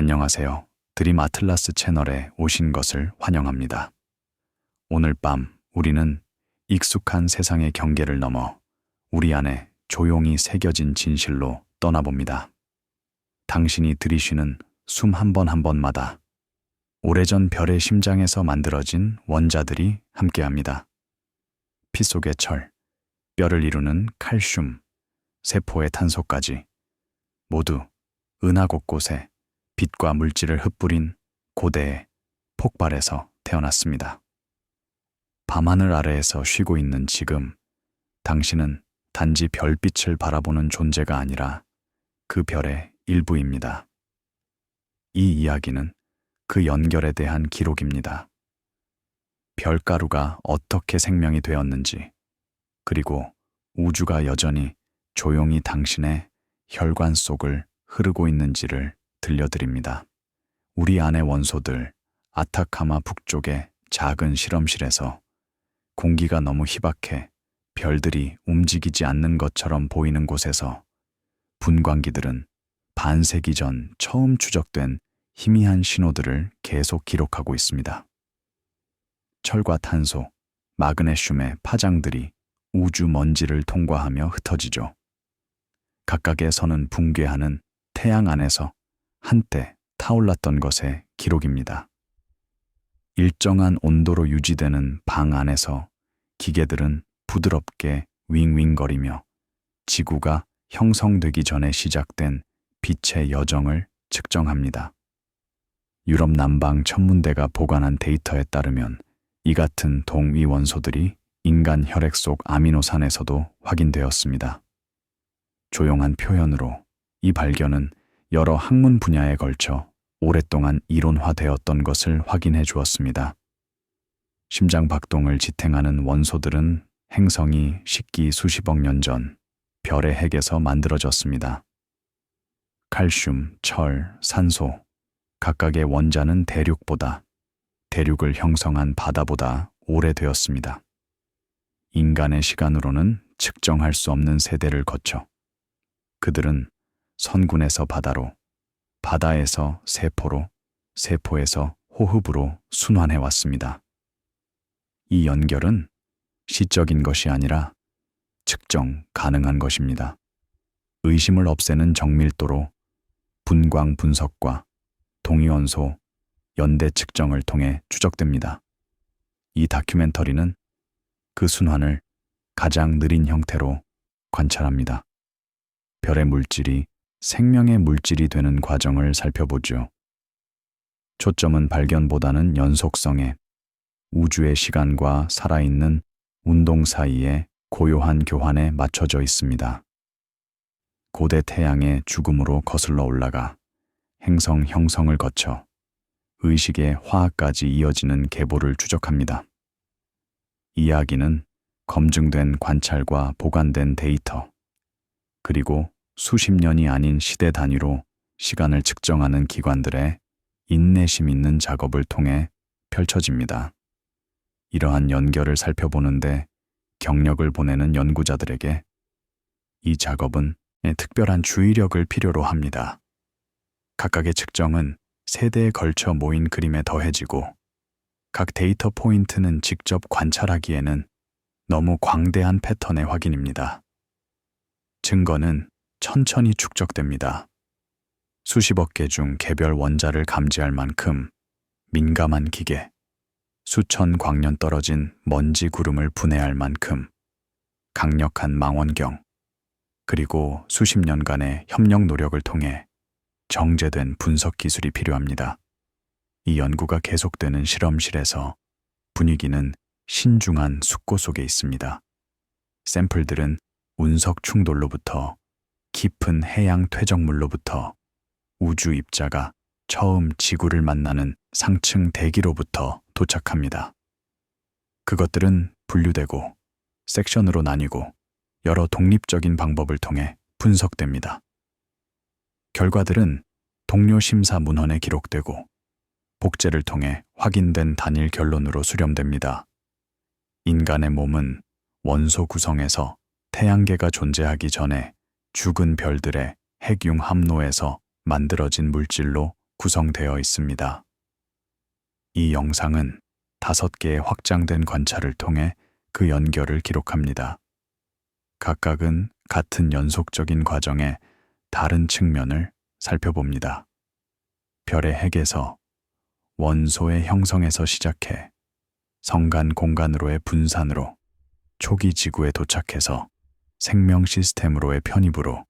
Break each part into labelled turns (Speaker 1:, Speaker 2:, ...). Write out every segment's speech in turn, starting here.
Speaker 1: 안녕하세요. 드림 아틀라스 채널에 오신 것을 환영합니다. 오늘 밤 우리는 익숙한 세상의 경계를 넘어 우리 안에 조용히 새겨진 진실로 떠나봅니다. 당신이 들이쉬는 숨 한 번 한 번마다 오래전 별의 심장에서 만들어진 원자들이 함께합니다. 피 속의 철, 뼈를 이루는 칼슘, 세포의 탄소까지 모두 은하 곳곳에 빛과 물질을 흩뿌린 고대의 폭발에서 태어났습니다. 밤하늘 아래에서 쉬고 있는 지금, 당신은 단지 별빛을 바라보는 존재가 아니라 그 별의 일부입니다. 이 이야기는 그 연결에 대한 기록입니다. 별가루가 어떻게 생명이 되었는지, 그리고 우주가 여전히 조용히 당신의 혈관 속을 흐르고 있는지를 들려드립니다. 우리 안의 원소들, 아타카마 북쪽의 작은 실험실에서 공기가 너무 희박해 별들이 움직이지 않는 것처럼 보이는 곳에서 분광기들은 반세기 전 처음 추적된 희미한 신호들을 계속 기록하고 있습니다. 철과 탄소, 마그네슘의 파장들이 우주 먼지를 통과하며 흩어지죠. 각각의 선은 붕괴하는 태양 안에서 한때 타올랐던 것의 기록입니다. 일정한 온도로 유지되는 방 안에서 기계들은 부드럽게 윙윙거리며 지구가 형성되기 전에 시작된 빛의 여정을 측정합니다. 유럽 남방 천문대가 보관한 데이터에 따르면 이 같은 동위 원소들이 인간 혈액 속 아미노산에서도 확인되었습니다. 조용한 표현으로 이 발견은 여러 학문 분야에 걸쳐 오랫동안 이론화되었던 것을 확인해 주었습니다. 심장 박동을 지탱하는 원소들은 행성이 식기 수십억 년 전 별의 핵에서 만들어졌습니다. 칼슘, 철, 산소, 각각의 원자는 대륙을 형성한 바다보다 오래되었습니다. 인간의 시간으로는 측정할 수 없는 세대를 거쳐 그들은 선군에서 바다로, 바다에서 세포로, 세포에서 호흡으로 순환해 왔습니다. 이 연결은 시적인 것이 아니라 측정 가능한 것입니다. 의심을 없애는 정밀도로 분광 분석과 동위원소 연대 측정을 통해 추적됩니다. 이 다큐멘터리는 그 순환을 가장 느린 형태로 관찰합니다. 별의 물질이 생명의 물질이 되는 과정을 살펴보죠. 초점은 발견보다는 연속성에, 우주의 시간과 살아있는 운동 사이의 고요한 교환에 맞춰져 있습니다. 고대 태양의 죽음으로 거슬러 올라가 행성 형성을 거쳐 의식의 화학까지 이어지는 계보를 추적합니다. 이야기는 검증된 관찰과 보관된 데이터, 그리고 수십 년이 아닌 시대 단위로 시간을 측정하는 기관들의 인내심 있는 작업을 통해 펼쳐집니다. 이러한 연결을 살펴보는데 경력을 보내는 연구자들에게 이 작업은 특별한 주의력을 필요로 합니다. 각각의 측정은 세대에 걸쳐 모인 그림에 더해지고 각 데이터 포인트는 직접 관찰하기에는 너무 광대한 패턴의 확인입니다. 증거는 천천히 축적됩니다. 수십억 개 중 개별 원자를 감지할 만큼 민감한 기계, 수천 광년 떨어진 먼지 구름을 분해할 만큼 강력한 망원경, 그리고 수십 년간의 협력 노력을 통해 정제된 분석 기술이 필요합니다. 이 연구가 계속되는 실험실에서 분위기는 신중한 숙고 속에 있습니다. 샘플들은 운석 충돌로부터 깊은 해양 퇴적물로부터 우주 입자가 처음 지구를 만나는 상층 대기로부터 도착합니다. 그것들은 분류되고 섹션으로 나뉘고 여러 독립적인 방법을 통해 분석됩니다. 결과들은 동료 심사 문헌에 기록되고 복제를 통해 확인된 단일 결론으로 수렴됩니다. 인간의 몸은 원소 구성에서 태양계가 존재하기 전에 죽은 별들의 핵융 합로에서 만들어진 물질로 구성되어 있습니다. 이 영상은 5개의 확장된 관찰을 통해 그 연결을 기록합니다. 각각은 같은 연속적인 과정의 다른 측면을 살펴봅니다. 별의 핵에서 원소의 형성에서 시작해 성간 공간으로의 분산으로 초기 지구에 도착해서 생명 시스템으로의 편입으로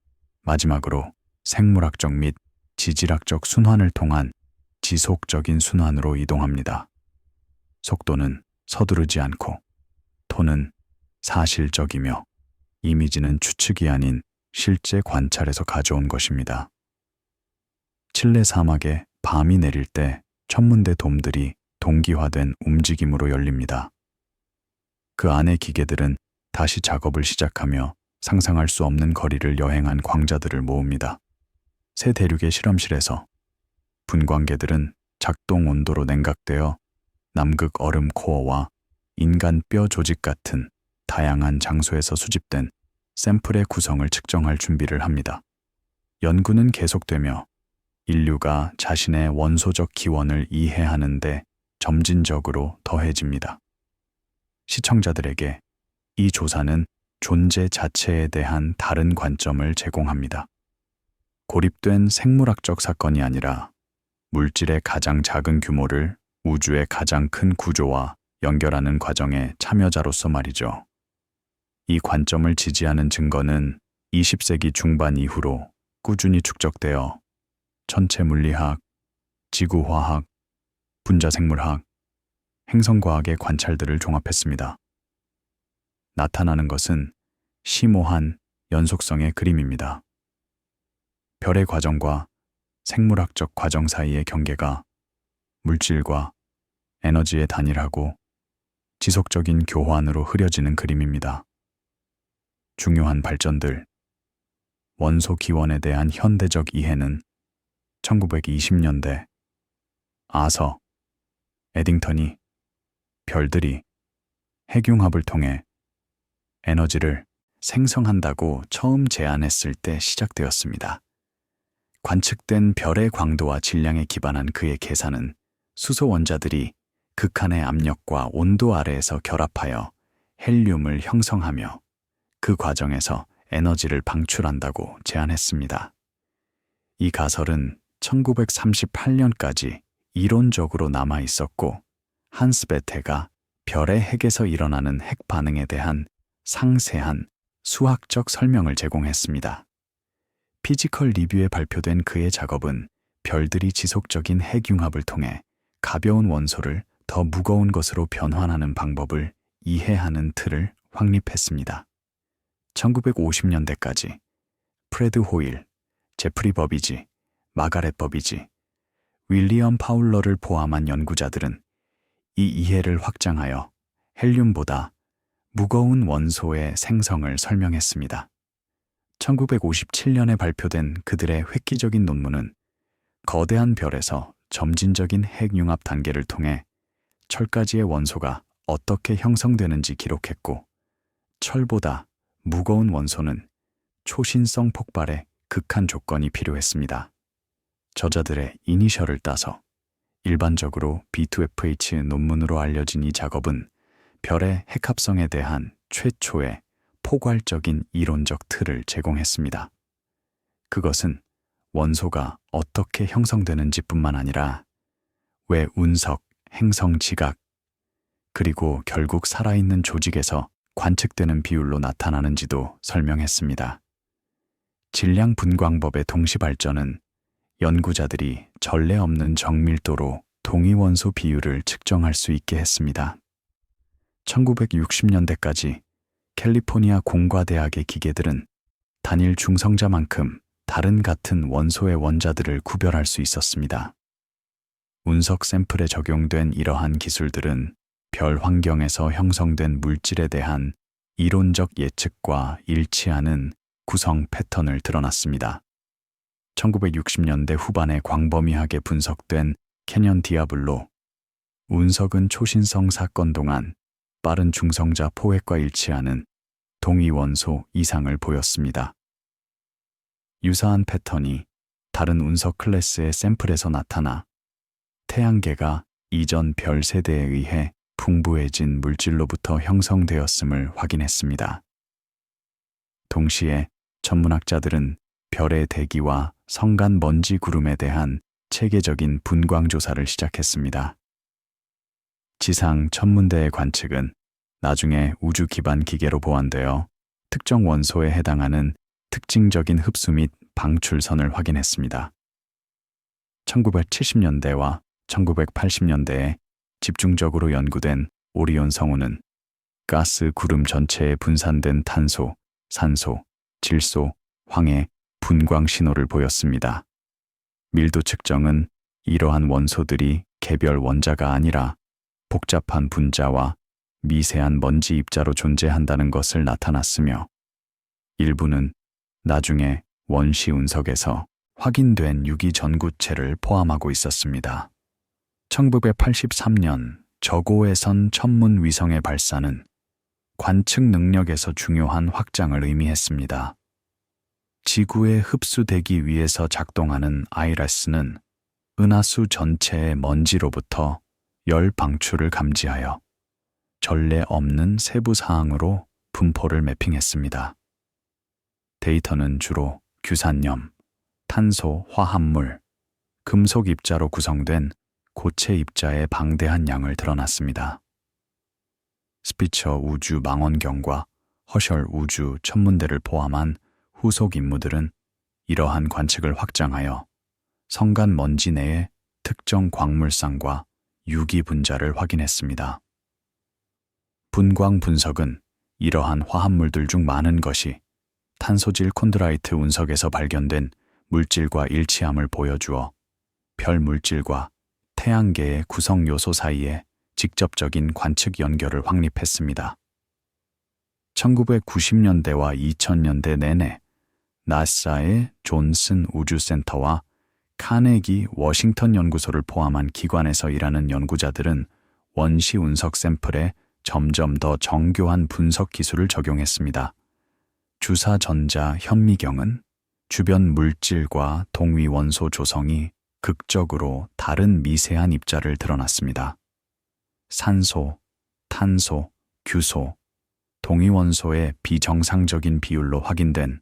Speaker 1: 마지막으로 생물학적 및 지질학적 순환을 통한 지속적인 순환으로 이동합니다. 속도는 서두르지 않고 톤은 사실적이며 이미지는 추측이 아닌 실제 관찰에서 가져온 것입니다. 칠레 사막에 밤이 내릴 때 천문대 돔들이 동기화된 움직임으로 열립니다. 그 안의 기계들은 다시 작업을 시작하며 상상할 수 없는 거리를 여행한 광자들을 모읍니다. 새 대륙의 실험실에서 분광계들은 작동 온도로 냉각되어 남극 얼음 코어와 인간 뼈 조직 같은 다양한 장소에서 수집된 샘플의 구성을 측정할 준비를 합니다. 연구는 계속되며 인류가 자신의 원소적 기원을 이해하는 데 점진적으로 더해집니다. 시청자들에게 이 조사는 존재 자체에 대한 다른 관점을 제공합니다. 고립된 생물학적 사건이 아니라 물질의 가장 작은 규모를 우주의 가장 큰 구조와 연결하는 과정의 참여자로서 말이죠. 이 관점을 지지하는 증거는 20세기 중반 이후로 꾸준히 축적되어 천체 물리학, 지구화학, 분자생물학, 행성과학의 관찰들을 종합했습니다. 나타나는 것은 심오한 연속성의 그림입니다. 별의 과정과 생물학적 과정 사이의 경계가 물질과 에너지의 단일하고 지속적인 교환으로 흐려지는 그림입니다. 중요한 발전들, 원소 기원에 대한 현대적 이해는 1920년대 아서 에딩턴이 별들이 핵융합을 통해 에너지를 생성한다고 처음 제안했을 때 시작되었습니다. 관측된 별의 광도와 질량에 기반한 그의 계산은 수소 원자들이 극한의 압력과 온도 아래에서 결합하여 헬륨을 형성하며 그 과정에서 에너지를 방출한다고 제안했습니다. 이 가설은 1938년까지 이론적으로 남아 있었고 한스 베테가 별의 핵에서 일어나는 핵 반응에 대한 상세한 수학적 설명을 제공했습니다. 피지컬 리뷰에 발표된 그의 작업은 별들이 지속적인 핵융합을 통해 가벼운 원소를 더 무거운 것으로 변환하는 방법을 이해하는 틀을 확립했습니다. 1950년대까지 프레드 호일, 제프리 버비지, 마가렛 버비지, 윌리엄 파울러를 포함한 연구자들은 이 이해를 확장하여 헬륨보다 무거운 원소의 생성을 설명했습니다. 1957년에 발표된 그들의 획기적인 논문은 거대한 별에서 점진적인 핵융합 단계를 통해 철까지의 원소가 어떻게 형성되는지 기록했고, 철보다 무거운 원소는 초신성 폭발에 극한 조건이 필요했습니다. 저자들의 이니셜을 따서 일반적으로 B2FH 논문으로 알려진 이 작업은 별의 핵합성에 대한 최초의 포괄적인 이론적 틀을 제공했습니다. 그것은 원소가 어떻게 형성되는지 뿐만 아니라 왜 운석, 행성 지각, 그리고 결국 살아있는 조직에서 관측되는 비율로 나타나는지도 설명했습니다. 질량 분광법의 동시 발전은 연구자들이 전례 없는 정밀도로 동위원소 비율을 측정할 수 있게 했습니다. 1960년대까지 캘리포니아 공과대학의 기계들은 단일 중성자만큼 다른 같은 원소의 원자들을 구별할 수 있었습니다. 운석 샘플에 적용된 이러한 기술들은 별 환경에서 형성된 물질에 대한 이론적 예측과 일치하는 구성 패턴을 드러났습니다. 1960년대 후반에 광범위하게 분석된 캐년 디아블로, 운석은 초신성 사건 동안 빠른 중성자 포획과 일치하는 동위원소 이상을 보였습니다. 유사한 패턴이 다른 운석 클래스의 샘플에서 나타나 태양계가 이전 별 세대에 의해 풍부해진 물질로부터 형성되었음을 확인했습니다. 동시에 천문학자들은 별의 대기와 성간 먼지 구름에 대한 체계적인 분광 조사를 시작했습니다. 지상 천문대의 관측은 나중에 우주 기반 기계로 보완되어 특정 원소에 해당하는 특징적인 흡수 및 방출선을 확인했습니다. 1970년대와 1980년대에 집중적으로 연구된 오리온 성우는 가스 구름 전체에 분산된 탄소, 산소, 질소, 황의 분광 신호를 보였습니다. 밀도 측정은 이러한 원소들이 개별 원자가 아니라 복잡한 분자와 미세한 먼지 입자로 존재한다는 것을 나타났으며 일부는 나중에 원시 운석에서 확인된 유기 전구체를 포함하고 있었습니다. 1983년 저고해선 천문 위성의 발사는 관측 능력에서 중요한 확장을 의미했습니다. 지구에 흡수되기 위해서 작동하는 아이라스는 은하수 전체의 먼지로부터 열 방출을 감지하여 전례 없는 세부 사항으로 분포를 매핑했습니다. 데이터는 주로 규산염, 탄소, 화합물, 금속 입자로 구성된 고체 입자의 방대한 양을 드러났습니다. 스피처 우주 망원경과 허셜 우주 천문대를 포함한 후속 임무들은 이러한 관측을 확장하여 성간 먼지 내의 특정 광물상과 유기 분자를 확인했습니다. 분광 분석은 이러한 화합물들 중 많은 것이 탄소질 콘드라이트 운석에서 발견된 물질과 일치함을 보여주어 별 물질과 태양계의 구성 요소 사이에 직접적인 관측 연결을 확립했습니다. 1990년대와 2000년대 내내 나사의 존슨 우주센터와 카네기 워싱턴 연구소를 포함한 기관에서 일하는 연구자들은 원시 운석 샘플에 점점 더 정교한 분석 기술을 적용했습니다. 주사 전자 현미경은 주변 물질과 동위 원소 조성이 극적으로 다른 미세한 입자를 드러났습니다. 산소, 탄소, 규소, 동위 원소의 비정상적인 비율로 확인된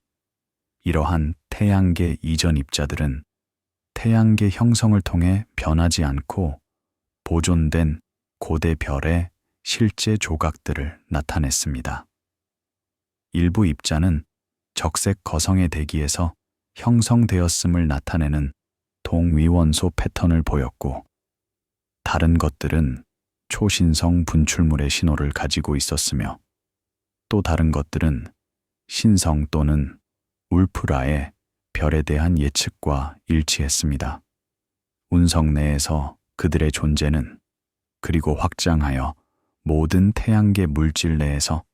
Speaker 1: 이러한 태양계 이전 입자들은 태양계 형성을 통해 변하지 않고 보존된 고대 별의 실제 조각들을 나타냈습니다. 일부 입자는 적색 거성의 대기에서 형성되었음을 나타내는 동위원소 패턴을 보였고, 다른 것들은 초신성 분출물의 신호를 가지고 있었으며, 또 다른 것들은 신성 또는 울프라의 별에 대한 예측과 일치했습니다. 운석 내에서 그들의 존재는 그리고 확장하여 모든 태양계 물질 내에서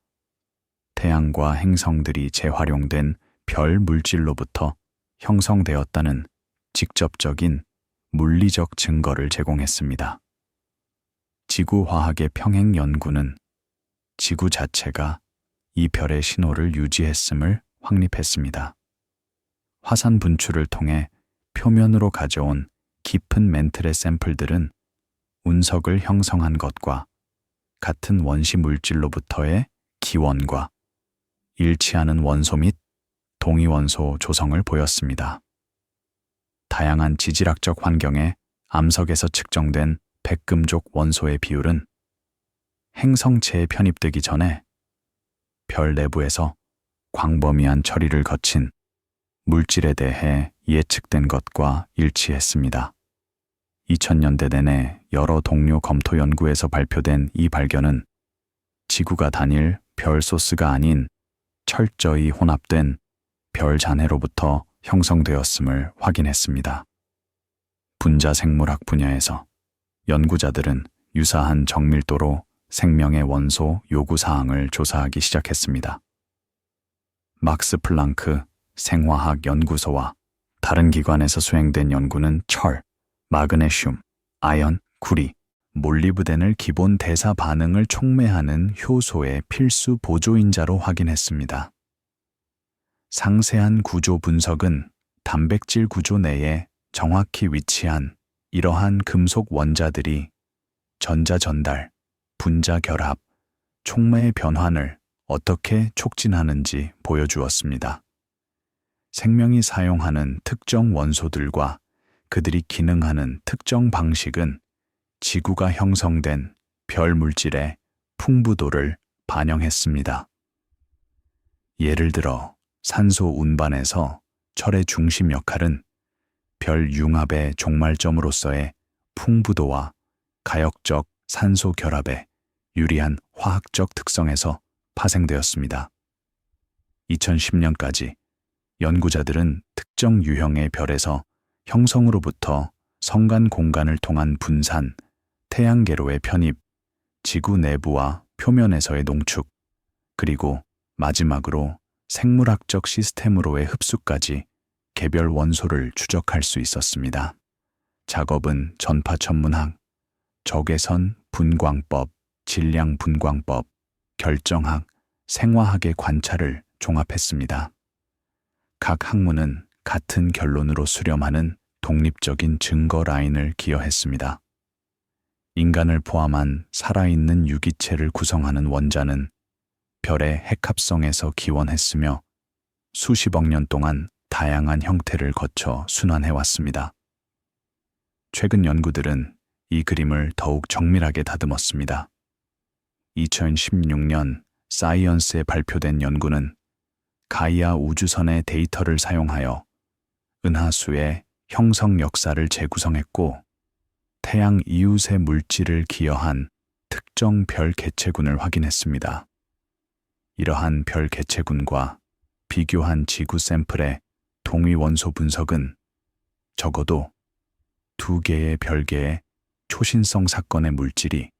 Speaker 1: 태양과 행성들이 재활용된 별 물질로부터 형성되었다는 직접적인 물리적 증거를 제공했습니다. 지구화학의 평행 연구는 지구 자체가 이 별의 신호를 유지했음을 확립했습니다. 화산 분출을 통해 표면으로 가져온 깊은 멘틀의 샘플들은 운석을 형성한 것과 같은 원시 물질로부터의 기원과 일치하는 원소 및 동위원소 조성을 보였습니다. 다양한 지질학적 환경에 암석에서 측정된 백금족 원소의 비율은 행성체에 편입되기 전에 별 내부에서 광범위한 처리를 거친 물질에 대해 예측된 것과 일치했습니다. 2000년대 내내 여러 동료 검토 연구에서 발표된 이 발견은 지구가 단일 별 소스가 아닌 철저히 혼합된 별 잔해로부터 형성되었음을 확인했습니다. 분자 생물학 분야에서 연구자들은 유사한 정밀도로 생명의 원소 요구 사항을 조사하기 시작했습니다. 막스 플랑크 생화학 연구소와 다른 기관에서 수행된 연구는 철, 마그네슘, 아연, 구리, 몰리브덴을 기본 대사 반응을 촉매하는 효소의 필수 보조인자로 확인했습니다. 상세한 구조 분석은 단백질 구조 내에 정확히 위치한 이러한 금속 원자들이 전자 전달, 분자 결합, 촉매의 변환을 어떻게 촉진하는지 보여주었습니다. 생명이 사용하는 특정 원소들과 그들이 기능하는 특정 방식은 지구가 형성된 별 물질의 풍부도를 반영했습니다. 예를 들어 산소 운반에서 철의 중심 역할은 별 융합의 종말점으로서의 풍부도와 가역적 산소 결합의 유리한 화학적 특성에서 파생되었습니다. 2010년까지 연구자들은 특정 유형의 별에서 형성으로부터 성간 공간을 통한 분산, 태양계로의 편입, 지구 내부와 표면에서의 농축, 그리고 마지막으로 생물학적 시스템으로의 흡수까지 개별 원소를 추적할 수 있었습니다. 작업은 전파 천문학, 적외선 분광법, 질량 분광법, 결정학, 생화학의 관찰을 종합했습니다. 각 학문은 같은 결론으로 수렴하는 독립적인 증거 라인을 기여했습니다. 인간을 포함한 살아있는 유기체를 구성하는 원자는 별의 핵합성에서 기원했으며 수십억 년 동안 다양한 형태를 거쳐 순환해왔습니다. 최근 연구들은 이 그림을 더욱 정밀하게 다듬었습니다. 2016년 사이언스에 발표된 연구는 가이아 우주선의 데이터를 사용하여 은하수의 형성 역사를 재구성했고 태양 이웃의 물질을 기여한 특정 별 개체군을 확인했습니다. 이러한 별 개체군과 비교한 지구 샘플의 동위 원소 분석은 적어도 2개의 별개의 초신성 사건의 물질이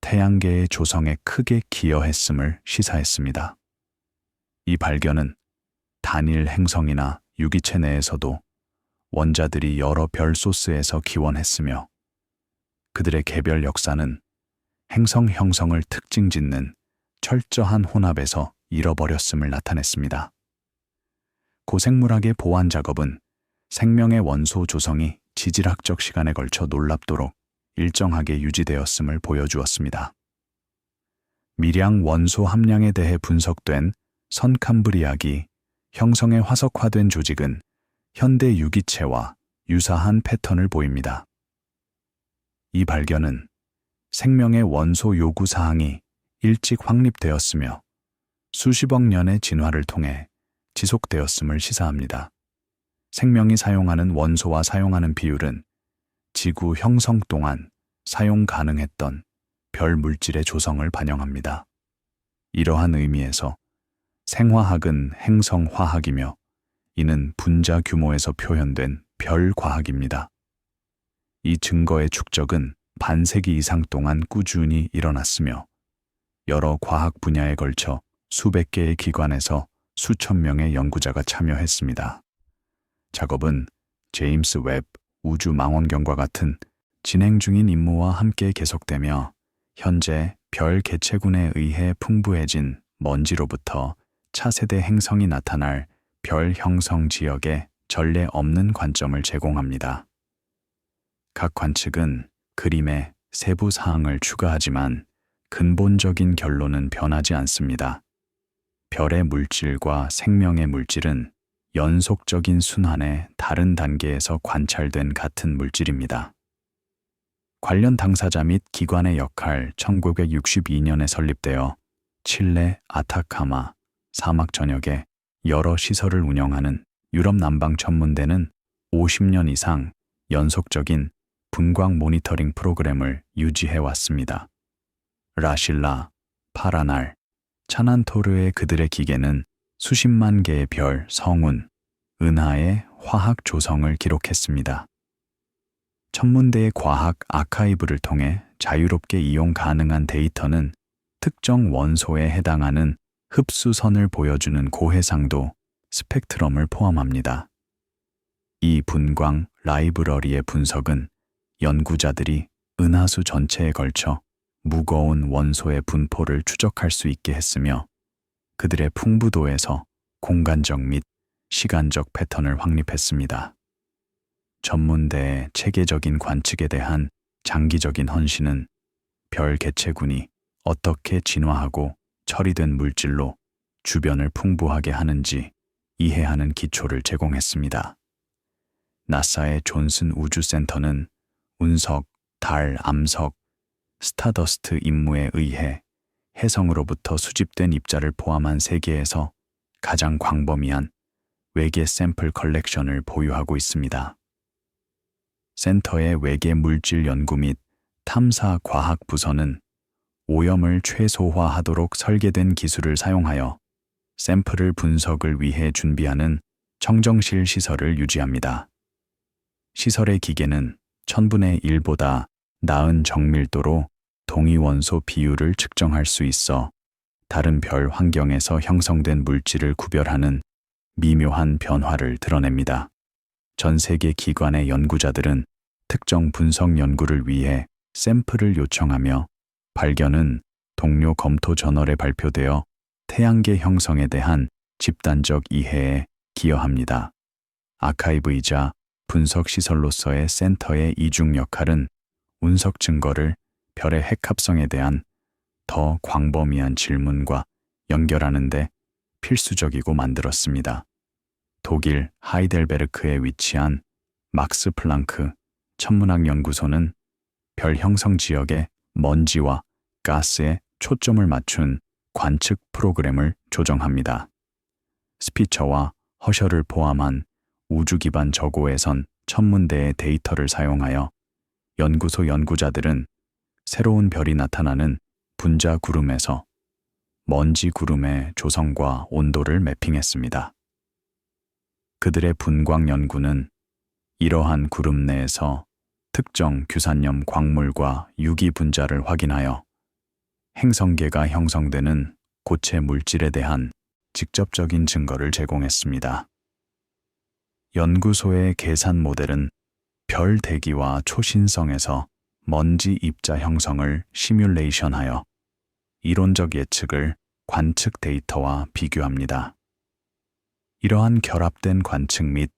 Speaker 1: 태양계의 조성에 크게 기여했음을 시사했습니다. 이 발견은 단일 행성이나 유기체 내에서도 원자들이 여러 별 소스에서 기원했으며 그들의 개별 역사는 행성 형성을 특징짓는 철저한 혼합에서 잃어버렸음을 나타냈습니다. 고생물학의 보완 작업은 생명의 원소 조성이 지질학적 시간에 걸쳐 놀랍도록 일정하게 유지되었음을 보여주었습니다. 미량 원소 함량에 대해 분석된 선캄브리아기 형성의 화석화된 조직은 현대 유기체와 유사한 패턴을 보입니다. 이 발견은 생명의 원소 요구 사항이 일찍 확립되었으며 수십억 년의 진화를 통해 지속되었음을 시사합니다. 생명이 사용하는 원소와 사용하는 비율은 지구 형성 동안 사용 가능했던 별 물질의 조성을 반영합니다. 이러한 의미에서 생화학은 행성화학이며 이는 분자 규모에서 표현된 별 과학입니다. 이 증거의 축적은 반세기 이상 동안 꾸준히 일어났으며 여러 과학 분야에 걸쳐 수백 개의 기관에서 수천 명의 연구자가 참여했습니다. 작업은 제임스 웹 우주망원경과 같은 진행 중인 임무와 함께 계속되며 현재 별 개체군에 의해 풍부해진 먼지로부터 차세대 행성이 나타날 별 형성 지역에 전례 없는 관점을 제공합니다. 각 관측은 그림에 세부 사항을 추가하지만 근본적인 결론은 변하지 않습니다. 별의 물질과 생명의 물질은 연속적인 순환의 다른 단계에서 관찰된 같은 물질입니다. 관련 당사자 및 기관의 역할 1962년에 설립되어 칠레 아타카마 사막 전역에 여러 시설을 운영하는 유럽 남방 전문대는 50년 이상 연속적인 분광 모니터링 프로그램을 유지해 왔습니다. 라실라, 파라날, 차난토르의 그들의 기계는 수십만 개의 별, 성운, 은하의 화학 조성을 기록했습니다. 천문대의 과학 아카이브를 통해 자유롭게 이용 가능한 데이터는 특정 원소에 해당하는 흡수선을 보여주는 고해상도 스펙트럼을 포함합니다. 이 분광 라이브러리의 분석은 연구자들이 은하수 전체에 걸쳐 무거운 원소의 분포를 추적할 수 있게 했으며 그들의 풍부도에서 공간적 및 시간적 패턴을 확립했습니다. 전문대의 체계적인 관측에 대한 장기적인 헌신은 별 개체군이 어떻게 진화하고 처리된 물질로 주변을 풍부하게 하는지 이해하는 기초를 제공했습니다. 나사의 존슨 우주센터는 운석, 달, 암석, 스타더스트 임무에 의해 해성으로부터 수집된 입자를 포함한 세계에서 가장 광범위한 외계 샘플 컬렉션을 보유하고 있습니다. 센터의 외계 물질 연구 및 탐사 과학 부서는 오염을 최소화하도록 설계된 기술을 사용하여 샘플을 분석을 위해 준비하는 청정실 시설을 유지합니다. 시설의 기계는 1000분의 1보다 나은 정밀도로 동위원소 비율을 측정할 수 있어 다른 별 환경에서 형성된 물질을 구별하는 미묘한 변화를 드러냅니다. 전 세계 기관의 연구자들은 특정 분석 연구를 위해 샘플을 요청하며 발견은 동료 검토 저널에 발표되어 태양계 형성에 대한 집단적 이해에 기여합니다. 아카이브이자 분석 시설로서의 센터의 이중 역할은 운석 증거를 별의 핵합성에 대한 더 광범위한 질문과 연결하는 데 필수적이고 만들었습니다. 독일 하이델베르크에 위치한 막스 플랑크 천문학 연구소는 별 형성 지역의 먼지와 가스에 초점을 맞춘 관측 프로그램을 조정합니다. 스피처와 허셜을 포함한 우주 기반 저고해선 천문대의 데이터를 사용하여 연구소 연구자들은 새로운 별이 나타나는 분자 구름에서 먼지 구름의 조성과 온도를 매핑했습니다. 그들의 분광 연구는 이러한 구름 내에서 특정 규산염 광물과 유기 분자를 확인하여 행성계가 형성되는 고체 물질에 대한 직접적인 증거를 제공했습니다. 연구소의 계산 모델은 별 대기와 초신성에서 먼지 입자 형성을 시뮬레이션하여 이론적 예측을 관측 데이터와 비교합니다. 이러한 결합된 관측 및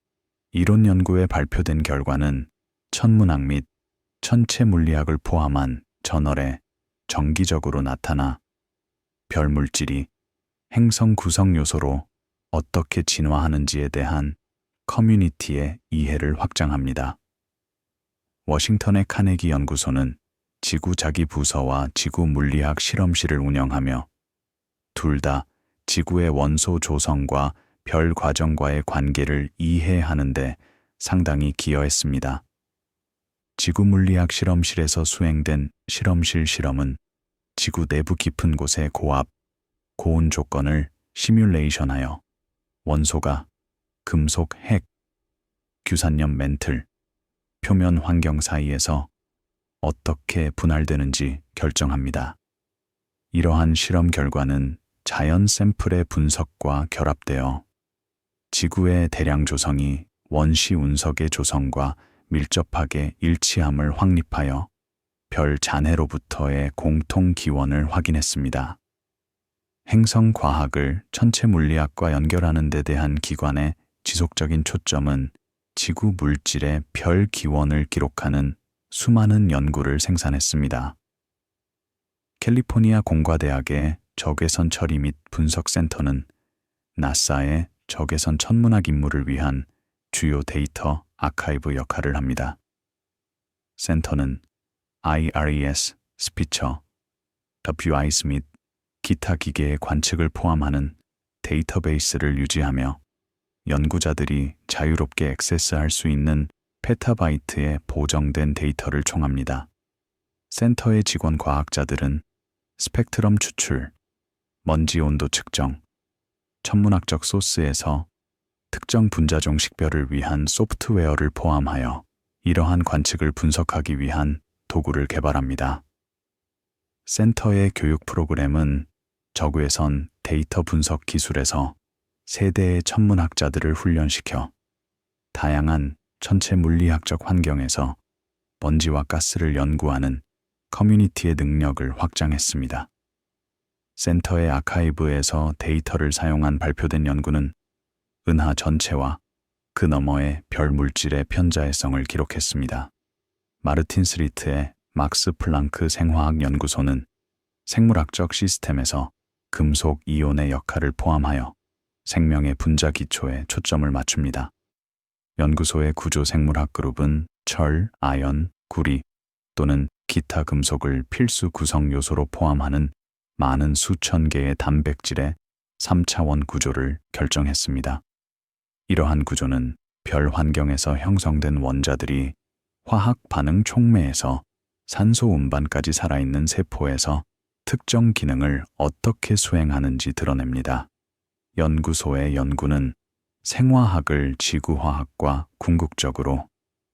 Speaker 1: 이론 연구에 발표된 결과는 천문학 및 천체 물리학을 포함한 저널에 정기적으로 나타나 별 물질이 행성 구성 요소로 어떻게 진화하는지에 대한 커뮤니티의 이해를 확장합니다. 워싱턴의 카네기 연구소는 지구 자기 부서와 지구 물리학 실험실을 운영하며 둘 다 지구의 원소 조성과 별 과정과의 관계를 이해하는 데 상당히 기여했습니다. 지구 물리학 실험실에서 수행된 실험실 실험은 지구 내부 깊은 곳의 고압, 고온 조건을 시뮬레이션하여 원소가 금속 핵, 규산염 멘틀, 표면 환경 사이에서 어떻게 분할되는지 결정합니다. 이러한 실험 결과는 자연 샘플의 분석과 결합되어 지구의 대량 조성이 원시 운석의 조성과 밀접하게 일치함을 확립하여 별 잔해로부터의 공통 기원을 확인했습니다. 행성 과학을 천체 물리학과 연결하는 데 대한 기관의 지속적인 초점은 지구 물질의 별 기원을 기록하는 수많은 연구를 생산했습니다. 캘리포니아 공과대학의 적외선 처리 및 분석 센터는 나사의 적외선 천문학 임무를 위한 주요 데이터 아카이브 역할을 합니다. 센터는 IRES, 스피처, WISE 및 기타 기계의 관측을 포함하는 데이터베이스를 유지하며 연구자들이 자유롭게 액세스할 수 있는 페타바이트의 보정된 데이터를 총합니다. 센터의 직원 과학자들은 스펙트럼 추출, 먼지 온도 측정, 천문학적 소스에서 특정 분자종 식별을 위한 소프트웨어를 포함하여 이러한 관측을 분석하기 위한 도구를 개발합니다. 센터의 교육 프로그램은 적외선 데이터 분석 기술에서 세대의 천문학자들을 훈련시켜 다양한 천체 물리학적 환경에서 먼지와 가스를 연구하는 커뮤니티의 능력을 확장했습니다. 센터의 아카이브에서 데이터를 사용한 발표된 연구는 은하 전체와 그 너머의 별 물질의 편자해성을 기록했습니다. 마르틴 스리트의 막스 플랑크 생화학 연구소는 생물학적 시스템에서 금속 이온의 역할을 포함하여 생명의 분자 기초에 초점을 맞춥니다. 연구소의 구조 생물학 그룹은 철, 아연, 구리 또는 기타 금속을 필수 구성 요소로 포함하는 많은 수천 개의 단백질의 3차원 구조를 결정했습니다. 이러한 구조는 별 환경에서 형성된 원자들이 화학 반응 촉매에서 산소 운반까지 살아있는 세포에서 특정 기능을 어떻게 수행하는지 드러냅니다. 연구소의 연구는 생화학을 지구화학과 궁극적으로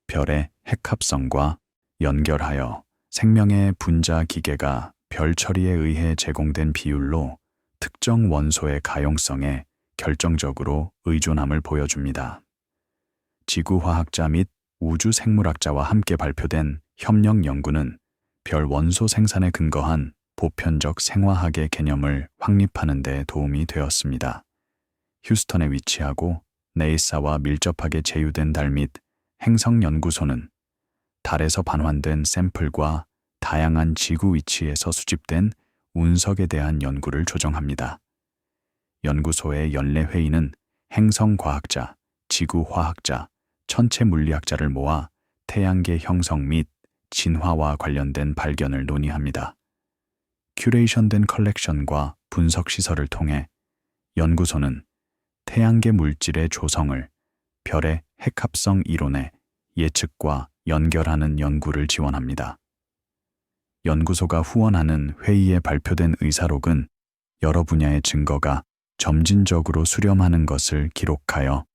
Speaker 1: 별의 핵합성과 연결하여 생명의 분자 기계가 별 처리에 의해 제공된 비율로 특정 원소의 가용성에 결정적으로 의존함을 보여줍니다. 지구화학자 및 우주생물학자와 함께 발표된 협력 연구는 별 원소 생산에 근거한 보편적 생화학의 개념을 확립하는 데 도움이 되었습니다. 휴스턴에 위치하고 네이사와 밀접하게 제휴된 달 및 행성 연구소는 달에서 반환된 샘플과 다양한 지구 위치에서 수집된 운석에 대한 연구를 조정합니다. 연구소의 연례 회의는 행성과학자, 지구화학자, 천체물리학자를 모아 태양계 형성 및 진화와 관련된 발견을 논의합니다. 큐레이션된 컬렉션과 분석 시설을 통해 연구소는 태양계 물질의 조성을 별의 핵합성 이론의 예측과 연결하는 연구를 지원합니다. 연구소가 후원하는 회의에 발표된 의사록은 여러 분야의 증거가 점진적으로 수렴하는 것을 기록하여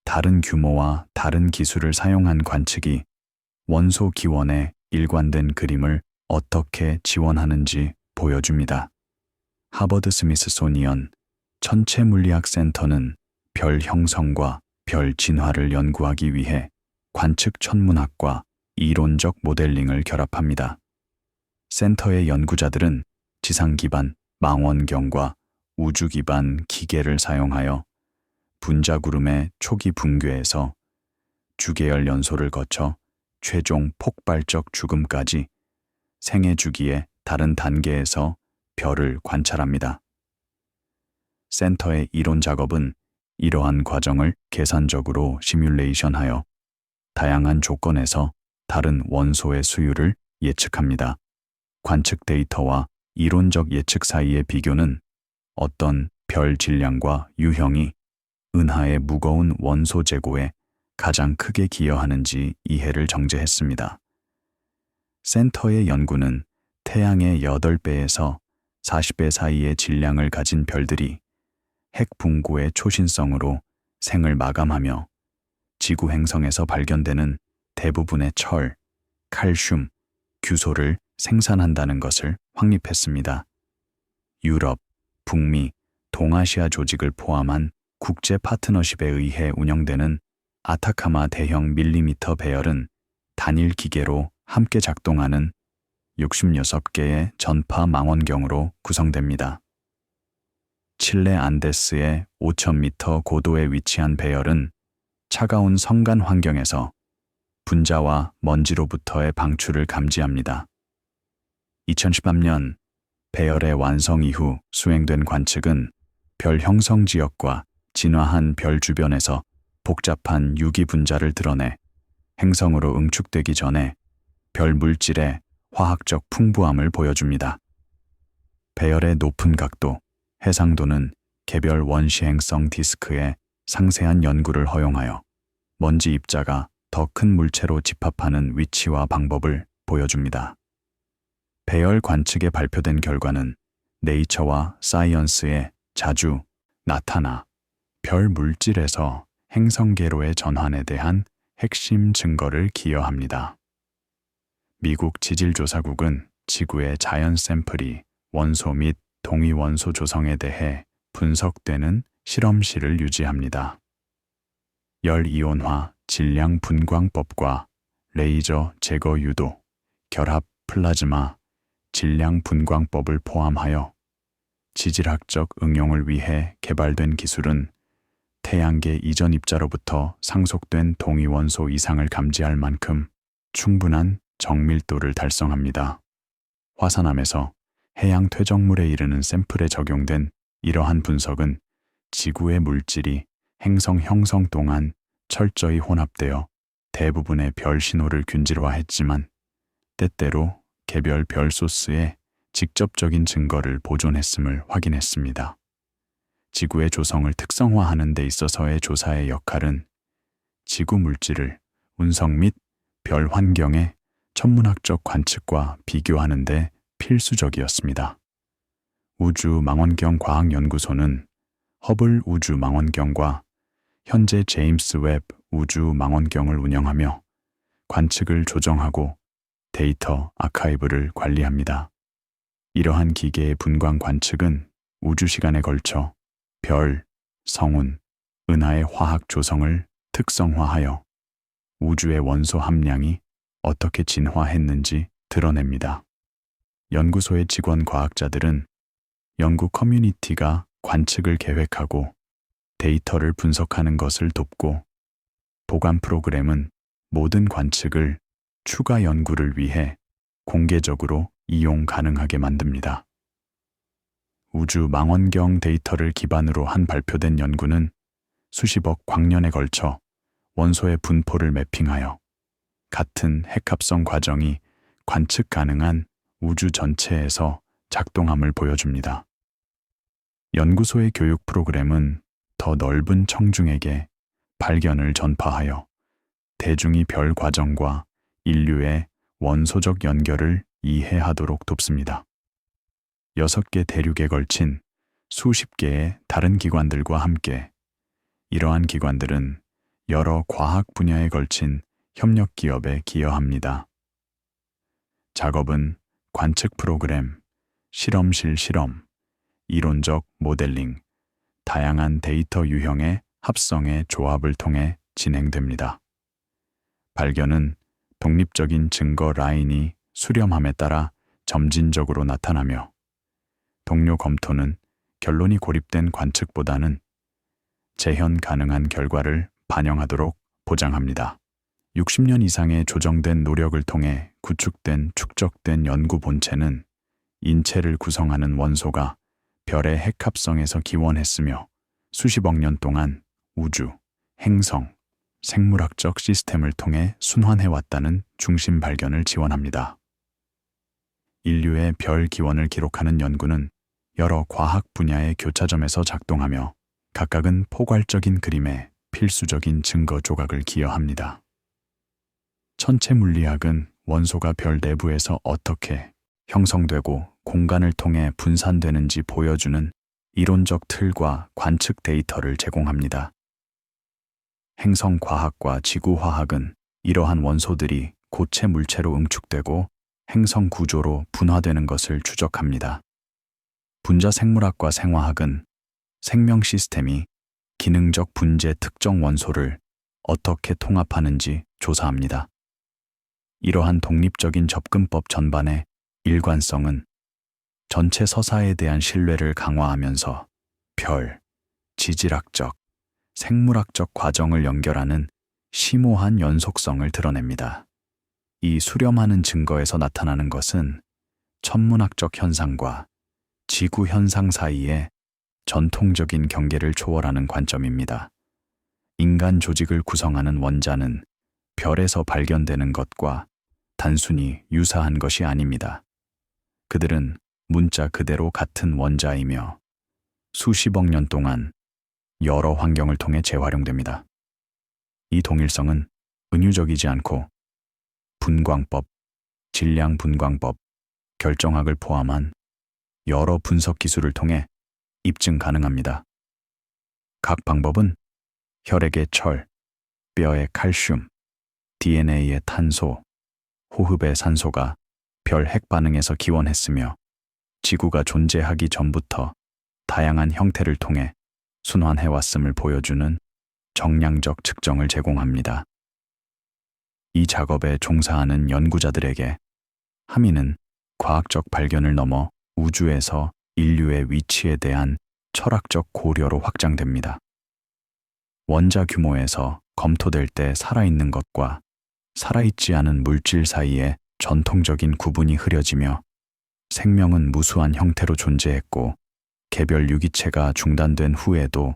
Speaker 1: 다른 규모와 다른 기술을 사용한 관측이 원소 기원의 일관된 그림을 어떻게 지원하는지 보여줍니다. 하버드 스미스소니언 천체물리학 센터는 별 형성과 별 진화를 연구하기 위해 관측 천문학과 이론적 모델링을 결합합니다. 센터의 연구자들은 지상 기반 망원경과 우주 기반 기계를 사용하여 분자구름의 초기 붕괴에서 주계열 연소를 거쳐 최종 폭발적 죽음까지 생애 주기의 다른 단계에서 별을 관찰합니다. 센터의 이론 작업은 이러한 과정을 계산적으로 시뮬레이션하여 다양한 조건에서 다른 원소의 수율을 예측합니다. 관측 데이터와 이론적 예측 사이의 비교는 어떤 별 질량과 유형이 은하의 무거운 원소 재고에 가장 크게 기여하는지 이해를 정제했습니다. 센터의 연구는 태양의 8배에서 40배 사이의 질량을 가진 별들이 핵 붕괴의 초신성으로 생을 마감하며 지구 행성에서 발견되는 대부분의 철, 칼슘, 규소를 생산한다는 것을 확립했습니다. 유럽, 북미, 동아시아 조직을 포함한 국제 파트너십에 의해 운영되는 아타카마 대형 밀리미터 배열은 단일 기계로 함께 작동하는 66개의 전파 망원경으로 구성됩니다. 칠레 안데스의 5,000m 고도에 위치한 배열은 차가운 성간 환경에서 분자와 먼지로부터의 방출을 감지합니다. 2013년 배열의 완성 이후 수행된 관측은 별 형성 지역과 진화한 별 주변에서 복잡한 유기 분자를 드러내 행성으로 응축되기 전에 별 물질의 화학적 풍부함을 보여줍니다. 배열의 높은 각도, 해상도는 개별 원시행성 디스크의 상세한 연구를 허용하여 먼지 입자가 더 큰 물체로 집합하는 위치와 방법을 보여줍니다. 배열 관측에 발표된 결과는 네이처와 사이언스에 자주 나타나 별 물질에서 행성계로의 전환에 대한 핵심 증거를 기여합니다. 미국 지질조사국은 지구의 자연 샘플이 원소 및 동위원소 조성에 대해 분석되는 실험실을 유지합니다. 열이온화 질량 분광법과 레이저 제거 유도, 결합 플라즈마 질량 분광법을 포함하여 지질학적 응용을 위해 개발된 기술은 태양계 이전 입자로부터 상속된 동위원소 이상을 감지할 만큼 충분한 정밀도를 달성합니다. 화산암에서 해양 퇴적물에 이르는 샘플에 적용된 이러한 분석은 지구의 물질이 행성 형성 동안 철저히 혼합되어 대부분의 별 신호를 균질화했지만 때때로 개별 별 소스에 직접적인 증거를 보존했음을 확인했습니다. 지구의 조성을 특성화하는 데 있어서의 조사의 역할은 지구 물질을 운석 및 별 환경의 천문학적 관측과 비교하는 데 필수적이었습니다. 우주망원경 과학연구소는 허블 우주망원경과 현재 제임스 웹 우주망원경을 운영하며 관측을 조정하고 데이터 아카이브를 관리합니다. 이러한 기계의 분광 관측은 우주시간에 걸쳐 별, 성운, 은하의 화학 조성을 특성화하여 우주의 원소 함량이 어떻게 진화했는지 드러냅니다. 연구소의 직원 과학자들은 연구 커뮤니티가 관측을 계획하고 데이터를 분석하는 것을 돕고 보관 프로그램은 모든 관측을 추가 연구를 위해 공개적으로 이용 가능하게 만듭니다. 우주 망원경 데이터를 기반으로 한 발표된 연구는 수십억 광년에 걸쳐 원소의 분포를 매핑하여 같은 핵합성 과정이 관측 가능한 우주 전체에서 작동함을 보여줍니다. 연구소의 교육 프로그램은 더 넓은 청중에게 발견을 전파하여 대중이 별 과정과 인류의 원소적 연결을 이해하도록 돕습니다. 6개 대륙에 걸친 수십 개의 다른 기관들과 함께 이러한 기관들은 여러 과학 분야에 걸친 협력 기업에 기여합니다. 작업은 관측 프로그램, 실험실 실험, 이론적 모델링, 다양한 데이터 유형의 합성의 조합을 통해 진행됩니다. 발견은 독립적인 증거 라인이 수렴함에 따라 점진적으로 나타나며 동료 검토는 결론이 고립된 관측보다는 재현 가능한 결과를 반영하도록 보장합니다. 60년 이상의 조정된 노력을 통해 구축된 축적된 연구 본체는 인체를 구성하는 원소가 별의 핵합성에서 기원했으며 수십억 년 동안 우주, 행성, 생물학적 시스템을 통해 순환해왔다는 중심 발견을 지원합니다. 인류의 별 기원을 기록하는 연구는 여러 과학 분야의 교차점에서 작동하며 각각은 포괄적인 그림에 필수적인 증거 조각을 기여합니다. 천체 물리학은 원소가 별 내부에서 어떻게 형성되고 공간을 통해 분산되는지 보여주는 이론적 틀과 관측 데이터를 제공합니다. 행성과학과 지구화학은 이러한 원소들이 고체 물체로 응축되고 행성 구조로 분화되는 것을 추적합니다. 분자생물학과 생화학은 생명 시스템이 기능적 분재 특정 원소를 어떻게 통합하는지 조사합니다. 이러한 독립적인 접근법 전반의 일관성은 전체 서사에 대한 신뢰를 강화하면서 별, 지질학적, 생물학적 과정을 연결하는 심오한 연속성을 드러냅니다. 이 수렴하는 증거에서 나타나는 것은 천문학적 현상과 지구 현상 사이의 전통적인 경계를 초월하는 관점입니다. 인간 조직을 구성하는 원자는 별에서 발견되는 것과 단순히 유사한 것이 아닙니다. 그들은 문자 그대로 같은 원자이며 수십억 년 동안 여러 환경을 통해 재활용됩니다. 이 동일성은 은유적이지 않고 분광법, 질량 분광법, 결정학을 포함한 여러 분석 기술을 통해 입증 가능합니다. 각 방법은 혈액의 철, 뼈의 칼슘, DNA의 탄소, 호흡의 산소가 별 핵 반응에서 기원했으며 지구가 존재하기 전부터 다양한 형태를 통해 순환해왔음을 보여주는 정량적 측정을 제공합니다. 이 작업에 종사하는 연구자들에게 하미는 과학적 발견을 넘어 우주에서 인류의 위치에 대한 철학적 고려로 확장됩니다. 원자 규모에서 검토될 때 살아있는 것과 살아있지 않은 물질 사이에 전통적인 구분이 흐려지며 생명은 무수한 형태로 존재했고 개별 유기체가 중단된 후에도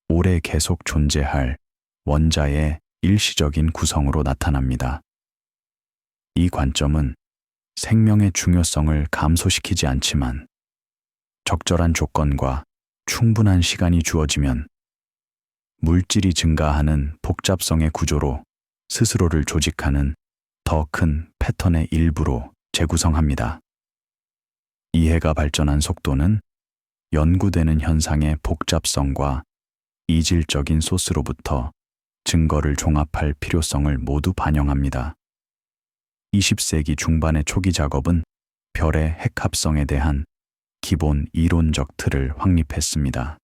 Speaker 1: 오래 계속 존재할 원자의 일시적인 구성으로 나타납니다. 이 관점은 생명의 중요성을 감소시키지 않지만 적절한 조건과 충분한 시간이 주어지면 물질이 증가하는 복잡성의 구조로 스스로를 조직하는 더 큰 패턴의 일부로 재구성합니다. 이해가 발전한 속도는 연구되는 현상의 복잡성과 이질적인 소스로부터 증거를 종합할 필요성을 모두 반영합니다. 20세기 중반의 초기 작업은 별의 핵합성에 대한 기본 이론적 틀을 확립했습니다.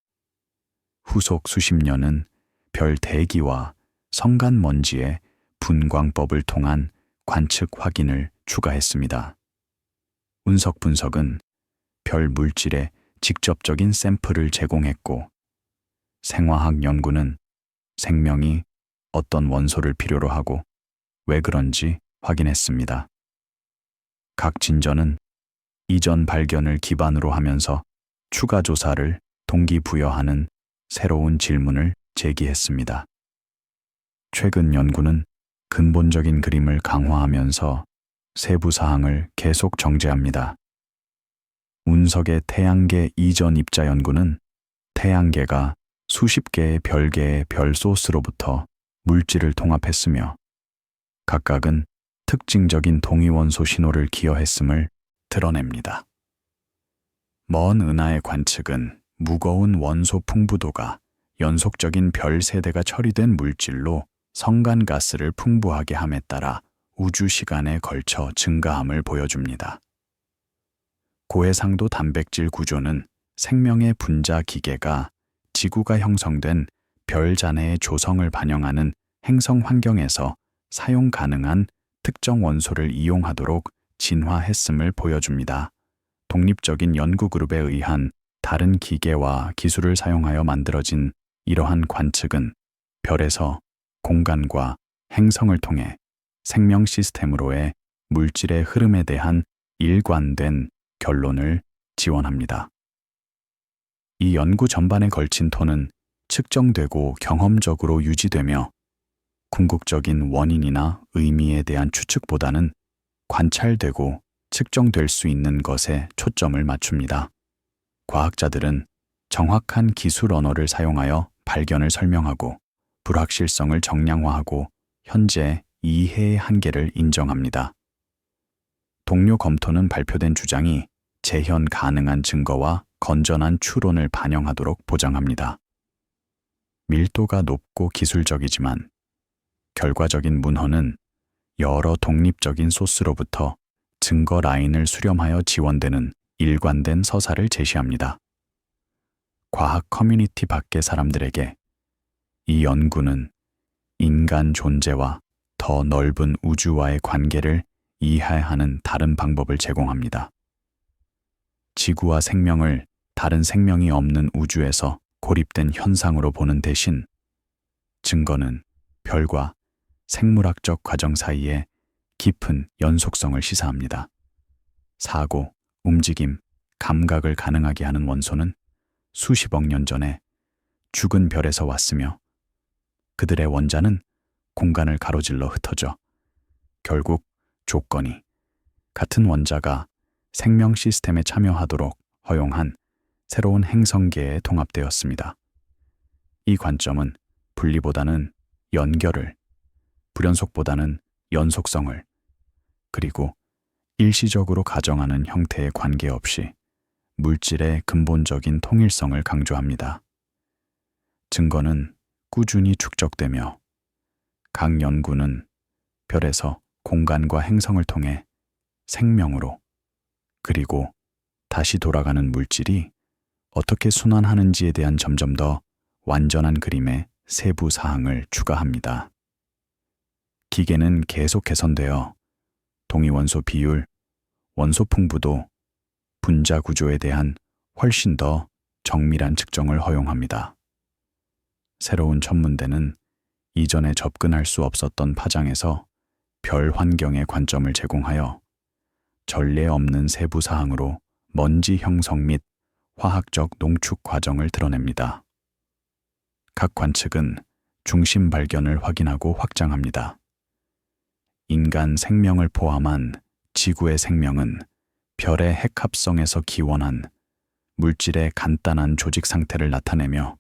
Speaker 1: 후속 수십 년은 별 대기와 성간 먼지의 분광법을 통한 관측 확인을 추가했습니다. 운석 분석은 별 물질의 직접적인 샘플을 제공했고, 생화학 연구는 생명이 어떤 원소를 필요로 하고 왜 그런지 확인했습니다. 각 진전은 이전 발견을 기반으로 하면서 추가 조사를 동기부여하는 새로운 질문을 제기했습니다. 최근 연구는 근본적인 그림을 강화하면서 세부 사항을 계속 정제합니다. 운석의 태양계 이전 입자 연구는 태양계가 수십 개의 별개의 별 소스로부터 물질을 통합했으며 각각은 특징적인 동위원소 신호를 기여했음을 드러냅니다. 먼 은하의 관측은 무거운 원소 풍부도가 연속적인 별 세대가 처리된 물질로 성간가스를 풍부하게 함에 따라 우주 시간에 걸쳐 증가함을 보여줍니다. 고해상도 단백질 구조는 생명의 분자 기계가 지구가 형성된 별 잔해의 조성을 반영하는 행성 환경에서 사용 가능한 특정 원소를 이용하도록 진화했음을 보여줍니다. 독립적인 연구 그룹에 의한 다른 기계와 기술을 사용하여 만들어진 이러한 관측은 별에서 공간과 행성을 통해 생명 시스템으로의 물질의 흐름에 대한 일관된 결론을 지원합니다. 이 연구 전반에 걸친 톤은 측정되고 경험적으로 유지되며 궁극적인 원인이나 의미에 대한 추측보다는 관찰되고 측정될 수 있는 것에 초점을 맞춥니다. 과학자들은 정확한 기술 언어를 사용하여 발견을 설명하고 불확실성을 정량화하고 현재 이해의 한계를 인정합니다. 동료 검토는 발표된 주장이 재현 가능한 증거와 건전한 추론을 반영하도록 보장합니다. 밀도가 높고 기술적이지만 결과적인 문헌은 여러 독립적인 소스로부터 증거 라인을 수렴하여 지원되는 일관된 서사를 제시합니다. 과학 커뮤니티 밖의 사람들에게 이 연구는 인간 존재와 더 넓은 우주와의 관계를 이해하는 다른 방법을 제공합니다. 지구와 생명을 다른 생명이 없는 우주에서 고립된 현상으로 보는 대신 증거는 별과 생물학적 과정 사이에 깊은 연속성을 시사합니다. 사고, 움직임, 감각을 가능하게 하는 원소는 수십억 년 전에 죽은 별에서 왔으며 그들의 원자는 공간을 가로질러 흩어져 결국 조건이 같은 원자가 생명 시스템에 참여하도록 허용한 새로운 행성계에 통합되었습니다. 이 관점은 분리보다는 연결을, 불연속보다는 연속성을, 그리고 일시적으로 가정하는 형태에 관계없이 물질의 근본적인 통일성을 강조합니다. 증거는 꾸준히 축적되며 각 연구는 별에서 공간과 행성을 통해 생명으로 그리고 다시 돌아가는 물질이 어떻게 순환하는지에 대한 점점 더 완전한 그림의 세부 사항을 추가합니다. 기계는 계속 개선되어 동위원소 비율, 원소 풍부도, 분자 구조에 대한 훨씬 더 정밀한 측정을 허용합니다. 새로운 천문대는 이전에 접근할 수 없었던 파장에서 별 환경의 관점을 제공하여 전례 없는 세부 사항으로 먼지 형성 및 화학적 농축 과정을 드러냅니다. 각 관측은 중심 발견을 확인하고 확장합니다. 인간 생명을 포함한 지구의 생명은 별의 핵합성에서 기원한 물질의 간단한 조직 상태를 나타내며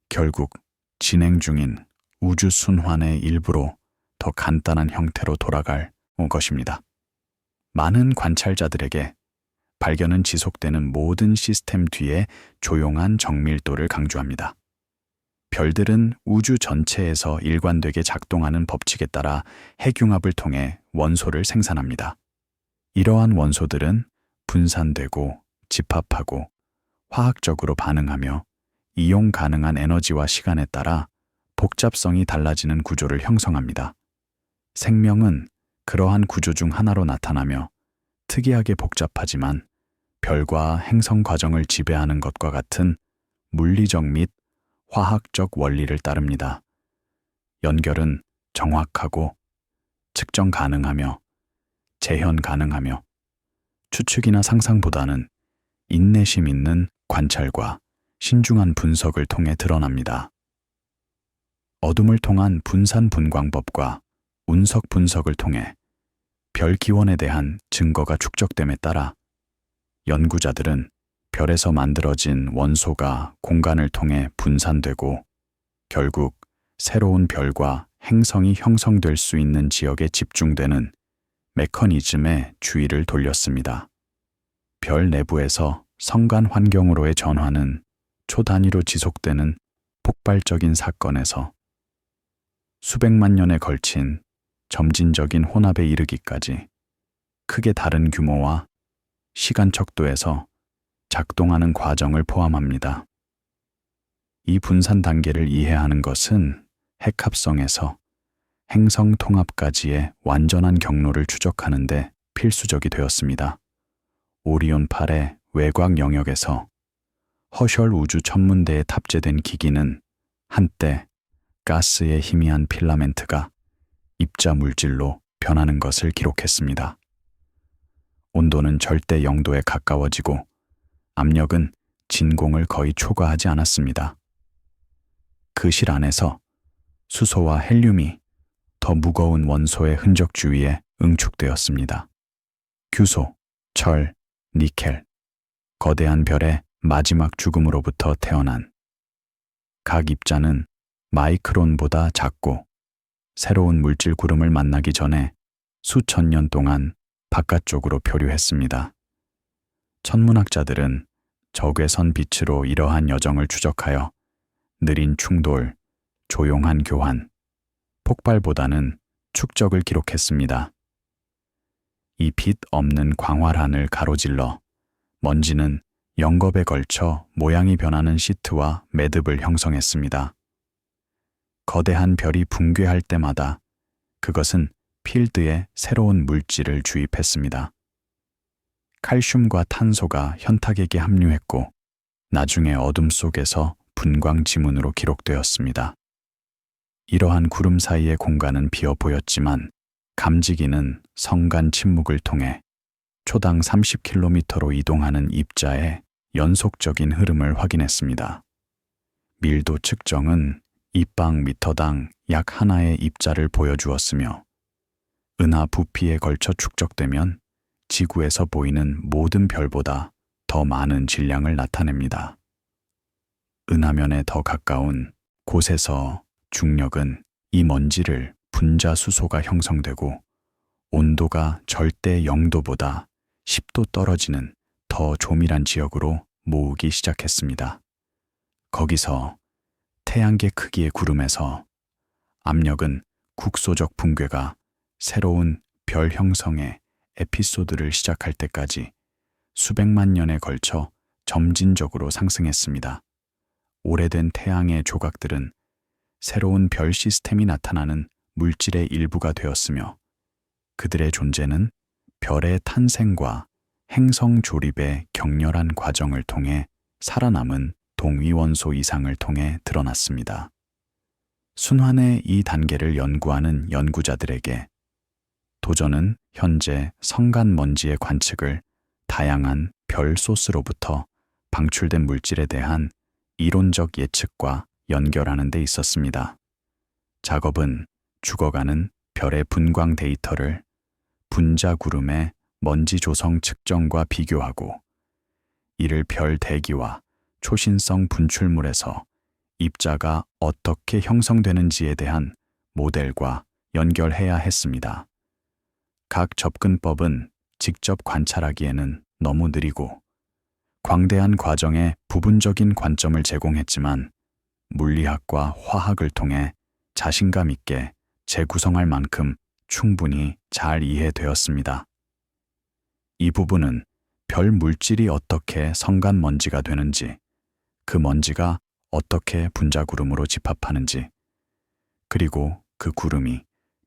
Speaker 1: 결국 진행 중인 우주 순환의 일부로 더 간단한 형태로 돌아갈 것입니다. 많은 관찰자들에게 발견은 지속되는 모든 시스템 뒤에 조용한 정밀도를 강조합니다. 별들은 우주 전체에서 일관되게 작동하는 법칙에 따라 핵융합을 통해 원소를 생산합니다. 이러한 원소들은 분산되고 집합하고 화학적으로 반응하며 이용 가능한 에너지와 시간에 따라 복잡성이 달라지는 구조를 형성합니다. 생명은 그러한 구조 중 하나로 나타나며 특이하게 복잡하지만 별과 행성 과정을 지배하는 것과 같은 물리적 및 화학적 원리를 따릅니다. 연결은 정확하고 측정 가능하며 재현 가능하며 추측이나 상상보다는 인내심 있는 관찰과 신중한 분석을 통해 드러납니다. 어둠을 통한 분산 분광법과 운석 분석을 통해 별 기원에 대한 증거가 축적됨에 따라 연구자들은 별에서 만들어진 원소가 공간을 통해 분산되고 결국 새로운 별과 행성이 형성될 수 있는 지역에 집중되는 메커니즘에 주의를 돌렸습니다. 별 내부에서 성간 환경으로의 전환은 초단위로 지속되는 폭발적인 사건에서 수백만 년에 걸친 점진적인 혼합에 이르기까지 크게 다른 규모와 시간 척도에서 작동하는 과정을 포함합니다. 이 분산 단계를 이해하는 것은 핵합성에서 행성 통합까지의 완전한 경로를 추적하는 데 필수적이 되었습니다. 오리온 8의 외곽 영역에서 허셜 우주 천문대에 탑재된 기기는 한때 가스의 희미한 필라멘트가 입자 물질로 변하는 것을 기록했습니다. 온도는 절대 0도에 가까워지고 압력은 진공을 거의 초과하지 않았습니다. 그 실 안에서 수소와 헬륨이 더 무거운 원소의 흔적 주위에 응축되었습니다. 규소, 철, 니켈, 거대한 별의 마지막 죽음으로부터 태어난 각 입자는 마이크론보다 작고 새로운 물질 구름을 만나기 전에 수천 년 동안 바깥쪽으로 표류했습니다. 천문학자들은 적외선 빛으로 이러한 여정을 추적하여 느린 충돌, 조용한 교환, 폭발보다는 축적을 기록했습니다. 이 빛 없는 광활한을 가로질러 먼지는 영겁에 걸쳐 모양이 변하는 시트와 매듭을 형성했습니다. 거대한 별이 붕괴할 때마다 그것은 필드에 새로운 물질을 주입했습니다. 칼슘과 탄소가 현탁에게 합류했고 나중에 어둠 속에서 분광 지문으로 기록되었습니다. 이러한 구름 사이의 공간은 비어 보였지만 감지기는 성간 침묵을 통해 초당 30km로 이동하는 입자의 연속적인 흐름을 확인했습니다. 밀도 측정은 입방 미터당 약 하나의 입자를 보여주었으며 은하 부피에 걸쳐 축적되면 지구에서 보이는 모든 별보다 더 많은 질량을 나타냅니다. 은하면에 더 가까운 곳에서 중력은 이 먼지를 분자 수소가 형성되고 온도가 절대 0도보다 10도 떨어지는 더 조밀한 지역으로 모으기 시작했습니다. 거기서 태양계 크기의 구름에서 압력은 국소적 붕괴가 새로운 별 형성의 에피소드를 시작할 때까지 수백만 년에 걸쳐 점진적으로 상승했습니다. 오래된 태양의 조각들은 새로운 별 시스템이 나타나는 물질의 일부가 되었으며 그들의 존재는 별의 탄생과 행성 조립의 격렬한 과정을 통해 살아남은 동위원소 이상을 통해 드러났습니다. 순환의 이 단계를 연구하는 연구자들에게 도전은 현재 성간 먼지의 관측을 다양한 별 소스로부터 방출된 물질에 대한 이론적 예측과 연결하는 데 있었습니다. 작업은 죽어가는 별의 분광 데이터를 분자 구름의 먼지 조성 측정과 비교하고 이를 별 대기와 초신성 분출물에서 입자가 어떻게 형성되는지에 대한 모델과 연결해야 했습니다. 각 접근법은 직접 관찰하기에는 너무 느리고 광대한 과정에 부분적인 관점을 제공했지만 물리학과 화학을 통해 자신감 있게 재구성할 만큼 충분히 잘 이해되었습니다. 이 부분은 별 물질이 어떻게 성간 먼지가 되는지, 그 먼지가 어떻게 분자 구름으로 집합하는지, 그리고 그 구름이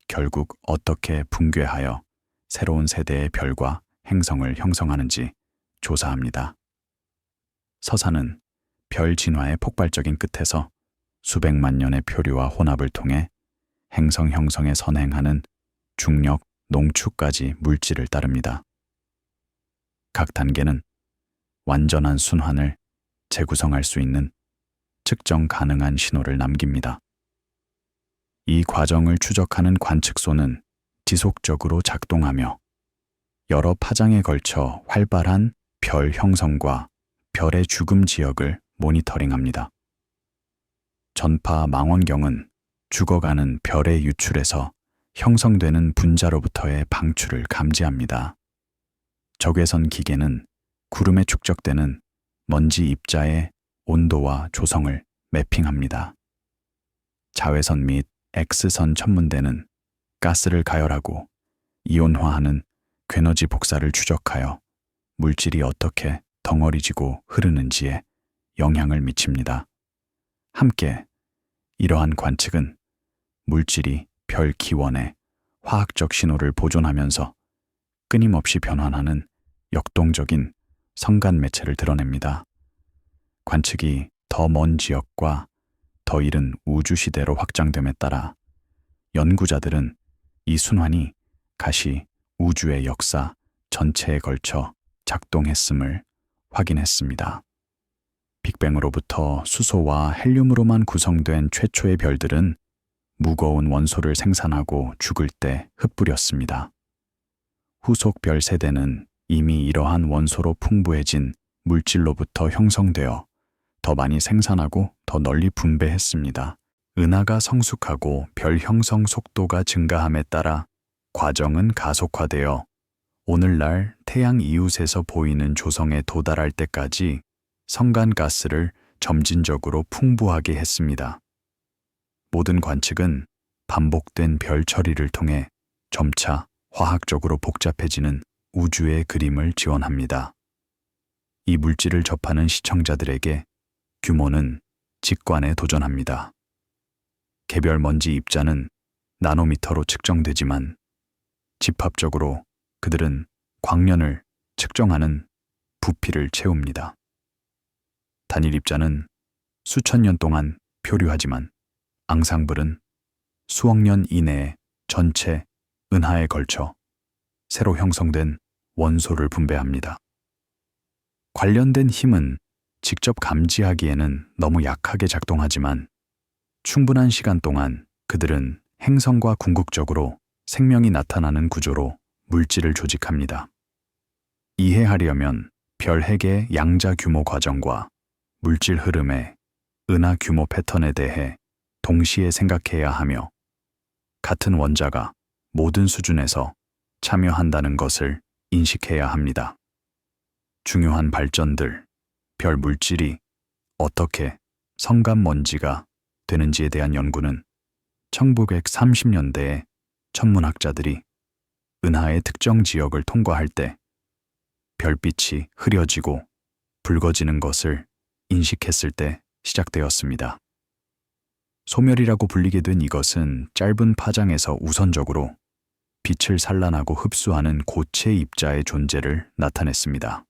Speaker 1: 결국 어떻게 붕괴하여 새로운 세대의 별과 행성을 형성하는지 조사합니다. 서사는 별 진화의 폭발적인 끝에서 수백만 년의 표류와 혼합을 통해 행성 형성에 선행하는 중력, 농축까지 물질을 따릅니다. 각 단계는 완전한 순환을 재구성할 수 있는 측정 가능한 신호를 남깁니다. 이 과정을 추적하는 관측소는 지속적으로 작동하며 여러 파장에 걸쳐 활발한 별 형성과 별의 죽음 지역을 모니터링합니다. 전파 망원경은 죽어가는 별의 유출에서 형성되는 분자로부터의 방출을 감지합니다. 적외선 기계는 구름에 축적되는 먼지 입자의 온도와 조성을 매핑합니다. 자외선 및 X선 천문대는 가스를 가열하고 이온화하는 괴너지 복사를 추적하여 물질이 어떻게 덩어리지고 흐르는지에 영향을 미칩니다. 함께 이러한 관측은 물질이 별 기원에 화학적 신호를 보존하면서 끊임없이 변환하는 역동적인 성간 매체를 드러냅니다. 관측이 더 먼 지역과 더 이른 우주 시대로 확장됨에 따라 연구자들은 이 순환이 가시 우주의 역사 전체에 걸쳐 작동했음을 확인했습니다. 빅뱅으로부터 수소와 헬륨으로만 구성된 최초의 별들은 무거운 원소를 생산하고 죽을 때 흩뿌렸습니다. 후속 별 세대는 이미 이러한 원소로 풍부해진 물질로부터 형성되어 더 많이 생산하고 더 널리 분배했습니다. 은하가 성숙하고 별 형성 속도가 증가함에 따라 과정은 가속화되어 오늘날 태양 이웃에서 보이는 조성에 도달할 때까지 성간가스를 점진적으로 풍부하게 했습니다. 모든 관측은 반복된 별 처리를 통해 점차 화학적으로 복잡해지는 우주의 그림을 지원합니다. 이 물질을 접하는 시청자들에게 규모는 직관에 도전합니다. 개별 먼지 입자는 나노미터로 측정되지만 집합적으로 그들은 광년을 측정하는 부피를 채웁니다. 단일 입자는 수천 년 동안 표류하지만 앙상블은 수억 년 이내에 전체 은하에 걸쳐 새로 형성된 원소를 분배합니다. 관련된 힘은 직접 감지하기에는 너무 약하게 작동하지만 충분한 시간 동안 그들은 행성과 궁극적으로 생명이 나타나는 구조로 물질을 조직합니다. 이해하려면 별 핵의 양자 규모 과정과 물질 흐름의 은하 규모 패턴에 대해 동시에 생각해야 하며 같은 원자가 모든 수준에서 참여한다는 것을 인식해야 합니다. 중요한 발전들, 별 물질이 어떻게 성간 먼지가 되는지에 대한 연구는 1930년대에 천문학자들이 은하의 특정 지역을 통과할 때 별빛이 흐려지고 붉어지는 것을 인식했을 때 시작되었습니다. 소멸이라고 불리게 된 이것은 짧은 파장에서 우선적으로 빛을 산란하고 흡수하는 고체 입자의 존재를 나타냈습니다.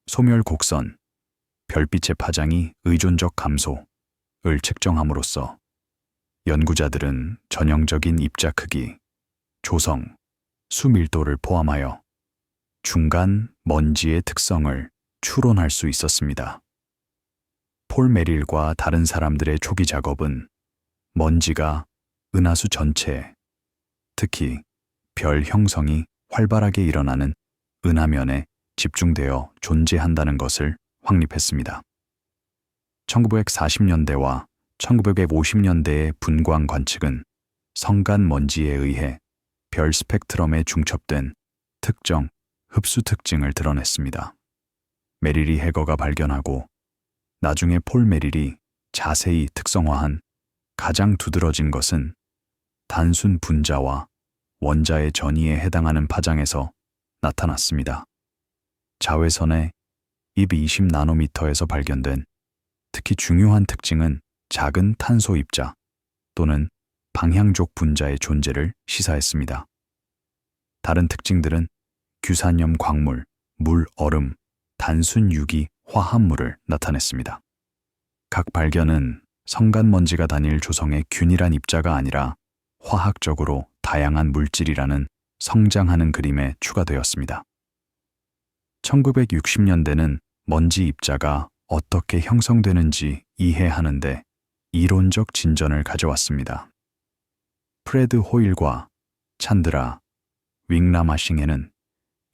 Speaker 1: 소멸 곡선, 별빛의 파장이 의존적 감소를 측정함으로써 연구자들은 전형적인 입자 크기, 조성, 수밀도를 포함하여 중간 먼지의 특성을 추론할 수 있었습니다. 폴 메릴과 다른 사람들의 초기 작업은 먼지가 은하수 전체, 특히 별 형성이 활발하게 일어나는 은하면에 집중되어 존재한다는 것을 확립했습니다. 1940년대와 1950년대의 분광 관측은 성간 먼지에 의해 별 스펙트럼에 중첩된 특정 흡수 특징을 드러냈습니다. 메릴이 해거가 발견하고 나중에 폴 메릴이 자세히 특성화한 가장 두드러진 것은 단순 분자와 원자의 전이에 해당하는 파장에서 나타났습니다. 자외선의 220나노미터에서 발견된 특히 중요한 특징은 작은 탄소 입자 또는 방향족 분자의 존재를 시사했습니다. 다른 특징들은 규산염 광물, 물, 얼음, 단순 유기, 화합물을 나타냈습니다. 각 발견은 성간먼지가 다닐 조성의 균일한 입자가 아니라 화학적으로 다양한 물질이라는 성장하는 그림에 추가되었습니다. 1960년대는 먼지 입자가 어떻게 형성되는지 이해하는데 이론적 진전을 가져왔습니다. 프레드 호일과 찬드라, 윙라마싱에는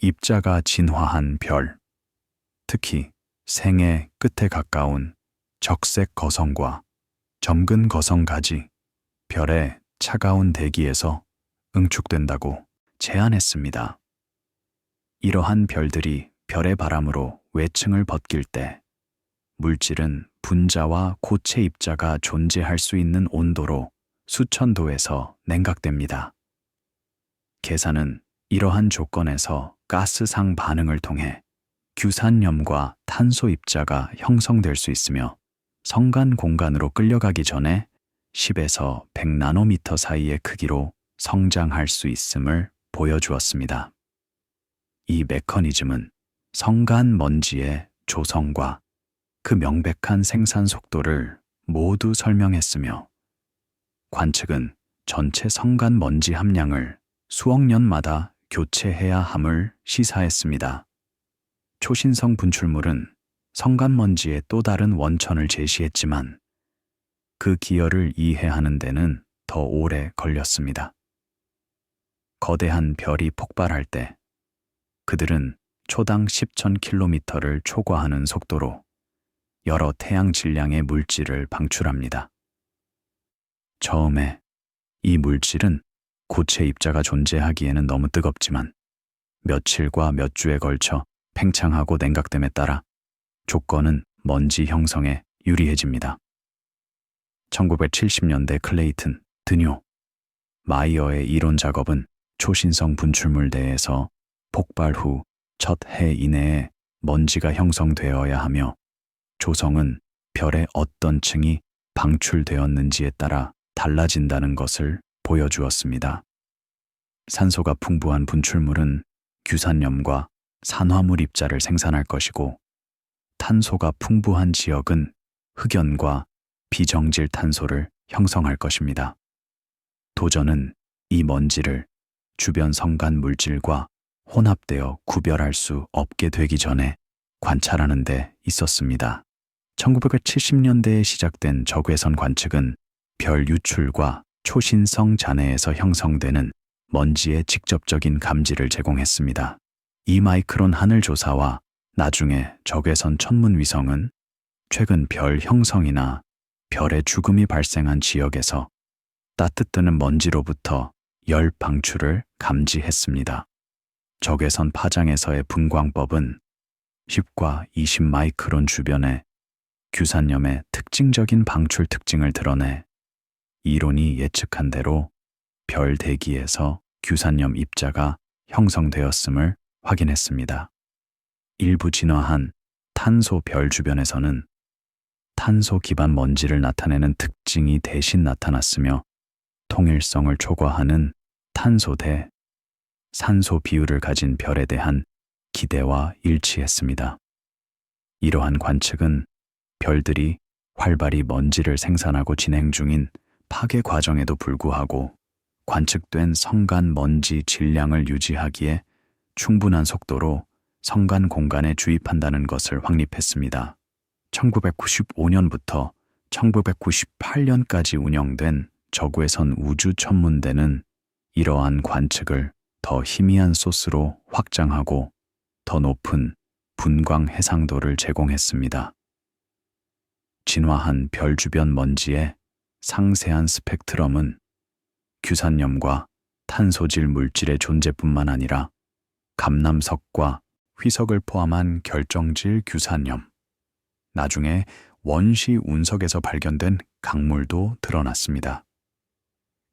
Speaker 1: 입자가 진화한 별, 특히 생의 끝에 가까운 적색 거성과 점근 거성가지, 별의 차가운 대기에서 응축된다고 제안했습니다. 이러한 별들이 별의 바람으로 외층을 벗길 때 물질은 분자와 고체 입자가 존재할 수 있는 온도로 수천 도에서 냉각됩니다. 계산은 이러한 조건에서 가스상 반응을 통해 규산염과 탄소 입자가 형성될 수 있으며 성간 공간으로 끌려가기 전에 10에서 100나노미터 사이의 크기로 성장할 수 있음을 보여주었습니다. 이 메커니즘은 성간 먼지의 조성과 그 명백한 생산 속도를 모두 설명했으며 관측은 전체 성간 먼지 함량을 수억 년마다 교체해야 함을 시사했습니다. 초신성 분출물은 성간 먼지의 또 다른 원천을 제시했지만 그 기여를 이해하는 데는 더 오래 걸렸습니다. 거대한 별이 폭발할 때 그들은 초당 10,000km를 초과하는 속도로 여러 태양 질량의 물질을 방출합니다. 처음에 이 물질은 고체 입자가 존재하기에는 너무 뜨겁지만 며칠과 몇 주에 걸쳐 팽창하고 냉각됨에 따라 조건은 먼지 형성에 유리해집니다. 1970년대 클레이튼, 드뇨, 마이어의 이론 작업은 초신성 분출물대에서 폭발 후 첫 해 이내에 먼지가 형성되어야 하며 조성은 별의 어떤 층이 방출되었는지에 따라 달라진다는 것을 보여주었습니다. 산소가 풍부한 분출물은 규산염과 산화물 입자를 생산할 것이고 탄소가 풍부한 지역은 흑연과 비정질 탄소를 형성할 것입니다. 도전은 이 먼지를 주변 성간 물질과 혼합되어 구별할 수 없게 되기 전에 관찰하는 데 있었습니다. 1970년대에 시작된 적외선 관측은 별 유출과 초신성 잔해에서 형성되는 먼지의 직접적인 감지를 제공했습니다. 2마이크론 하늘 조사와 나중에 적외선 천문 위성은 최근 별 형성이나 별의 죽음이 발생한 지역에서 따뜻뜨는 먼지로부터 열 방출을 감지했습니다. 적외선 파장에서의 분광법은 10과 20마이크론 주변에 규산염의 특징적인 방출 특징을 드러내 이론이 예측한 대로 별 대기에서 규산염 입자가 형성되었음을 확인했습니다. 일부 진화한 탄소 별 주변에서는 탄소 기반 먼지를 나타내는 특징이 대신 나타났으며 통일성을 초과하는 탄소 대 산소 비율을 가진 별에 대한 기대와 일치했습니다. 이러한 관측은 별들이 활발히 먼지를 생산하고 진행 중인 파괴 과정에도 불구하고 관측된 성간 먼지 질량을 유지하기에 충분한 속도로 성간 공간에 주입한다는 것을 확립했습니다. 1995년부터 1998년까지 운영된 저구에선 우주천문대는 이러한 관측을 더 희미한 소스로 확장하고 더 높은 분광 해상도를 제공했습니다. 진화한 별 주변 먼지의 상세한 스펙트럼은 규산염과 탄소질 물질의 존재뿐만 아니라 감남석과 휘석을 포함한 결정질 규산염, 나중에 원시 운석에서 발견된 강물도 드러났습니다.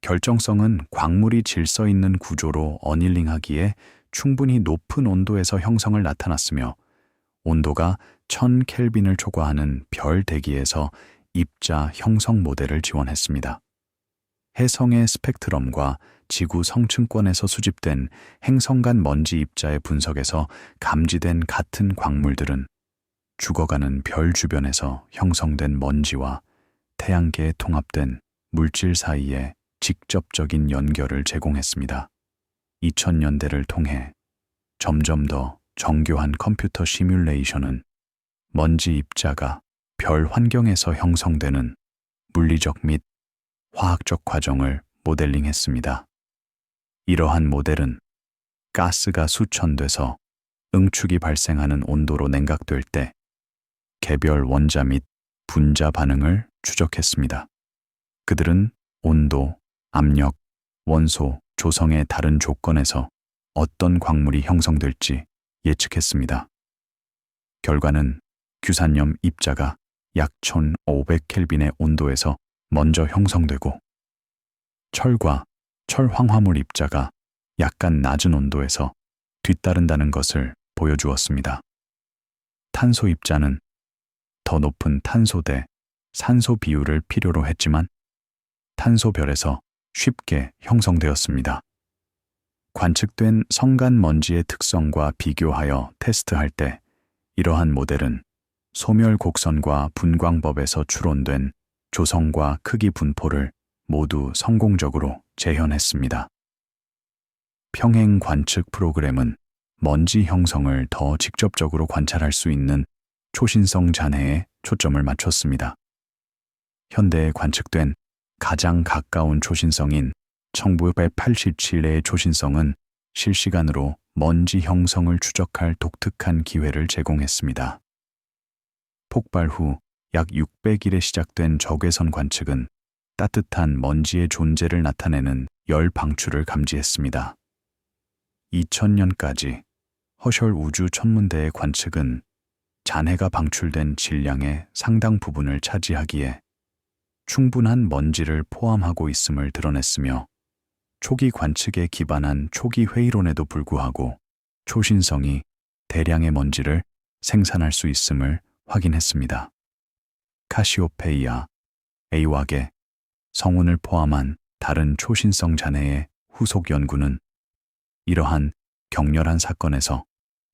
Speaker 1: 결정성은 광물이 질서 있는 구조로 어닐링하기에 충분히 높은 온도에서 형성을 나타났으며 온도가 1000켈빈을 초과하는 별 대기에서 입자 형성 모델을 지원했습니다. 해성의 스펙트럼과 지구 성층권에서 수집된 행성 간 먼지 입자의 분석에서 감지된 같은 광물들은 죽어가는 별 주변에서 형성된 먼지와 태양계에 통합된 물질 사이에 직접적인 연결을 제공했습니다. 2000년대를 통해 점점 더 정교한 컴퓨터 시뮬레이션은 먼지 입자가 별 환경에서 형성되는 물리적 및 화학적 과정을 모델링했습니다. 이러한 모델은 가스가 수천돼서 응축이 발생하는 온도로 냉각될 때 개별 원자 및 분자 반응을 추적했습니다. 그들은 온도, 압력, 원소, 조성의 다른 조건에서 어떤 광물이 형성될지 예측했습니다. 결과는 규산염 입자가 약 1500켈빈의 온도에서 먼저 형성되고 철과 철황화물 입자가 약간 낮은 온도에서 뒤따른다는 것을 보여주었습니다. 탄소 입자는 더 높은 탄소 대 산소 비율을 필요로 했지만 탄소별에서 쉽게 형성되었습니다. 관측된 성간 먼지의 특성과 비교하여 테스트할 때 이러한 모델은 소멸 곡선과 분광법에서 추론된 조성과 크기 분포를 모두 성공적으로 재현했습니다. 평행 관측 프로그램은 먼지 형성을 더 직접적으로 관찰할 수 있는 초신성 잔해에 초점을 맞췄습니다. 현대에 관측된 가장 가까운 초신성인 1987의 초신성은 실시간으로 먼지 형성을 추적할 독특한 기회를 제공했습니다. 폭발 후 약 600일에 시작된 적외선 관측은 따뜻한 먼지의 존재를 나타내는 열 방출을 감지했습니다. 2000년까지 허셜 우주 천문대의 관측은 잔해가 방출된 질량의 상당 부분을 차지하기에 충분한 먼지를 포함하고 있음을 드러냈으며 초기 관측에 기반한 초기 회의론에도 불구하고 초신성이 대량의 먼지를 생산할 수 있음을 확인했습니다. 카시오페이아, 에이왁의 성운을 포함한 다른 초신성 잔해의 후속 연구는 이러한 격렬한 사건에서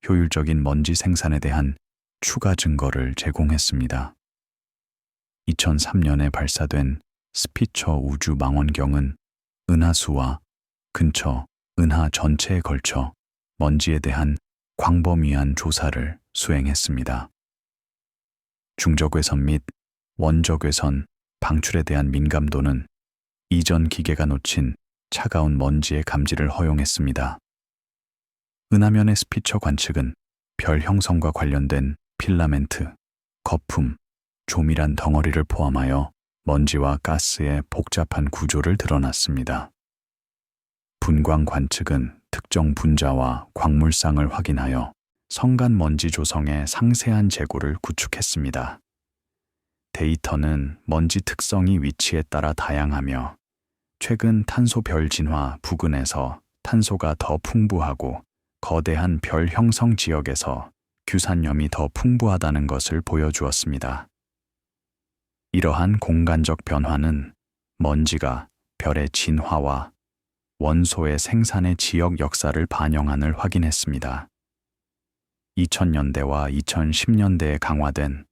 Speaker 1: 효율적인 먼지 생산에 대한 추가 증거를 제공했습니다. 2003년에 발사된 스피처 우주 망원경은 은하수와 근처 은하 전체에 걸쳐 먼지에 대한 광범위한 조사를 수행했습니다. 중적외선 및 원적외선 방출에 대한 민감도는 이전 기계가 놓친 차가운 먼지의 감지를 허용했습니다. 은하면의 스피처 관측은 별 형성과 관련된 필라멘트, 거품, 조밀한 덩어리를 포함하여 먼지와 가스의 복잡한 구조를 드러났습니다. 분광 관측은 특정 분자와 광물상을 확인하여 성간 먼지 조성의 상세한 재고를 구축했습니다. 데이터는 먼지 특성이 위치에 따라 다양하며 최근 탄소 별 진화 부근에서 탄소가 더 풍부하고 거대한 별 형성 지역에서 규산염이 더 풍부하다는 것을 보여주었습니다. 이러한 공간적 변화는 먼지가 별의 진화와 원소의 생산의 지역 역사를 반영함을 확인했습니다. 2000년대와 2010년대에 강화된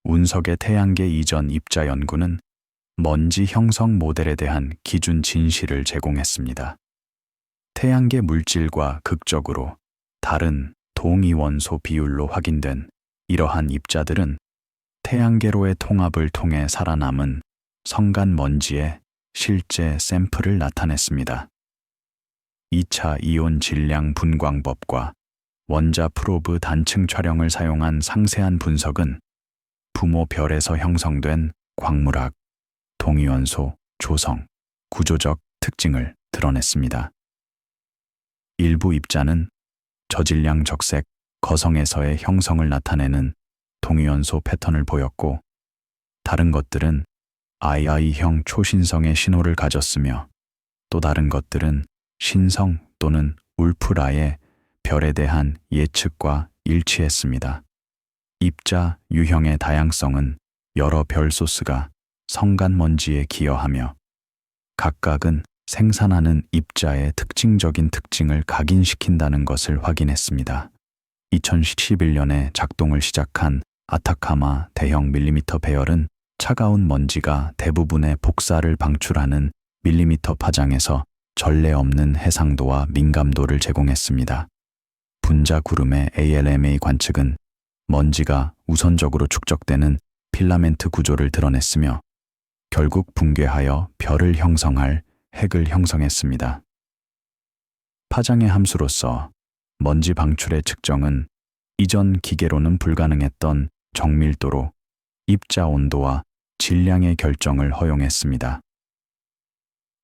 Speaker 1: 운석의 태양계 이전 입자 연구는 먼지 형성 모델에 대한 기준 진실을 제공했습니다. 태양계 물질과 극적으로 다른 동위원소 비율로 확인된 이러한 입자들은 태양계로의 통합을 통해 살아남은 성간 먼지의 실제 샘플을 나타냈습니다. 2차 이온 질량 분광법과 원자 프로브 단층 촬영을 사용한 상세한 분석은 부모 별에서 형성된 광물학, 동위원소, 조성, 구조적 특징을 드러냈습니다. 일부 입자는 저질량 적색, 거성에서의 형성을 나타내는 동위원소 패턴을 보였고, 다른 것들은 II형 초신성의 신호를 가졌으며, 또 다른 것들은 신성 또는 울프라의 별에 대한 예측과 일치했습니다. 입자 유형의 다양성은 여러 별 소스가 성간 먼지에 기여하며, 각각은 생산하는 입자의 특징적인 특징을 각인시킨다는 것을 확인했습니다. 2011년에 작동을 시작한 아타카마 대형 밀리미터 배열은 차가운 먼지가 대부분의 복사를 방출하는 밀리미터 파장에서 전례 없는 해상도와 민감도를 제공했습니다. 분자 구름의 ALMA 관측은 먼지가 우선적으로 축적되는 필라멘트 구조를 드러냈으며, 결국 붕괴하여 별을 형성할 핵을 형성했습니다. 파장의 함수로서 먼지 방출의 측정은 이전 기계로는 불가능했던 정밀도로 입자 온도와 질량의 결정을 허용했습니다.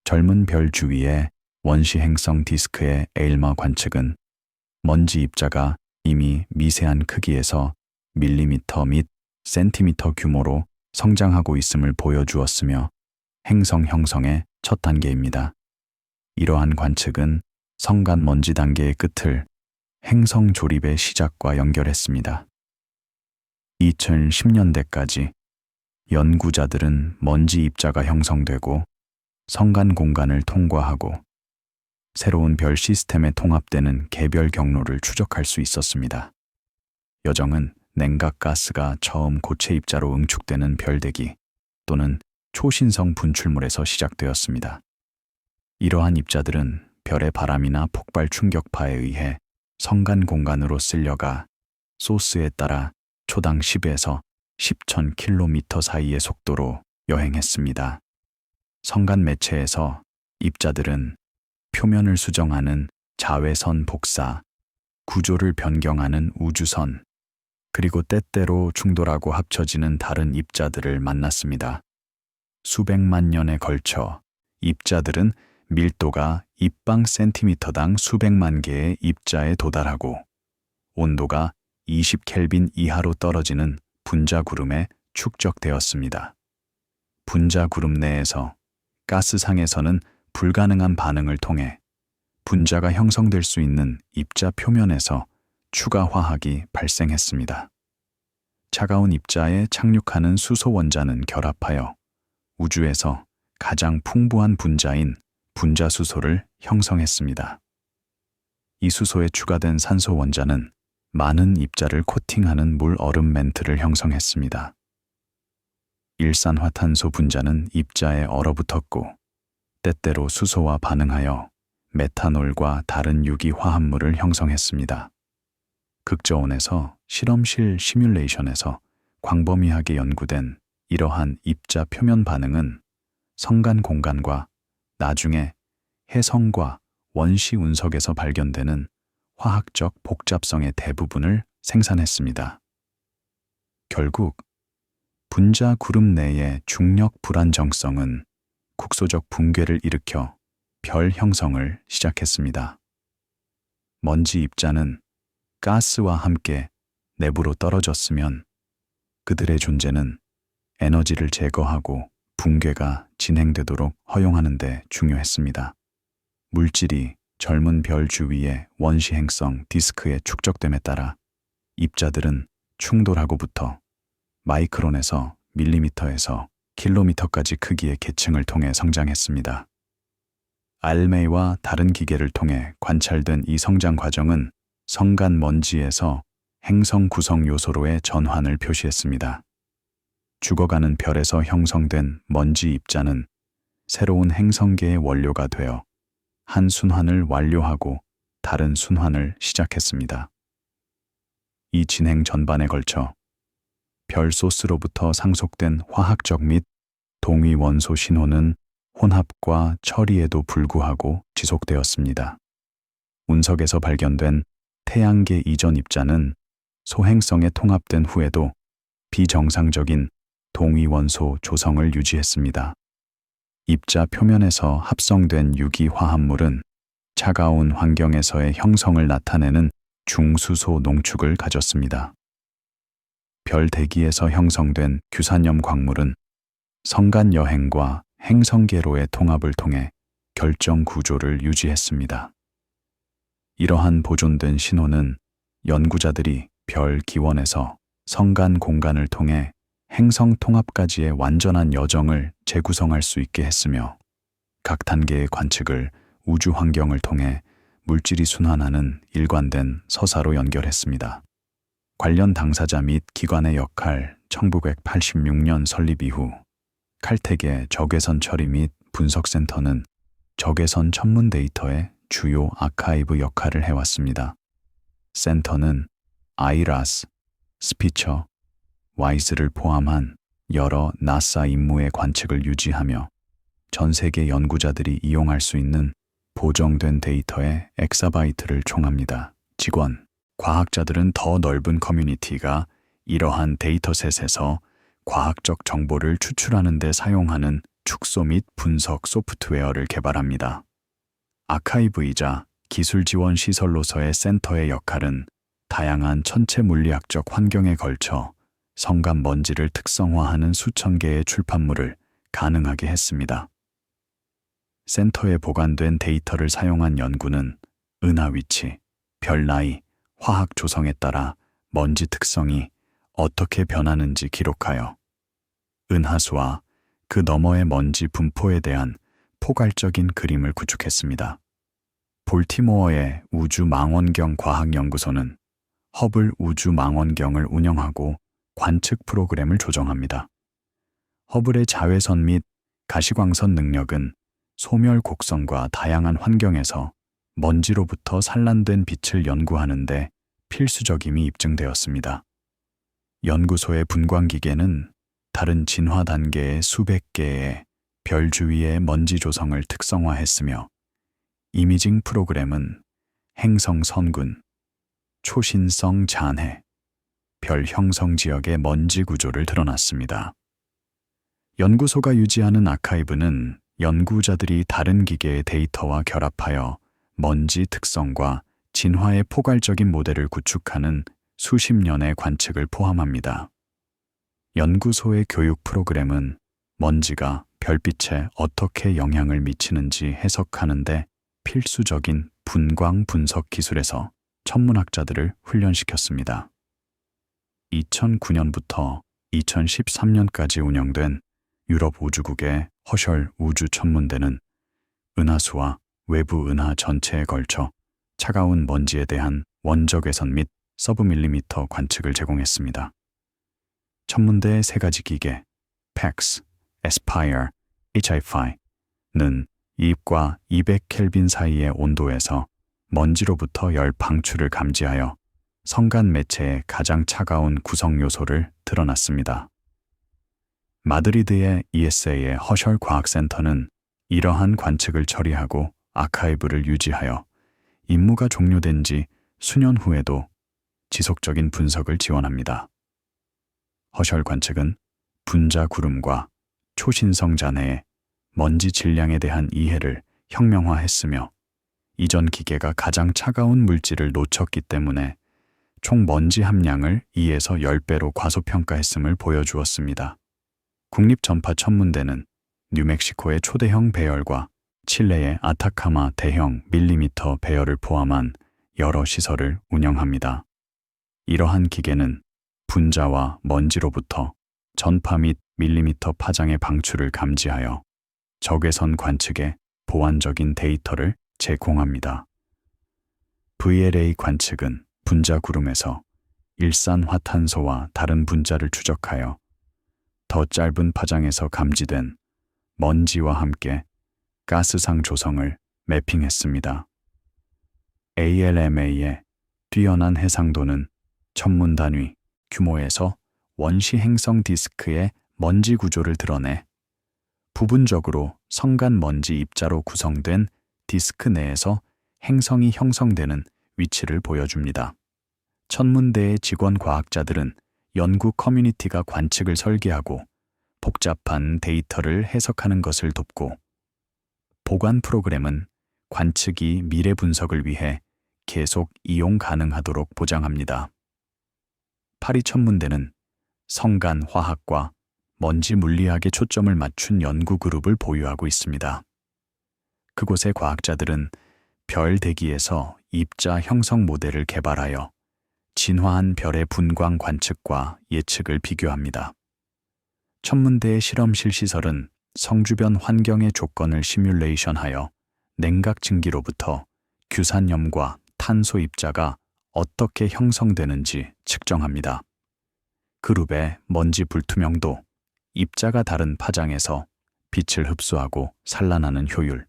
Speaker 1: 젊은 별 주위의 원시 행성 디스크의 에일머 관측은 먼지 입자가 이미 미세한 크기에서 밀리미터 및 센티미터 규모로 성장하고 있음을 보여주었으며, 행성 형성의 첫 단계입니다. 이러한 관측은 성간 먼지 단계의 끝을 행성 조립의 시작과 연결했습니다. 2010년대까지 연구자들은 먼지 입자가 형성되고 성간 공간을 통과하고 새로운 별 시스템에 통합되는 개별 경로를 추적할 수 있었습니다. 여정은 냉각 가스가 처음 고체 입자로 응축되는 별대기 또는 초신성 분출물에서 시작되었습니다. 이러한 입자들은 별의 바람이나 폭발 충격파에 의해 성간 공간으로 쓸려가 소스에 따라 초당 10에서 10,000km 사이의 속도로 여행했습니다. 성간 매체에서 입자들은 표면을 수정하는 자외선 복사, 구조를 변경하는 우주선, 그리고 때때로 충돌하고 합쳐지는 다른 입자들을 만났습니다. 수백만 년에 걸쳐 입자들은 밀도가 입방 센티미터당 수백만 개의 입자에 도달하고 온도가 20켈빈 이하로 떨어지는 분자구름에 축적되었습니다. 분자구름 내에서 가스상에서는 불가능한 반응을 통해 분자가 형성될 수 있는 입자 표면에서 추가 화학이 발생했습니다. 차가운 입자에 착륙하는 수소 원자는 결합하여 우주에서 가장 풍부한 분자인 분자수소를 형성했습니다. 이 수소에 추가된 산소 원자는 많은 입자를 코팅하는 물 얼음 멘트를 형성했습니다. 일산화탄소 분자는 입자에 얼어붙었고 때때로 수소와 반응하여 메탄올과 다른 유기 화합물을 형성했습니다. 극저온에서 실험실 시뮬레이션에서 광범위하게 연구된 이러한 입자 표면 반응은 성간 공간과 나중에 해성과 원시 운석에서 발견되는 화학적 복잡성의 대부분을 생산했습니다. 결국 분자 구름 내의 중력 불안정성은 국소적 붕괴를 일으켜 별 형성을 시작했습니다. 먼지 입자는 가스와 함께 내부로 떨어졌으면 그들의 존재는 에너지를 제거하고 붕괴가 진행되도록 허용하는 데 중요했습니다. 물질이 젊은 별 주위의 원시 행성 디스크에 축적됨에 따라 입자들은 충돌하고부터 마이크론에서 밀리미터에서 킬로미터까지 크기의 계층을 통해 성장했습니다. 알메이와 다른 기계를 통해 관찰된 이 성장 과정은 성간 먼지에서 행성 구성 요소로의 전환을 표시했습니다. 죽어가는 별에서 형성된 먼지 입자는 새로운 행성계의 원료가 되어 한 순환을 완료하고 다른 순환을 시작했습니다. 이 진행 전반에 걸쳐 별 소스로부터 상속된 화학적 및 동위 원소 신호는 혼합과 처리에도 불구하고 지속되었습니다. 운석에서 발견된 태양계 이전 입자는 소행성에 통합된 후에도 비정상적인 동위 원소 조성을 유지했습니다. 입자 표면에서 합성된 유기 화합물은 차가운 환경에서의 형성을 나타내는 중수소 농축을 가졌습니다. 별 대기에서 형성된 규산염 광물은 성간 여행과 행성계로의 통합을 통해 결정 구조를 유지했습니다. 이러한 보존된 신호는 연구자들이 별 기원에서 성간 공간을 통해 행성 통합까지의 완전한 여정을 재구성할 수 있게 했으며 각 단계의 관측을 우주 환경을 통해 물질이 순환하는 일관된 서사로 연결했습니다. 관련 당사자 및 기관의 역할 1986년 설립 이후 칼텍의 적외선 처리 및 분석센터는 적외선 천문 데이터의 주요 아카이브 역할을 해왔습니다. 센터는 아이라스, 스피처, 와이즈를 포함한 여러 나사 임무의 관측을 유지하며 전 세계 연구자들이 이용할 수 있는 보정된 데이터의 엑사바이트를 총합니다. 직원, 과학자들은 더 넓은 커뮤니티가 이러한 데이터셋에서 과학적 정보를 추출하는 데 사용하는 축소 및 분석 소프트웨어를 개발합니다. 아카이브이자 기술 지원 시설로서의 센터의 역할은 다양한 천체 물리학적 환경에 걸쳐 성간 먼지를 특성화하는 수천 개의 출판물을 가능하게 했습니다. 센터에 보관된 데이터를 사용한 연구는 은하 위치, 별 나이, 화학 조성에 따라 먼지 특성이 어떻게 변하는지 기록하여 은하수와 그 너머의 먼지 분포에 대한 포괄적인 그림을 구축했습니다. 볼티모어의 우주망원경 과학연구소는 허블 우주망원경을 운영하고 관측 프로그램을 조정합니다. 허블의 자외선 및 가시광선 능력은 소멸 곡선과 다양한 환경에서 먼지로부터 산란된 빛을 연구하는 데 필수적임이 입증되었습니다. 연구소의 분광기계는 다른 진화 단계의 수백 개의 별 주위의 먼지 조성을 특성화했으며 이미징 프로그램은 행성 선군, 초신성 잔해, 별 형성 지역의 먼지 구조를 드러났습니다. 연구소가 유지하는 아카이브는 연구자들이 다른 기계의 데이터와 결합하여 먼지 특성과 진화의 포괄적인 모델을 구축하는 수십 년의 관측을 포함합니다. 연구소의 교육 프로그램은 먼지가 별빛에 어떻게 영향을 미치는지 해석하는 데 필수적인 분광 분석 기술에서 천문학자들을 훈련시켰습니다. 2009년부터 2013년까지 운영된 유럽 우주국의 허셜 우주천문대는 은하수와 외부 은하 전체에 걸쳐 차가운 먼지에 대한 원적외선 및 서브밀리미터 관측을 제공했습니다. 천문대의 세 가지 기계, PAX, Aspire, HIFI는 이입과 200켈빈 사이의 온도에서 먼지로부터 열 방출을 감지하여 성간 매체의 가장 차가운 구성 요소를 드러났습니다. 마드리드의 ESA의 허셜 과학센터는 이러한 관측을 처리하고 아카이브를 유지하여 임무가 종료된 지 수년 후에도 지속적인 분석을 지원합니다. 허셜 관측은 분자 구름과 초신성 잔해의 먼지 질량에 대한 이해를 혁명화했으며 이전 기계가 가장 차가운 물질을 놓쳤기 때문에 총 먼지 함량을 2에서 10배로 과소평가했음을 보여주었습니다. 국립전파천문대는 뉴멕시코의 초대형 배열과 칠레의 아타카마 대형 밀리미터 배열을 포함한 여러 시설을 운영합니다. 이러한 기계는 분자와 먼지로부터 전파 및 밀리미터 파장의 방출을 감지하여 적외선 관측에 보완적인 데이터를 제공합니다. VLA 관측은 분자 구름에서 일산화탄소와 다른 분자를 추적하여 더 짧은 파장에서 감지된 먼지와 함께 가스상 조성을 매핑했습니다. ALMA의 뛰어난 해상도는 천문 단위 규모에서 원시 행성 디스크의 먼지 구조를 드러내 부분적으로 성간 먼지 입자로 구성된 디스크 내에서 행성이 형성되는 위치를 보여줍니다. 천문대의 직원 과학자들은 연구 커뮤니티가 관측을 설계하고 복잡한 데이터를 해석하는 것을 돕고, 보관 프로그램은 관측이 미래 분석을 위해 계속 이용 가능하도록 보장합니다. 파리 천문대는 성간 화학과 먼지 물리학에 초점을 맞춘 연구 그룹을 보유하고 있습니다. 그곳의 과학자들은 별 대기에서 입자 형성 모델을 개발하여 진화한 별의 분광 관측과 예측을 비교합니다. 천문대의 실험실 시설은 성 주변 환경의 조건을 시뮬레이션하여 냉각 증기로부터 규산염과 탄소 입자가 어떻게 형성되는지 측정합니다. 그룹의 먼지 불투명도, 입자가 다른 파장에서 빛을 흡수하고 산란하는 효율에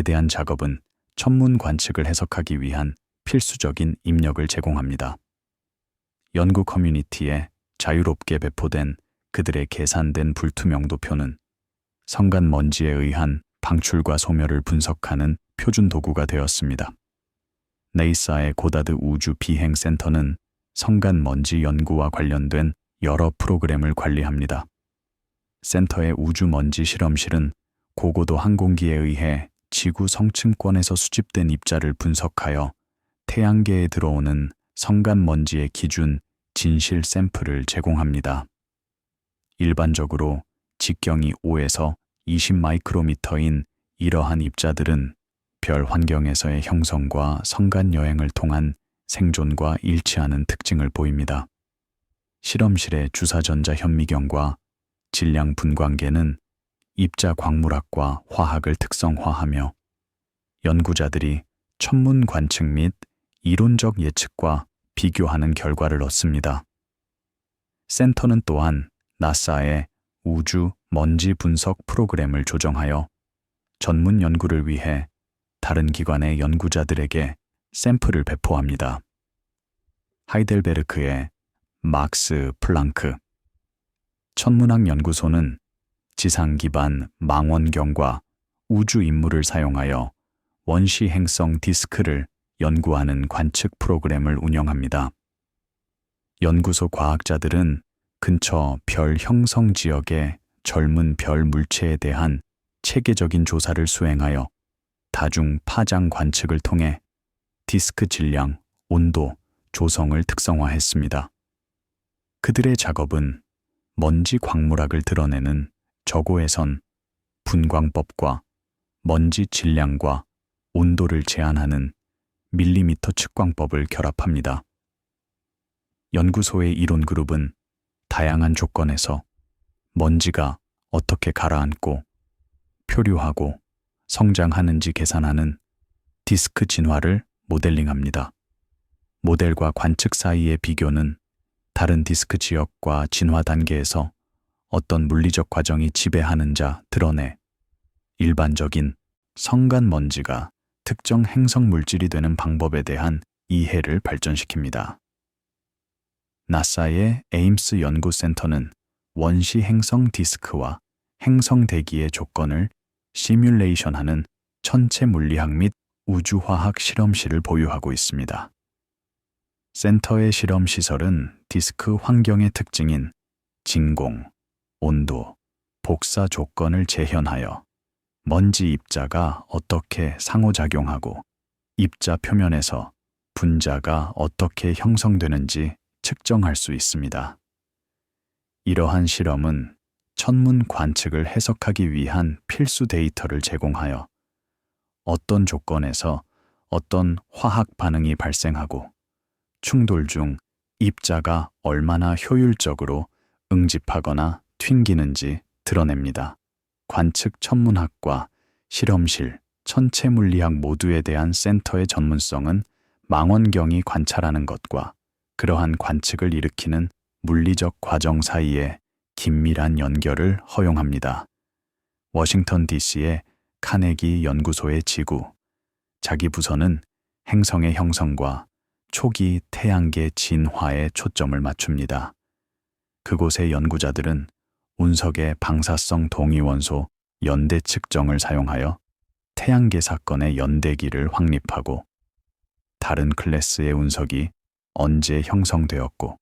Speaker 1: 대한 작업은 천문 관측을 해석하기 위한 필수적인 입력을 제공합니다. 연구 커뮤니티에 자유롭게 배포된 그들의 계산된 불투명도표는 성간 먼지에 의한 방출과 소멸을 분석하는 표준 도구가 되었습니다. 네이사의 고다드 우주 비행 센터는 성간 먼지 연구와 관련된 여러 프로그램을 관리합니다. 센터의 우주 먼지 실험실은 고고도 항공기에 의해 지구 성층권에서 수집된 입자를 분석하여 태양계에 들어오는 성간 먼지의 기준 진실 샘플을 제공합니다. 일반적으로 직경이 5에서 20 마이크로미터인 이러한 입자들은 별 환경에서의 형성과 성간 여행을 통한 생존과 일치하는 특징을 보입니다. 실험실의 주사전자 현미경과 질량 분광계는 입자 광물학과 화학을 특성화하며 연구자들이 천문 관측 및 이론적 예측과 비교하는 결과를 얻습니다. 센터는 또한 나사의 우주 먼지 분석 프로그램을 조정하여 전문 연구를 위해 다른 기관의 연구자들에게 샘플을 배포합니다. 하이델베르크의 막스 플랑크 천문학 연구소는 지상 기반 망원경과 우주 임무를 사용하여 원시 행성 디스크를 연구하는 관측 프로그램을 운영합니다. 연구소 과학자들은 근처 별 형성 지역의 젊은 별 물체에 대한 체계적인 조사를 수행하여 다중 파장 관측을 통해 디스크 질량, 온도, 조성을 특성화했습니다. 그들의 작업은 먼지 광물학을 드러내는 저고해선 분광법과 먼지 질량과 온도를 제한하는 밀리미터 측광법을 결합합니다. 연구소의 이론 그룹은 다양한 조건에서 먼지가 어떻게 가라앉고 표류하고 성장하는지 계산하는 디스크 진화를 모델링합니다. 모델과 관측 사이의 비교는 다른 디스크 지역과 진화 단계에서 어떤 물리적 과정이 지배하는 자 드러내 일반적인 성간 먼지가 특정 행성 물질이 되는 방법에 대한 이해를 발전시킵니다. 나사의 에임스 연구센터는 원시 행성 디스크와 행성 대기의 조건을 시뮬레이션하는 천체 물리학 및 우주화학 실험실을 보유하고 있습니다. 센터의 실험 시설은 디스크 환경의 특징인 진공, 온도, 복사 조건을 재현하여 먼지 입자가 어떻게 상호작용하고 입자 표면에서 분자가 어떻게 형성되는지 측정할 수 있습니다. 이러한 실험은 천문 관측을 해석하기 위한 필수 데이터를 제공하여 어떤 조건에서 어떤 화학 반응이 발생하고 충돌 중 입자가 얼마나 효율적으로 응집하거나 튕기는지 드러냅니다. 관측 천문학과 실험실, 천체 물리학 모두에 대한 센터의 전문성은 망원경이 관찰하는 것과 그러한 관측을 일으키는 물리적 과정 사이에 긴밀한 연결을 허용합니다. 워싱턴 DC의 카네기 연구소의 지구, 자기 부서는 행성의 형성과 초기 태양계 진화에 초점을 맞춥니다. 그곳의 연구자들은 운석의 방사성 동위원소 연대 측정을 사용하여 태양계 사건의 연대기를 확립하고 다른 클래스의 운석이 언제 형성되었고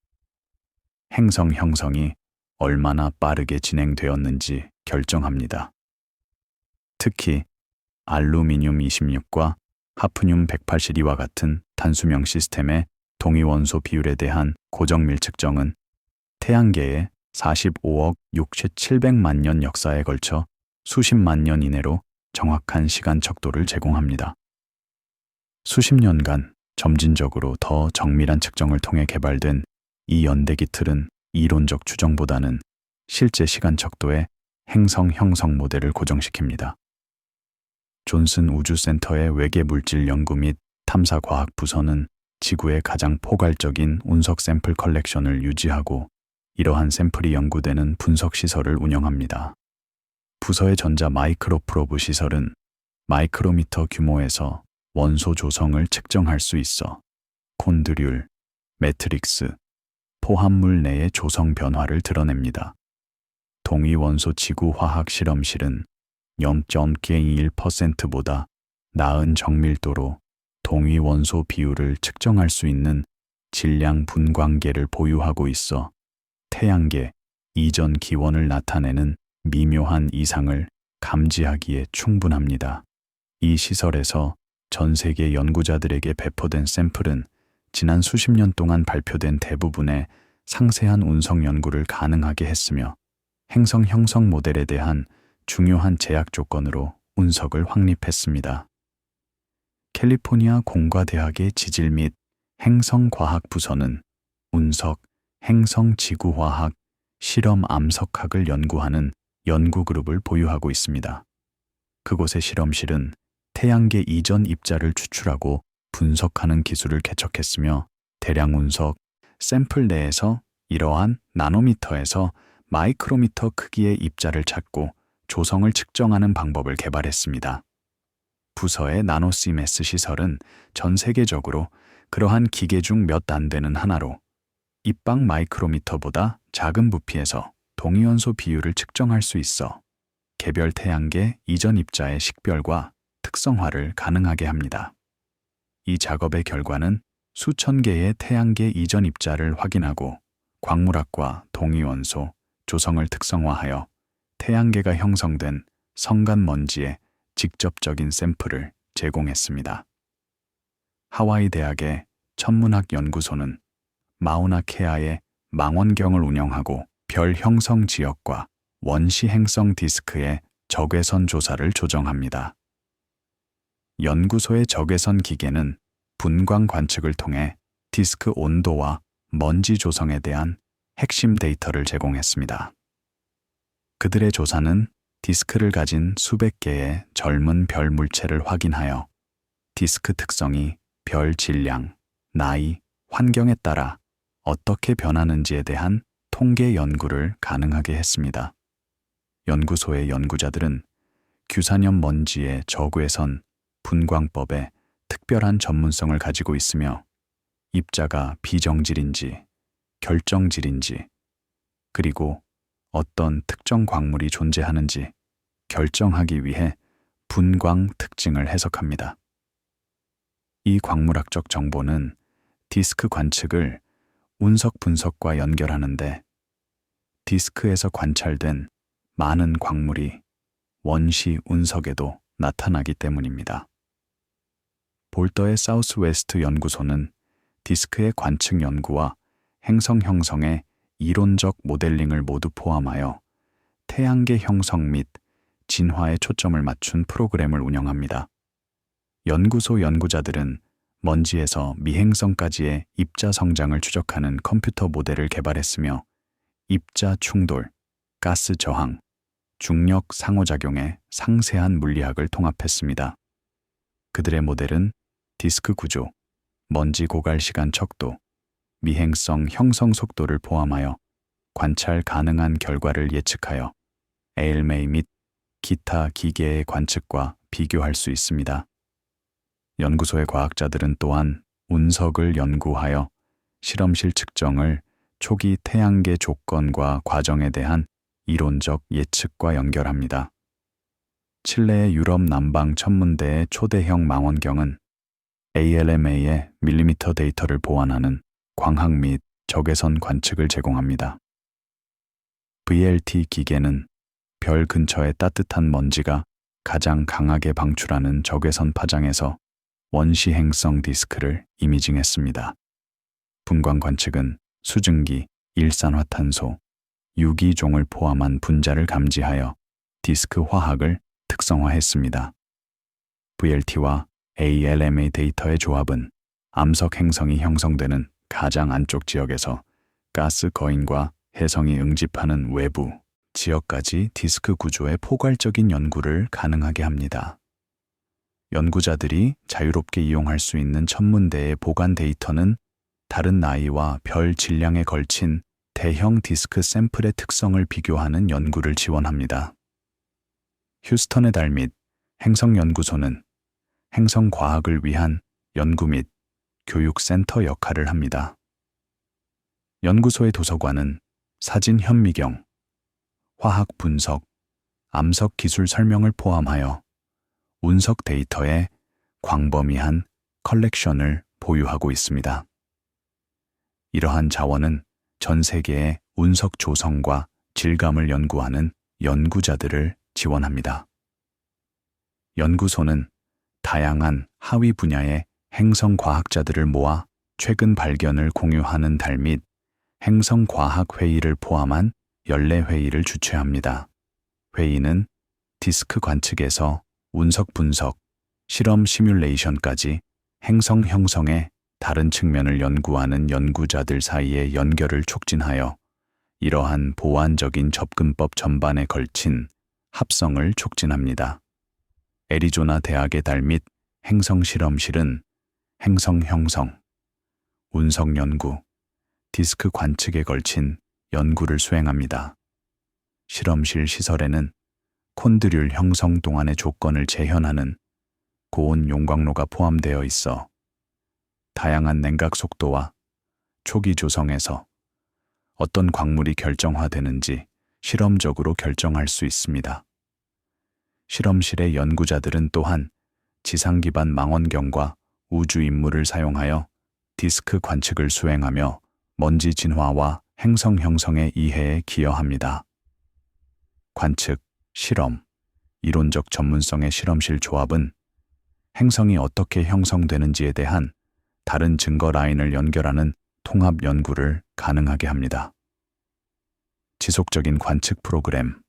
Speaker 1: 행성 형성이 얼마나 빠르게 진행되었는지 결정합니다. 특히 알루미늄 26과 하프늄 182와 같은 단수명 시스템의 동위원소 비율에 대한 고정밀 측정은 태양계의 45억 6,700만 년 역사에 걸쳐 수십만 년 이내로 정확한 시간 척도를 제공합니다. 수십 년간 점진적으로 더 정밀한 측정을 통해 개발된 이 연대기 틀은 이론적 추정보다는 실제 시간 척도의 행성 형성 모델을 고정시킵니다. 존슨 우주센터의 외계 물질 연구 및 탐사 과학 부서는 지구의 가장 포괄적인 운석 샘플 컬렉션을 유지하고 이러한 샘플이 연구되는 분석 시설을 운영합니다. 부서의 전자 마이크로 프로브 시설은 마이크로미터 규모에서 원소 조성을 측정할 수 있어 콘드듈, 매트릭스, 포함물 내의 조성 변화를 드러냅니다. 동위원소 지구화학 실험실은 0.01%보다 나은 정밀도로 동위원소 비율을 측정할 수 있는 질량 분광계를 보유하고 있어 태양계 이전 기원을 나타내는 미묘한 이상을 감지하기에 충분합니다. 이 시설에서 전 세계 연구자들에게 배포된 샘플은 지난 수십 년 동안 발표된 대부분의 상세한 운석 연구를 가능하게 했으며 행성 형성 모델에 대한 중요한 제약 조건으로 운석을 확립했습니다. 캘리포니아 공과대학의 지질 및 행성과학 부서는 운석, 행성 지구화학, 실험 암석학을 연구하는 연구그룹을 보유하고 있습니다. 그곳의 실험실은 태양계 이전 입자를 추출하고 분석하는 기술을 개척했으며 대량 운석, 샘플 내에서 이러한 나노미터에서 마이크로미터 크기의 입자를 찾고 조성을 측정하는 방법을 개발했습니다. 부서의 나노CMS 시설은 전 세계적으로 그러한 기계 중 몇 안 되는 하나로 입방 마이크로미터보다 작은 부피에서 동위원소 비율을 측정할 수 있어 개별 태양계 이전 입자의 식별과 특성화를 가능하게 합니다. 이 작업의 결과는 수천 개의 태양계 이전 입자를 확인하고 광물학과 동위원소, 조성을 특성화하여 태양계가 형성된 성간 먼지의 직접적인 샘플을 제공했습니다. 하와이 대학의 천문학 연구소는 마우나케아의 망원경을 운영하고 별 형성 지역과 원시 행성 디스크의 적외선 조사를 조정합니다. 연구소의 적외선 기계는 분광 관측을 통해 디스크 온도와 먼지 조성에 대한 핵심 데이터를 제공했습니다. 그들의 조사는 디스크를 가진 수백 개의 젊은 별 물체를 확인하여 디스크 특성이 별 질량, 나이, 환경에 따라 어떻게 변하는지에 대한 통계 연구를 가능하게 했습니다. 연구소의 연구자들은 규산염 먼지의 적외선 분광법에 특별한 전문성을 가지고 있으며 입자가 비정질인지 결정질인지 그리고 어떤 특정 광물이 존재하는지 결정하기 위해 분광 특징을 해석합니다. 이 광물학적 정보는 디스크 관측을 운석 분석과 연결하는데 디스크에서 관찰된 많은 광물이 원시 운석에도 나타나기 때문입니다. 볼더의 사우스웨스트 연구소는 디스크의 관측 연구와 행성 형성의 이론적 모델링을 모두 포함하여 태양계 형성 및 진화에 초점을 맞춘 프로그램을 운영합니다. 연구소 연구자들은 먼지에서 미행성까지의 입자 성장을 추적하는 컴퓨터 모델을 개발했으며 입자 충돌, 가스 저항, 중력 상호작용의 상세한 물리학을 통합했습니다. 그들의 모델은 디스크 구조, 먼지 고갈 시간 척도, 미행성 형성 속도를 포함하여 관찰 가능한 결과를 예측하여 ALMA 및 기타 기계의 관측과 비교할 수 있습니다. 연구소의 과학자들은 또한 운석을 연구하여 실험실 측정을 초기 태양계 조건과 과정에 대한 이론적 예측과 연결합니다. 칠레의 유럽 남방 천문대의 초대형 망원경은 ALMA의 밀리미터 데이터를 보완하는 광학 및 적외선 관측을 제공합니다. VLT 기계는 별 근처의 따뜻한 먼지가 가장 강하게 방출하는 적외선 파장에서 원시 행성 디스크를 이미징했습니다. 분광 관측은 수증기, 일산화탄소, 유기종을 포함한 분자를 감지하여 디스크 화학을 특성화했습니다. VLT와 ALMA 데이터의 조합은 암석 행성이 형성되는 가장 안쪽 지역에서 가스 거인과 혜성이 응집하는 외부 지역까지 디스크 구조의 포괄적인 연구를 가능하게 합니다. 연구자들이 자유롭게 이용할 수 있는 천문대의 보관 데이터는 다른 나이와 별 질량에 걸친 대형 디스크 샘플의 특성을 비교하는 연구를 지원합니다. 휴스턴의 달 및 행성연구소는 행성과학을 위한 연구 및 교육센터 역할을 합니다. 연구소의 도서관은 사진 현미경, 화학 분석, 암석 기술 설명을 포함하여 운석 데이터의 광범위한 컬렉션을 보유하고 있습니다. 이러한 자원은 전 세계의 운석 조성과 질감을 연구하는 연구자들을 지원합니다. 연구소는 다양한 하위 분야의 행성 과학자들을 모아 최근 발견을 공유하는 달 및 행성 과학 회의를 포함한 연례 회의를 주최합니다. 회의는 디스크 관측에서 운석 분석, 실험 시뮬레이션까지 행성 형성의 다른 측면을 연구하는 연구자들 사이의 연결을 촉진하여 이러한 보완적인 접근법 전반에 걸친 합성을 촉진합니다. 애리조나 대학의 달 및 행성 실험실은 행성 형성, 운석 연구, 디스크 관측에 걸친 연구를 수행합니다. 실험실 시설에는 콘드듈 형성 동안의 조건을 재현하는 고온 용광로가 포함되어 있어 다양한 냉각 속도와 초기 조성에서 어떤 광물이 결정화되는지 실험적으로 결정할 수 있습니다. 실험실의 연구자들은 또한 지상 기반 망원경과 우주 임무를 사용하여 디스크 관측을 수행하며 먼지 진화와 행성 형성의 이해에 기여합니다. 관측, 실험, 이론적 전문성의 실험실 조합은 행성이 어떻게 형성되는지에 대한 다른 증거 라인을 연결하는 통합 연구를 가능하게 합니다. 지속적인 관측 프로그램,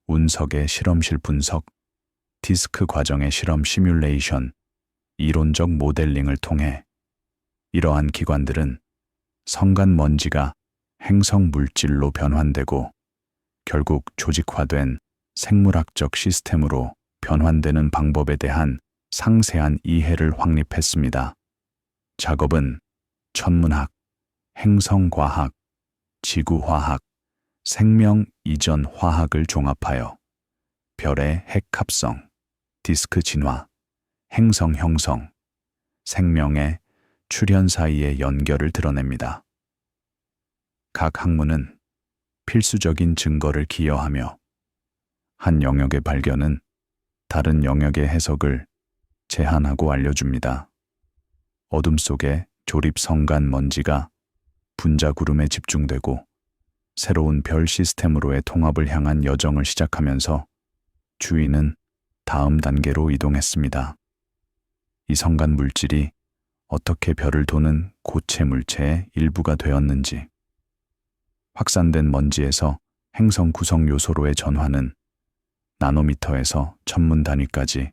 Speaker 1: 운석의 실험실 분석, 디스크 과정의 실험 시뮬레이션, 이론적 모델링을 통해 이러한 기관들은 성간 먼지가 행성 물질로 변환되고 결국 조직화된 생물학적 시스템으로 변환되는 방법에 대한 상세한 이해를 확립했습니다. 작업은 천문학, 행성과학, 지구화학, 생명 이전 화학을 종합하여 별의 핵 합성, 디스크 진화, 행성 형성, 생명의 출현 사이의 연결을 드러냅니다. 각 학문은 필수적인 증거를 기여하며 한 영역의 발견은 다른 영역의 해석을 제한하고 알려줍니다. 어둠 속에 조립 성간 먼지가 분자 구름에 집중되고 새로운 별 시스템으로의 통합을 향한 여정을 시작하면서 주위는 다음 단계로 이동했습니다. 이 성간 물질이 어떻게 별을 도는 고체 물체의 일부가 되었는지, 확산된 먼지에서 행성 구성 요소로의 전환은 나노미터에서 천문 단위까지,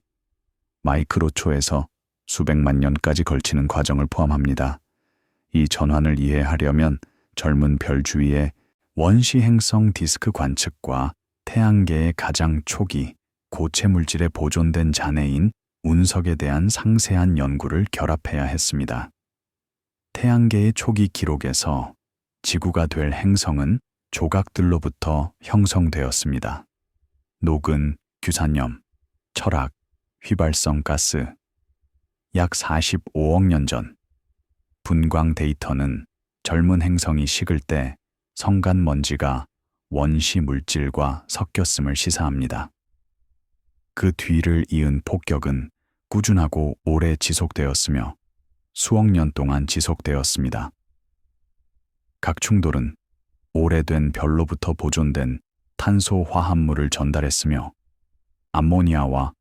Speaker 1: 마이크로초에서 수백만 년까지 걸치는 과정을 포함합니다. 이 전환을 이해하려면 젊은 별 주위의 원시 행성 디스크 관측과 태양계의 가장 초기 고체 물질에 보존된 잔해인 운석에 대한 상세한 연구를 결합해야 했습니다. 태양계의 초기 기록에서 지구가 될 행성은 조각들로부터 형성되었습니다. 녹은 규산염, 철학, 휘발성 가스. 약 45억 년 전, 분광 데이터는 젊은 행성이 식을 때 성간 먼지가 원시 물질과 섞였음을 시사합니다. 그 뒤를 이은 폭격은 꾸준하고 오래 지속되었으며 수억 년 동안 지속되었습니다. 각 충돌은 오래된 별로부터 보존된 탄소 화합물을 전달했으며 암모니아와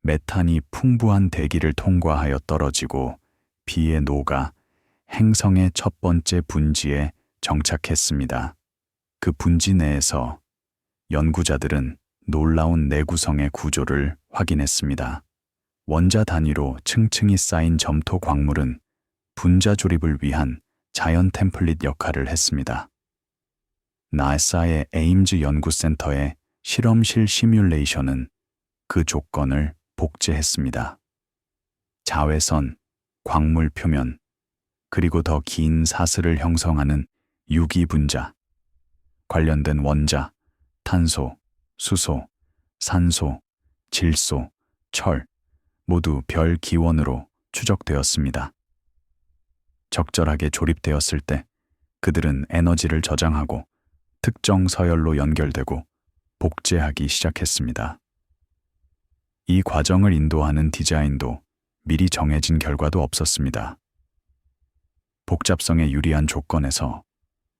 Speaker 1: 메탄이 풍부한 대기를 통과하여 떨어지고 비에 녹아 행성의 첫 번째 분지에 정착했습니다. 그 분지 내에서 연구자들은 놀라운 내구성의 구조를 확인했습니다. 원자 단위로 층층이 쌓인 점토 광물은 분자 조립을 위한 자연 템플릿 역할을 했습니다. 나사의 에임즈 연구센터의 실험실 시뮬레이션은 그 조건을 복제했습니다. 자외선, 광물 표면, 그리고 더 긴 사슬을 형성하는 유기 분자, 관련된 원자, 탄소, 수소, 산소, 질소, 철, 모두 별 기원으로 추적되었습니다. 적절하게 조립되었을 때 그들은 에너지를 저장하고 특정 서열로 연결되고 복제하기 시작했습니다. 이 과정을 인도하는 디자인도 미리 정해진 결과도 없었습니다. 복잡성에 유리한 조건에서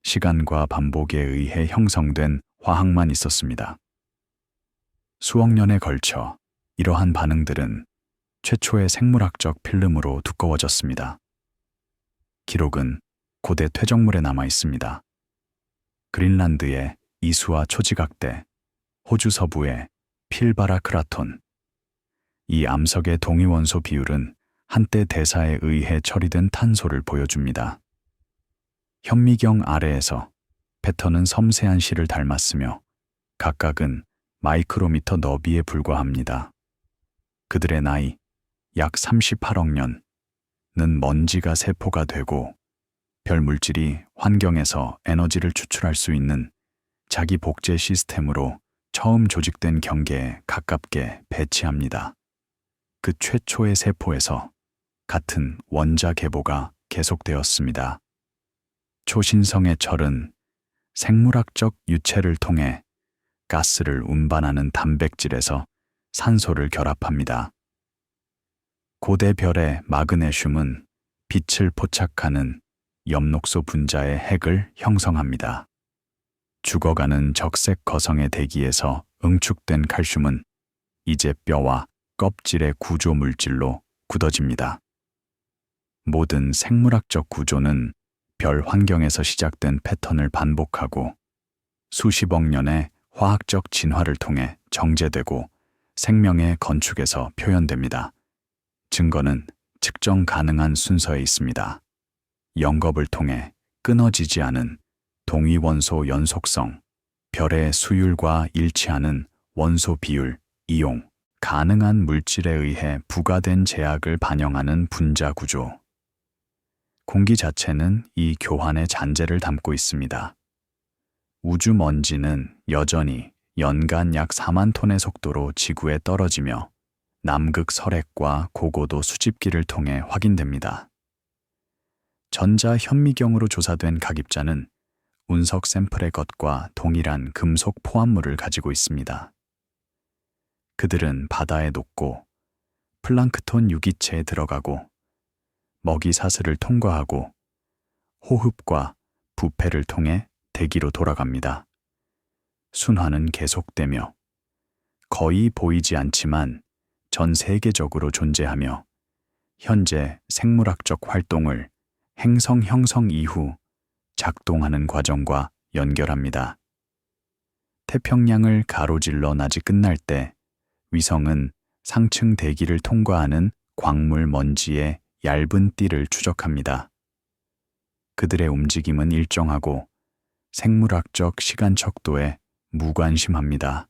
Speaker 1: 시간과 반복에 의해 형성된 화학만 있었습니다. 수억 년에 걸쳐 이러한 반응들은 최초의 생물학적 필름으로 두꺼워졌습니다. 기록은 고대 퇴적물에 남아 있습니다. 그린란드의 이수와 초지각대, 호주 서부의 필바라 크라톤. 이 암석의 동위원소 비율은 한때 대사에 의해 처리된 탄소를 보여줍니다. 현미경 아래에서 패턴은 섬세한 실을 닮았으며 각각은 마이크로미터 너비에 불과합니다. 그들의 나이 약 38억 년은 먼지가 세포가 되고 별 물질이 환경에서 에너지를 추출할 수 있는 자기 복제 시스템으로 처음 조직된 경계에 가깝게 배치합니다. 그 최초의 세포에서 같은 원자 계보가 계속되었습니다. 초신성의 철은 생물학적 유체를 통해 가스를 운반하는 단백질에서 산소를 결합합니다. 고대 별의 마그네슘은 빛을 포착하는 엽록소 분자의 핵을 형성합니다. 죽어가는 적색 거성의 대기에서 응축된 칼슘은 이제 뼈와 껍질의 구조 물질로 굳어집니다. 모든 생물학적 구조는 별 환경에서 시작된 패턴을 반복하고 수십억 년의 화학적 진화를 통해 정제되고 생명의 건축에서 표현됩니다. 증거는 측정 가능한 순서에 있습니다. 영겁을 통해 끊어지지 않은 동위원소 연속성, 별의 수율과 일치하는 원소 비율, 이용, 가능한 물질에 의해 부과된 제약을 반영하는 분자 구조. 공기 자체는 이 교환의 잔재를 담고 있습니다. 우주 먼지는 여전히 연간 약 4만 톤의 속도로 지구에 떨어지며 남극 설핵과 고고도 수집기를 통해 확인됩니다. 전자 현미경으로 조사된 각입자는 운석 샘플의 것과 동일한 금속 포함물을 가지고 있습니다. 그들은 바다에 녹고 플랑크톤 유기체에 들어가고 먹이 사슬을 통과하고 호흡과 부패를 통해 대기로 돌아갑니다. 순환은 계속되며 거의 보이지 않지만 전 세계적으로 존재하며 현재 생물학적 활동을 행성 형성 이후 작동하는 과정과 연결합니다. 태평양을 가로질러 낮이 끝날 때 위성은 상층 대기를 통과하는 광물 먼지의 얇은 띠를 추적합니다. 그들의 움직임은 일정하고 생물학적 시간 척도에 무관심합니다.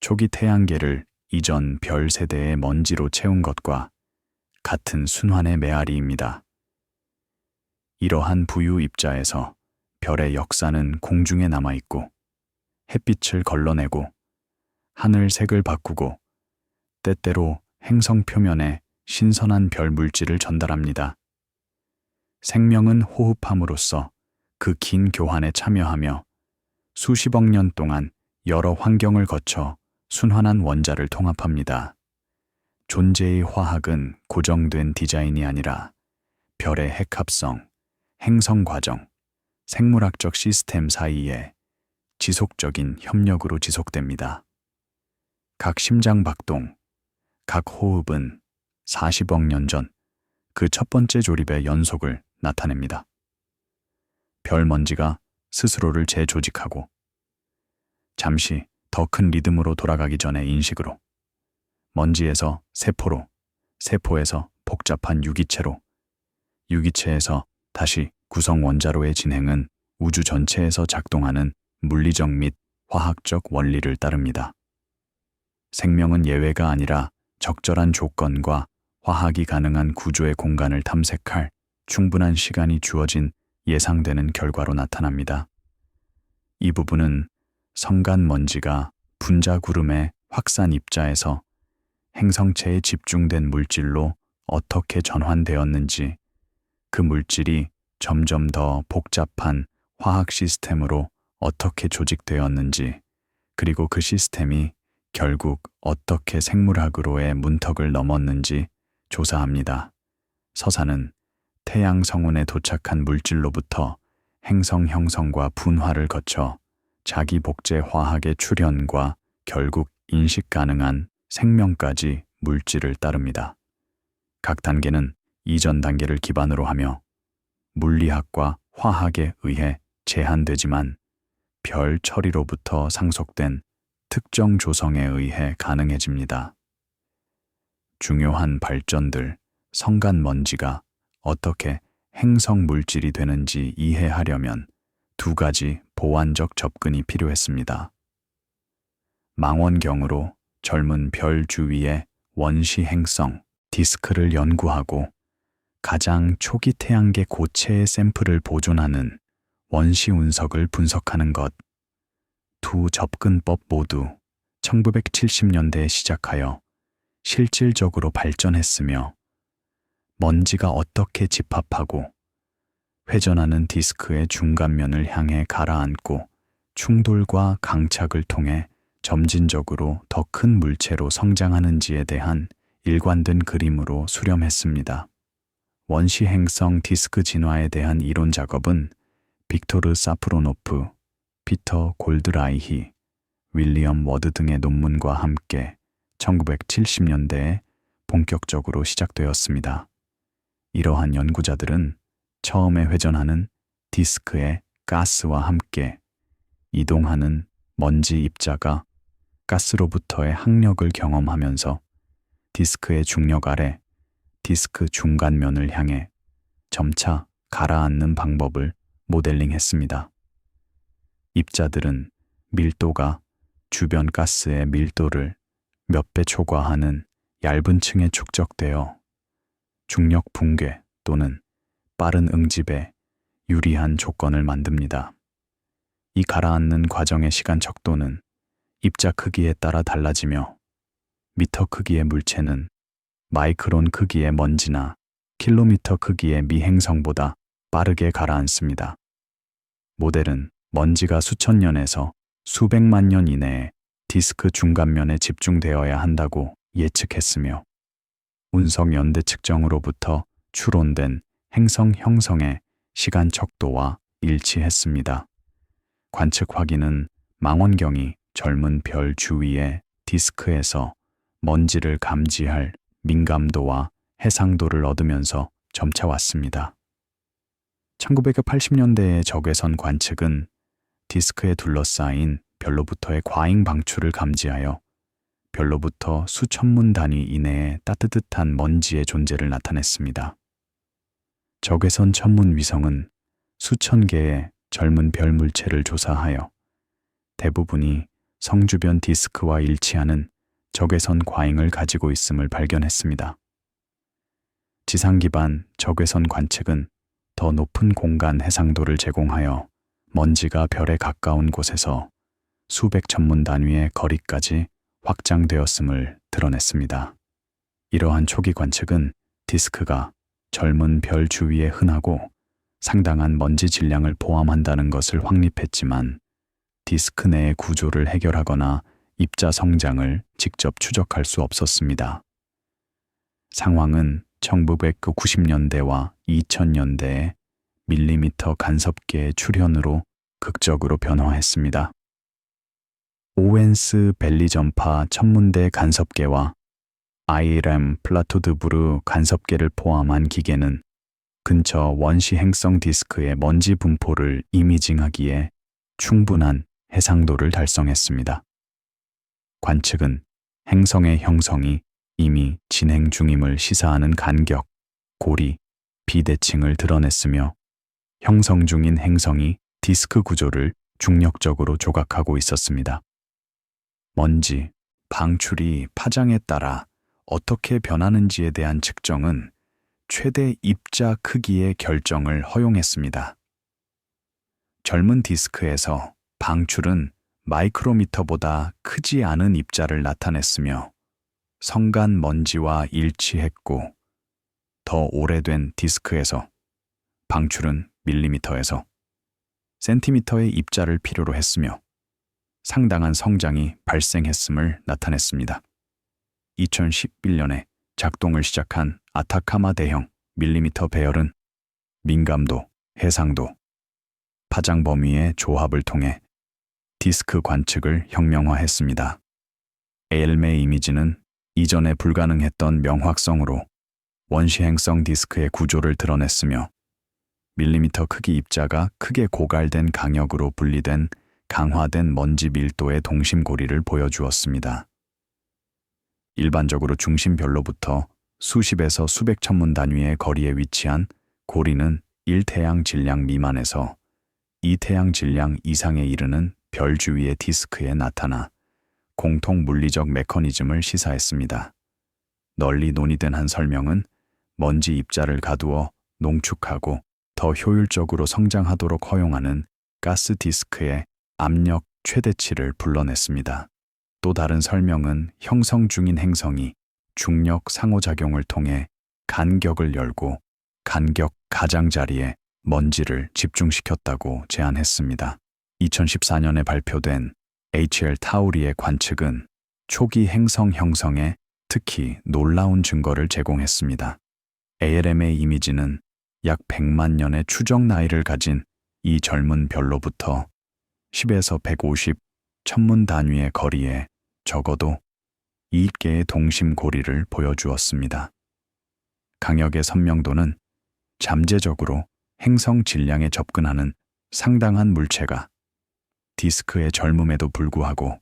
Speaker 1: 초기 태양계를 이전 별 세대의 먼지로 채운 것과 같은 순환의 메아리입니다. 이러한 부유 입자에서 별의 역사는 공중에 남아있고 햇빛을 걸러내고 하늘 색을 바꾸고 때때로 행성 표면에 신선한 별 물질을 전달합니다. 생명은 호흡함으로써 그 긴 교환에 참여하며 수십억 년 동안 여러 환경을 거쳐 순환한 원자를 통합합니다. 존재의 화학은 고정된 디자인이 아니라 별의 핵합성, 행성 과정, 생물학적 시스템 사이에 지속적인 협력으로 지속됩니다. 각 심장 박동, 각 호흡은 40억 년 전 그 첫 번째 조립의 연속을 나타냅니다. 별 먼지가 스스로를 재조직하고 잠시 더 큰 리듬으로 돌아가기 전에 인식으로 먼지에서 세포로, 세포에서 복잡한 유기체로, 유기체에서 다시 구성 원자로의 진행은 우주 전체에서 작동하는 물리적 및 화학적 원리를 따릅니다. 생명은 예외가 아니라 적절한 조건과 화학이 가능한 구조의 공간을 탐색할 충분한 시간이 주어진 예상되는 결과로 나타납니다. 이 부분은 성간 먼지가 분자 구름의 확산 입자에서 행성체에 집중된 물질로 어떻게 전환되었는지, 그 물질이 점점 더 복잡한 화학 시스템으로 어떻게 조직되었는지, 그리고 그 시스템이 결국 어떻게 생물학으로의 문턱을 넘었는지 조사합니다. 서사는 태양 성운에 도착한 물질로부터 행성 형성과 분화를 거쳐 자기 복제 화학의 출현과 결국 인식 가능한 생명까지 물질을 따릅니다. 각 단계는 이전 단계를 기반으로 하며 물리학과 화학에 의해 제한되지만 별 처리로부터 상속된 특정 조성에 의해 가능해집니다. 중요한 발전들, 성간 먼지가 어떻게 행성 물질이 되는지 이해하려면 두 가지 보완적 접근이 필요했습니다. 망원경으로 젊은 별 주위의 원시 행성, 디스크를 연구하고 가장 초기 태양계 고체의 샘플을 보존하는 원시 운석을 분석하는 것. 두 접근법 모두 1970년대에 시작하여 실질적으로 발전했으며 먼지가 어떻게 집합하고 회전하는 디스크의 중간면을 향해 가라앉고 충돌과 강착을 통해 점진적으로 더 큰 물체로 성장하는지에 대한 일관된 그림으로 수렴했습니다. 원시 행성 디스크 진화에 대한 이론 작업은 빅토르 사프로노프, 피터 골드라이히, 윌리엄 워드 등의 논문과 함께 1970년대에 본격적으로 시작되었습니다. 이러한 연구자들은 처음에 회전하는 디스크의 가스와 함께 이동하는 먼지 입자가 가스로부터의 항력을 경험하면서 디스크의 중력 아래 디스크 중간면을 향해 점차 가라앉는 방법을 모델링했습니다. 입자들은 밀도가 주변 가스의 밀도를 몇 배 초과하는 얇은 층에 축적되어 중력 붕괴 또는 빠른 응집에 유리한 조건을 만듭니다. 이 가라앉는 과정의 시간 척도는 입자 크기에 따라 달라지며 미터 크기의 물체는 마이크론 크기의 먼지나 킬로미터 크기의 미행성보다 빠르게 가라앉습니다. 모델은 먼지가 수천 년에서 수백만 년 이내에 디스크 중간면에 집중되어야 한다고 예측했으며 운석 연대 측정으로부터 추론된 행성 형성의 시간 척도와 일치했습니다. 관측 확인은 망원경이 젊은 별 주위의 디스크에서 먼지를 감지할 민감도와 해상도를 얻으면서 점차 왔습니다. 1980년대의 적외선 관측은 디스크에 둘러싸인 별로부터의 과잉 방출을 감지하여 별로부터 수천문 단위 이내에 따뜻한 먼지의 존재를 나타냈습니다. 적외선 천문 위성은 수천 개의 젊은 별 물체를 조사하여 대부분이 성 주변 디스크와 일치하는 적외선 과잉을 가지고 있음을 발견했습니다. 지상 기반 적외선 관측은 더 높은 공간 해상도를 제공하여 먼지가 별에 가까운 곳에서 수백 천문 단위의 거리까지 확장되었음을 드러냈습니다. 이러한 초기 관측은 디스크가 젊은 별 주위에 흔하고 상당한 먼지 질량을 포함한다는 것을 확립했지만 디스크 내의 구조를 해결하거나 입자 성장을 직접 추적할 수 없었습니다. 상황은 1990년대와 2000년대에 밀리미터 간섭계의 출현으로 극적으로 변화했습니다. 오웬스 벨리 전파 천문대 간섭계와 IRM 플라토드부르 간섭계를 포함한 기계는 근처 원시 행성 디스크의 먼지 분포를 이미징하기에 충분한 해상도를 달성했습니다. 관측은 행성의 형성이 이미 진행 중임을 시사하는 간격, 고리, 비대칭을 드러냈으며 형성 중인 행성이 디스크 구조를 중력적으로 조각하고 있었습니다. 먼지, 방출이 파장에 따라 어떻게 변하는지에 대한 측정은 최대 입자 크기의 결정을 허용했습니다. 젊은 디스크에서 방출은 마이크로미터보다 크지 않은 입자를 나타냈으며 성간 먼지와 일치했고, 더 오래된 디스크에서 방출은 밀리미터에서 센티미터의 입자를 필요로 했으며 상당한 성장이 발생했음을 나타냈습니다. 2011년에 작동을 시작한 아타카마 대형 밀리미터 배열은 민감도, 해상도, 파장 범위의 조합을 통해 디스크 관측을 혁명화했습니다. ALM의 이미지는 이전에 불가능했던 명확성으로 원시 행성 디스크의 구조를 드러냈으며 밀리미터 크기 입자가 크게 고갈된 강역으로 분리된 강화된 먼지 밀도의 동심고리를 보여주었습니다. 일반적으로 중심별로부터 수십에서 수백 천문 단위의 거리에 위치한 고리는 1태양 질량 미만에서 2태양 질량 이상에 이르는 별 주위의 디스크에 나타나 공통 물리적 메커니즘을 시사했습니다. 널리 논의된 한 설명은 먼지 입자를 가두어 농축하고 더 효율적으로 성장하도록 허용하는 가스 디스크의 압력 최대치를 불러냈습니다. 또 다른 설명은 형성 중인 행성이 중력 상호작용을 통해 간격을 열고 간격 가장자리에 먼지를 집중시켰다고 제안했습니다. 2014년에 발표된 HL 타우리의 관측은 초기 행성 형성에 특히 놀라운 증거를 제공했습니다. ALM의 이미지는 약 100만 년의 추적 나이를 가진 이 젊은 별로부터 10에서 150 천문 단위의 거리에 적어도 2개의 동심 고리를 보여주었습니다. 강역의 선명도는 잠재적으로 행성 질량에 접근하는 상당한 물체가 디스크의 젊음에도 불구하고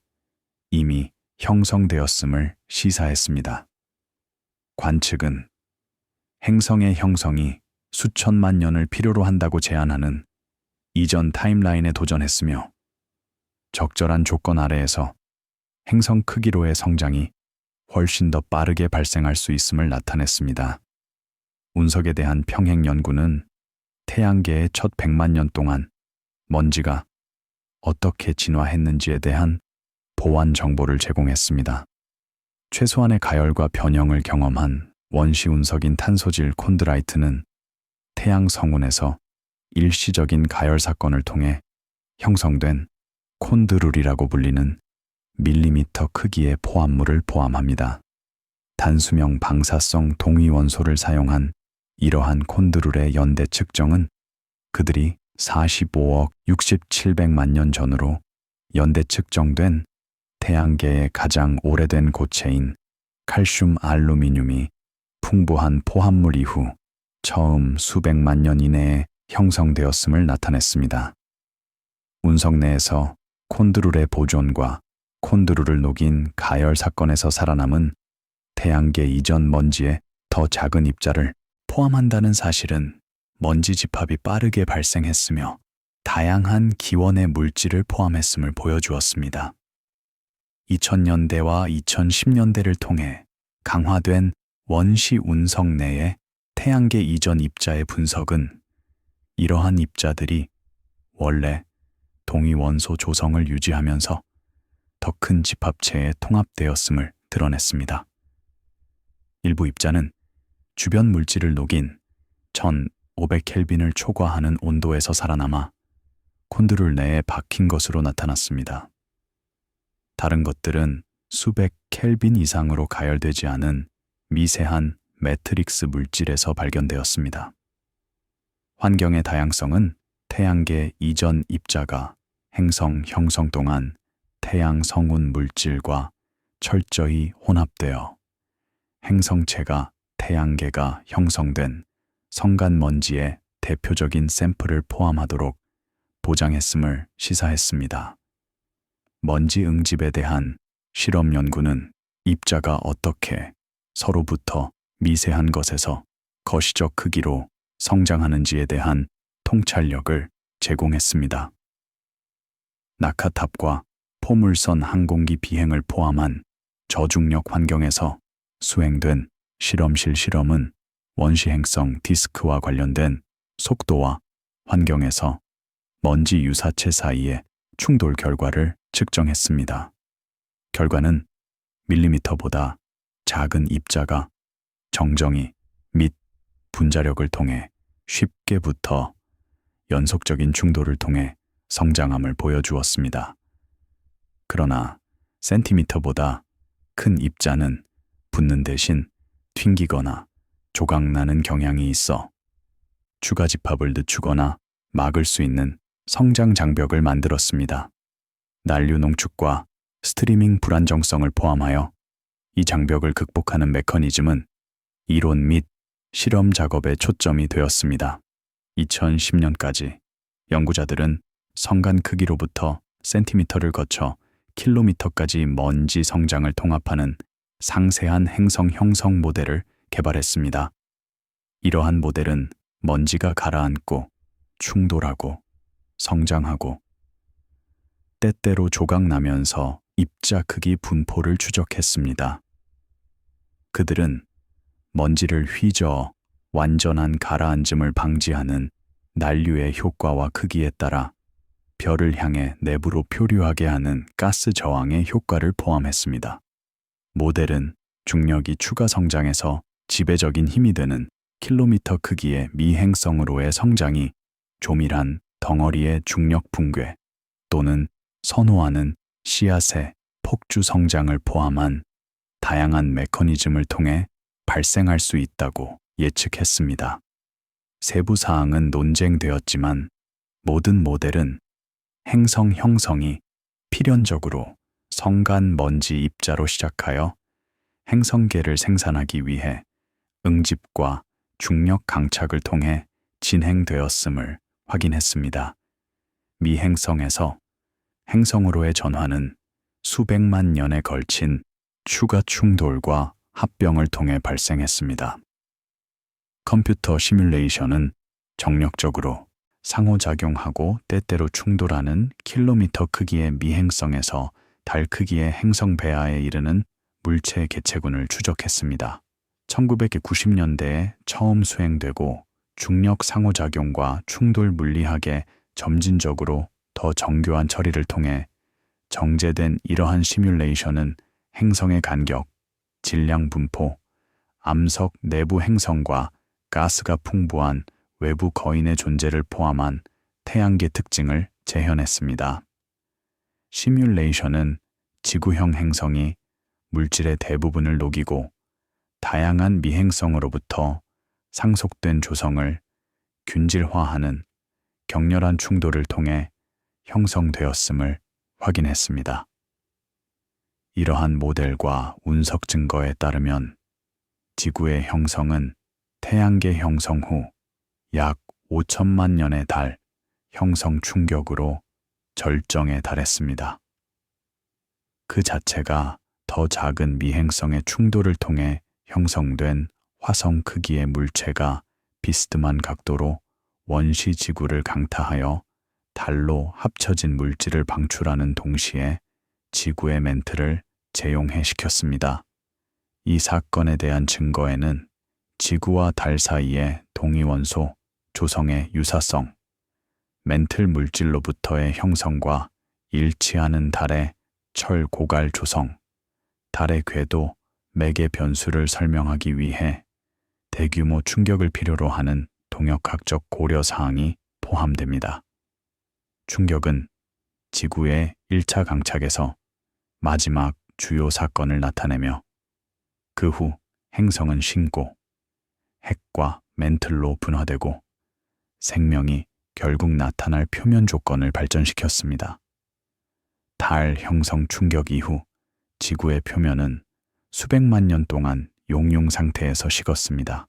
Speaker 1: 이미 형성되었음을 시사했습니다. 관측은 행성의 형성이 수천만 년을 필요로 한다고 제안하는 이전 타임라인에 도전했으며 적절한 조건 아래에서 행성 크기로의 성장이 훨씬 더 빠르게 발생할 수 있음을 나타냈습니다. 운석에 대한 평행 연구는 태양계의 첫 100만 년 동안 먼지가 어떻게 진화했는지에 대한 보완 정보를 제공했습니다. 최소한의 가열과 변형을 경험한 원시 운석인 탄소질 콘드라이트는 태양 성운에서 일시적인 가열 사건을 통해 형성된 콘드룰이라고 불리는 밀리미터 크기의 포함물을 포함합니다. 단수명 방사성 동위원소를 사용한 이러한 콘드룰의 연대 측정은 그들이 45억 6700만 년 전으로 연대 측정된 태양계의 가장 오래된 고체인 칼슘 알루미늄이 풍부한 포함물 이후 처음 수백만 년 이내에 형성되었음을 나타냈습니다. 운석 내에서 콘드룰의 보존과 콘드룰을 녹인 가열 사건에서 살아남은 태양계 이전 먼지의 더 작은 입자를 포함한다는 사실은 먼지 집합이 빠르게 발생했으며 다양한 기원의 물질을 포함했음을 보여주었습니다. 2000년대와 2010년대를 통해 강화된 원시 운석 내의 태양계 이전 입자의 분석은 이러한 입자들이 원래 동위원소 조성을 유지하면서 더 큰 집합체에 통합되었음을 드러냈습니다. 일부 입자는 주변 물질을 녹인 1500켈빈을 초과하는 온도에서 살아남아 콘드룰 내에 박힌 것으로 나타났습니다. 다른 것들은 수백 켈빈 이상으로 가열되지 않은 미세한 매트릭스 물질에서 발견되었습니다. 환경의 다양성은 태양계 이전 입자가 행성 형성 동안 태양 성운 물질과 철저히 혼합되어 행성체가 태양계가 형성된 성간 먼지의 대표적인 샘플을 포함하도록 보장했음을 시사했습니다. 먼지 응집에 대한 실험 연구는 입자가 어떻게 서로부터 미세한 것에서 거시적 크기로 성장하는지에 대한 통찰력을 제공했습니다. 낙하탑과 포물선 항공기 비행을 포함한 저중력 환경에서 수행된 실험실 실험은 원시 행성 디스크와 관련된 속도와 환경에서 먼지 유사체 사이의 충돌 결과를 측정했습니다. 결과는 밀리미터보다 작은 입자가 정정이 및 분자력을 통해 쉽게 붙어 연속적인 충돌을 통해 성장함을 보여주었습니다. 그러나 센티미터보다 큰 입자는 붙는 대신 튕기거나 조각나는 경향이 있어 추가 집합을 늦추거나 막을 수 있는 성장 장벽을 만들었습니다. 난류 농축과 스트리밍 불안정성을 포함하여 이 장벽을 극복하는 메커니즘은 이론 및 실험 작업에 초점이 되었습니다. 2010년까지 연구자들은 성간 크기로부터 센티미터를 거쳐 킬로미터까지 먼지 성장을 통합하는 상세한 행성 형성 모델을 개발했습니다. 이러한 모델은 먼지가 가라앉고 충돌하고 성장하고 때때로 조각나면서 입자 크기 분포를 추적했습니다. 그들은 먼지를 휘저어 완전한 가라앉음을 방지하는 난류의 효과와 크기에 따라 별을 향해 내부로 표류하게 하는 가스 저항의 효과를 포함했습니다. 모델은 중력이 추가 성장에서 지배적인 힘이 되는 킬로미터 크기의 미행성으로의 성장이 조밀한 덩어리의 중력 붕괴 또는 선호하는 씨앗의 폭주 성장을 포함한 다양한 메커니즘을 통해 발생할 수 있다고 예측했습니다. 세부 사항은 논쟁되었지만 모든 모델은 행성 형성이 필연적으로 성간 먼지 입자로 시작하여 행성계를 생산하기 위해 응집과 중력 강착을 통해 진행되었음을 확인했습니다. 미행성에서 행성으로의 전환은 수백만 년에 걸친 추가 충돌과 합병을 통해 발생했습니다. 컴퓨터 시뮬레이션은 정력적으로 상호작용하고 때때로 충돌하는 킬로미터 크기의 미행성에서 달 크기의 행성 배아에 이르는 물체 개체군을 추적했습니다. 1990년대에 처음 수행되고 중력 상호작용과 충돌 물리학의 점진적으로 더 정교한 처리를 통해 정제된 이러한 시뮬레이션은 행성의 간격, 질량 분포, 암석 내부 행성과 가스가 풍부한 외부 거인의 존재를 포함한 태양계 특징을 재현했습니다. 시뮬레이션은 지구형 행성이 물질의 대부분을 녹이고 다양한 미행성으로부터 상속된 조성을 균질화하는 격렬한 충돌을 통해 형성되었음을 확인했습니다. 이러한 모델과 운석 증거에 따르면 지구의 형성은 태양계 형성 후 약 5천만 년의 달 형성 충격으로 절정에 달했습니다. 그 자체가 더 작은 미행성의 충돌을 통해 형성된 화성 크기의 물체가 비스듬한 각도로 원시 지구를 강타하여 달로 합쳐진 물질을 방출하는 동시에 지구의 멘트를 재용해 시켰습니다. 이 사건에 대한 증거에는 지구와 달 사이의 동위원소 조성의 유사성, 멘틀 물질로부터의 형성과 일치하는 달의 철 고갈 조성, 달의 궤도, 매개 변수를 설명하기 위해 대규모 충격을 필요로 하는 동역학적 고려 사항이 포함됩니다. 충격은 지구의 1차 강착에서 마지막 주요 사건을 나타내며 그 후 행성은 신고, 핵과 멘틀로 분화되고 생명이 결국 나타날 표면 조건을 발전시켰습니다. 달 형성 충격 이후 지구의 표면은 수백만 년 동안 용융 상태에서 식었습니다.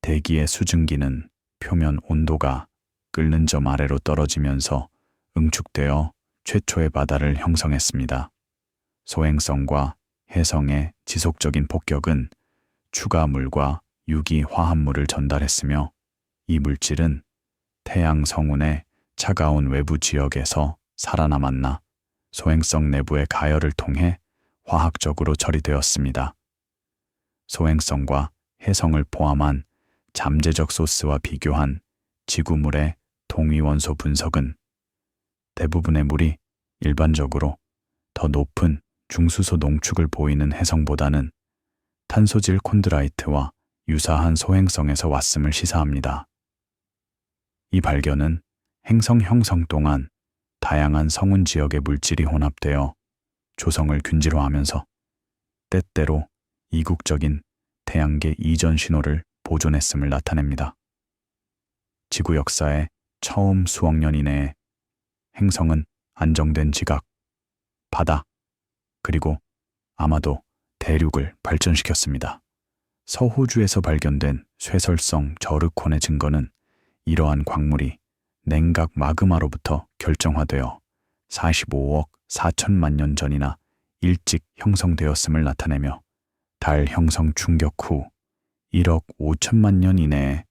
Speaker 1: 대기의 수증기는 표면 온도가 끓는 점 아래로 떨어지면서 응축되어 최초의 바다를 형성했습니다. 소행성과 해성의 지속적인 폭격은 추가 물과 유기 화합물을 전달했으며 이 물질은 태양 성운의 차가운 외부 지역에서 살아남았나 소행성 내부의 가열을 통해 화학적으로 처리되었습니다. 소행성과 해성을 포함한 잠재적 소스와 비교한 지구물의 동위원소 분석은 대부분의 물이 일반적으로 더 높은 중수소 농축을 보이는 해성보다는 탄소질 콘드라이트와 유사한 소행성에서 왔음을 시사합니다. 이 발견은 행성 형성 동안 다양한 성운 지역의 물질이 혼합되어 조성을 균질화하면서 때때로 이국적인 태양계 이전 신호를 보존했음을 나타냅니다. 지구 역사의 처음 수억 년 이내에 행성은 안정된 지각, 바다, 그리고 아마도 대륙을 발전시켰습니다. 서호주에서 발견된 쇠설성 저르콘의 증거는 이러한 광물이 냉각 마그마로부터 결정화되어 45억 4천만 년 전이나 일찍 형성되었음을 나타내며 달 형성 충격 후 1억 5천만 년 이내에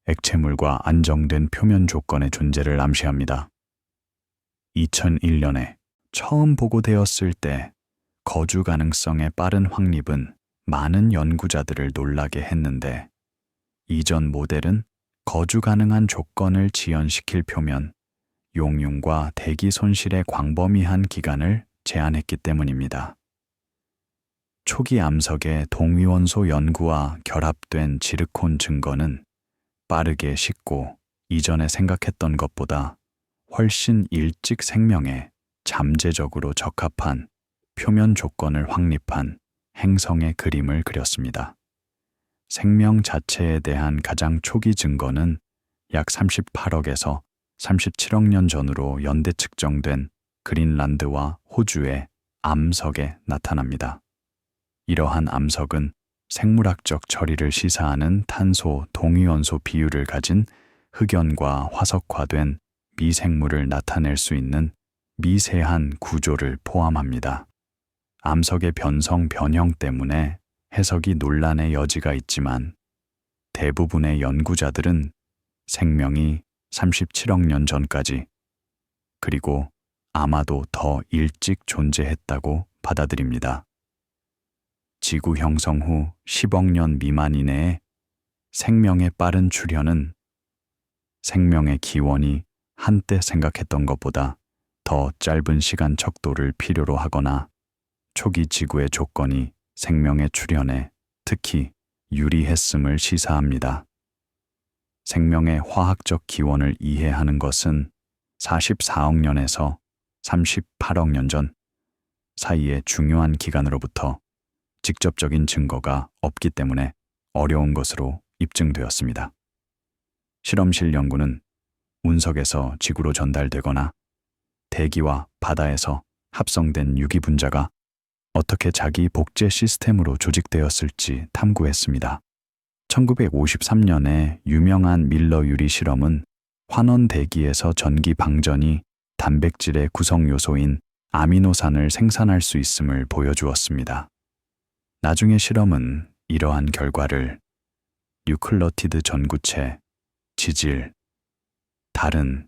Speaker 1: 액체물과 안정된 표면 조건의 존재를 암시합니다. 2001년에 처음 보고되었을 때 거주 가능성의 빠른 확립은 많은 연구자들을 놀라게 했는데 이전 모델은 거주 가능한 조건을 지연시킬 표면, 용융과 대기 손실의 광범위한 기간을 제한했기 때문입니다. 초기 암석의 동위원소 연구와 결합된 지르콘 증거는 빠르게 식고 이전에 생각했던 것보다 훨씬 일찍 생명에 잠재적으로 적합한 표면 조건을 확립한 행성의 그림을 그렸습니다. 생명 자체에 대한 가장 초기 증거는 약 38억에서 37억 년 전으로 연대 측정된 그린란드와 호주의 암석에 나타납니다. 이러한 암석은 생물학적 처리를 시사하는 탄소 동위원소 비율을 가진 흑연과 화석화된 미생물을 나타낼 수 있는 미세한 구조를 포함합니다. 암석의 변성 변형 때문에 해석이 논란의 여지가 있지만 대부분의 연구자들은 생명이 37억 년 전까지 그리고 아마도 더 일찍 존재했다고 받아들입니다. 지구 형성 후 10억 년 미만 이내에 생명의 빠른 출현은 생명의 기원이 한때 생각했던 것보다 더 짧은 시간 척도를 필요로 하거나 초기 지구의 조건이 생명의 출현에 특히 유리했음을 시사합니다. 생명의 화학적 기원을 이해하는 것은 44억 년에서 38억 년 전 사이의 중요한 기간으로부터 직접적인 증거가 없기 때문에 어려운 것으로 입증되었습니다. 실험실 연구는 운석에서 지구로 전달되거나 대기와 바다에서 합성된 유기분자가 어떻게 자기 복제 시스템으로 조직되었을지 탐구했습니다. 1953년에 유명한 밀러 유리 실험은 환원 대기에서 전기 방전이 단백질의 구성 요소인 아미노산을 생산할 수 있음을 보여주었습니다. 나중의 실험은 이러한 결과를 뉴클러티드 전구체, 지질, 다른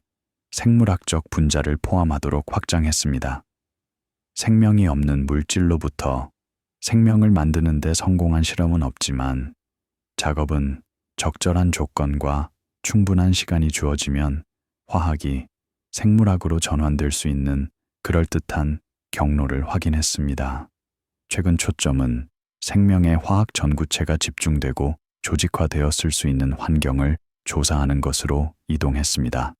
Speaker 1: 생물학적 분자를 포함하도록 확장했습니다. 생명이 없는 물질로부터 생명을 만드는 데 성공한 실험은 없지만 작업은 적절한 조건과 충분한 시간이 주어지면 화학이 생물학으로 전환될 수 있는 그럴듯한 경로를 확인했습니다. 최근 초점은 생명의 화학 전구체가 집중되고 조직화되었을 수 있는 환경을 조사하는 것으로 이동했습니다.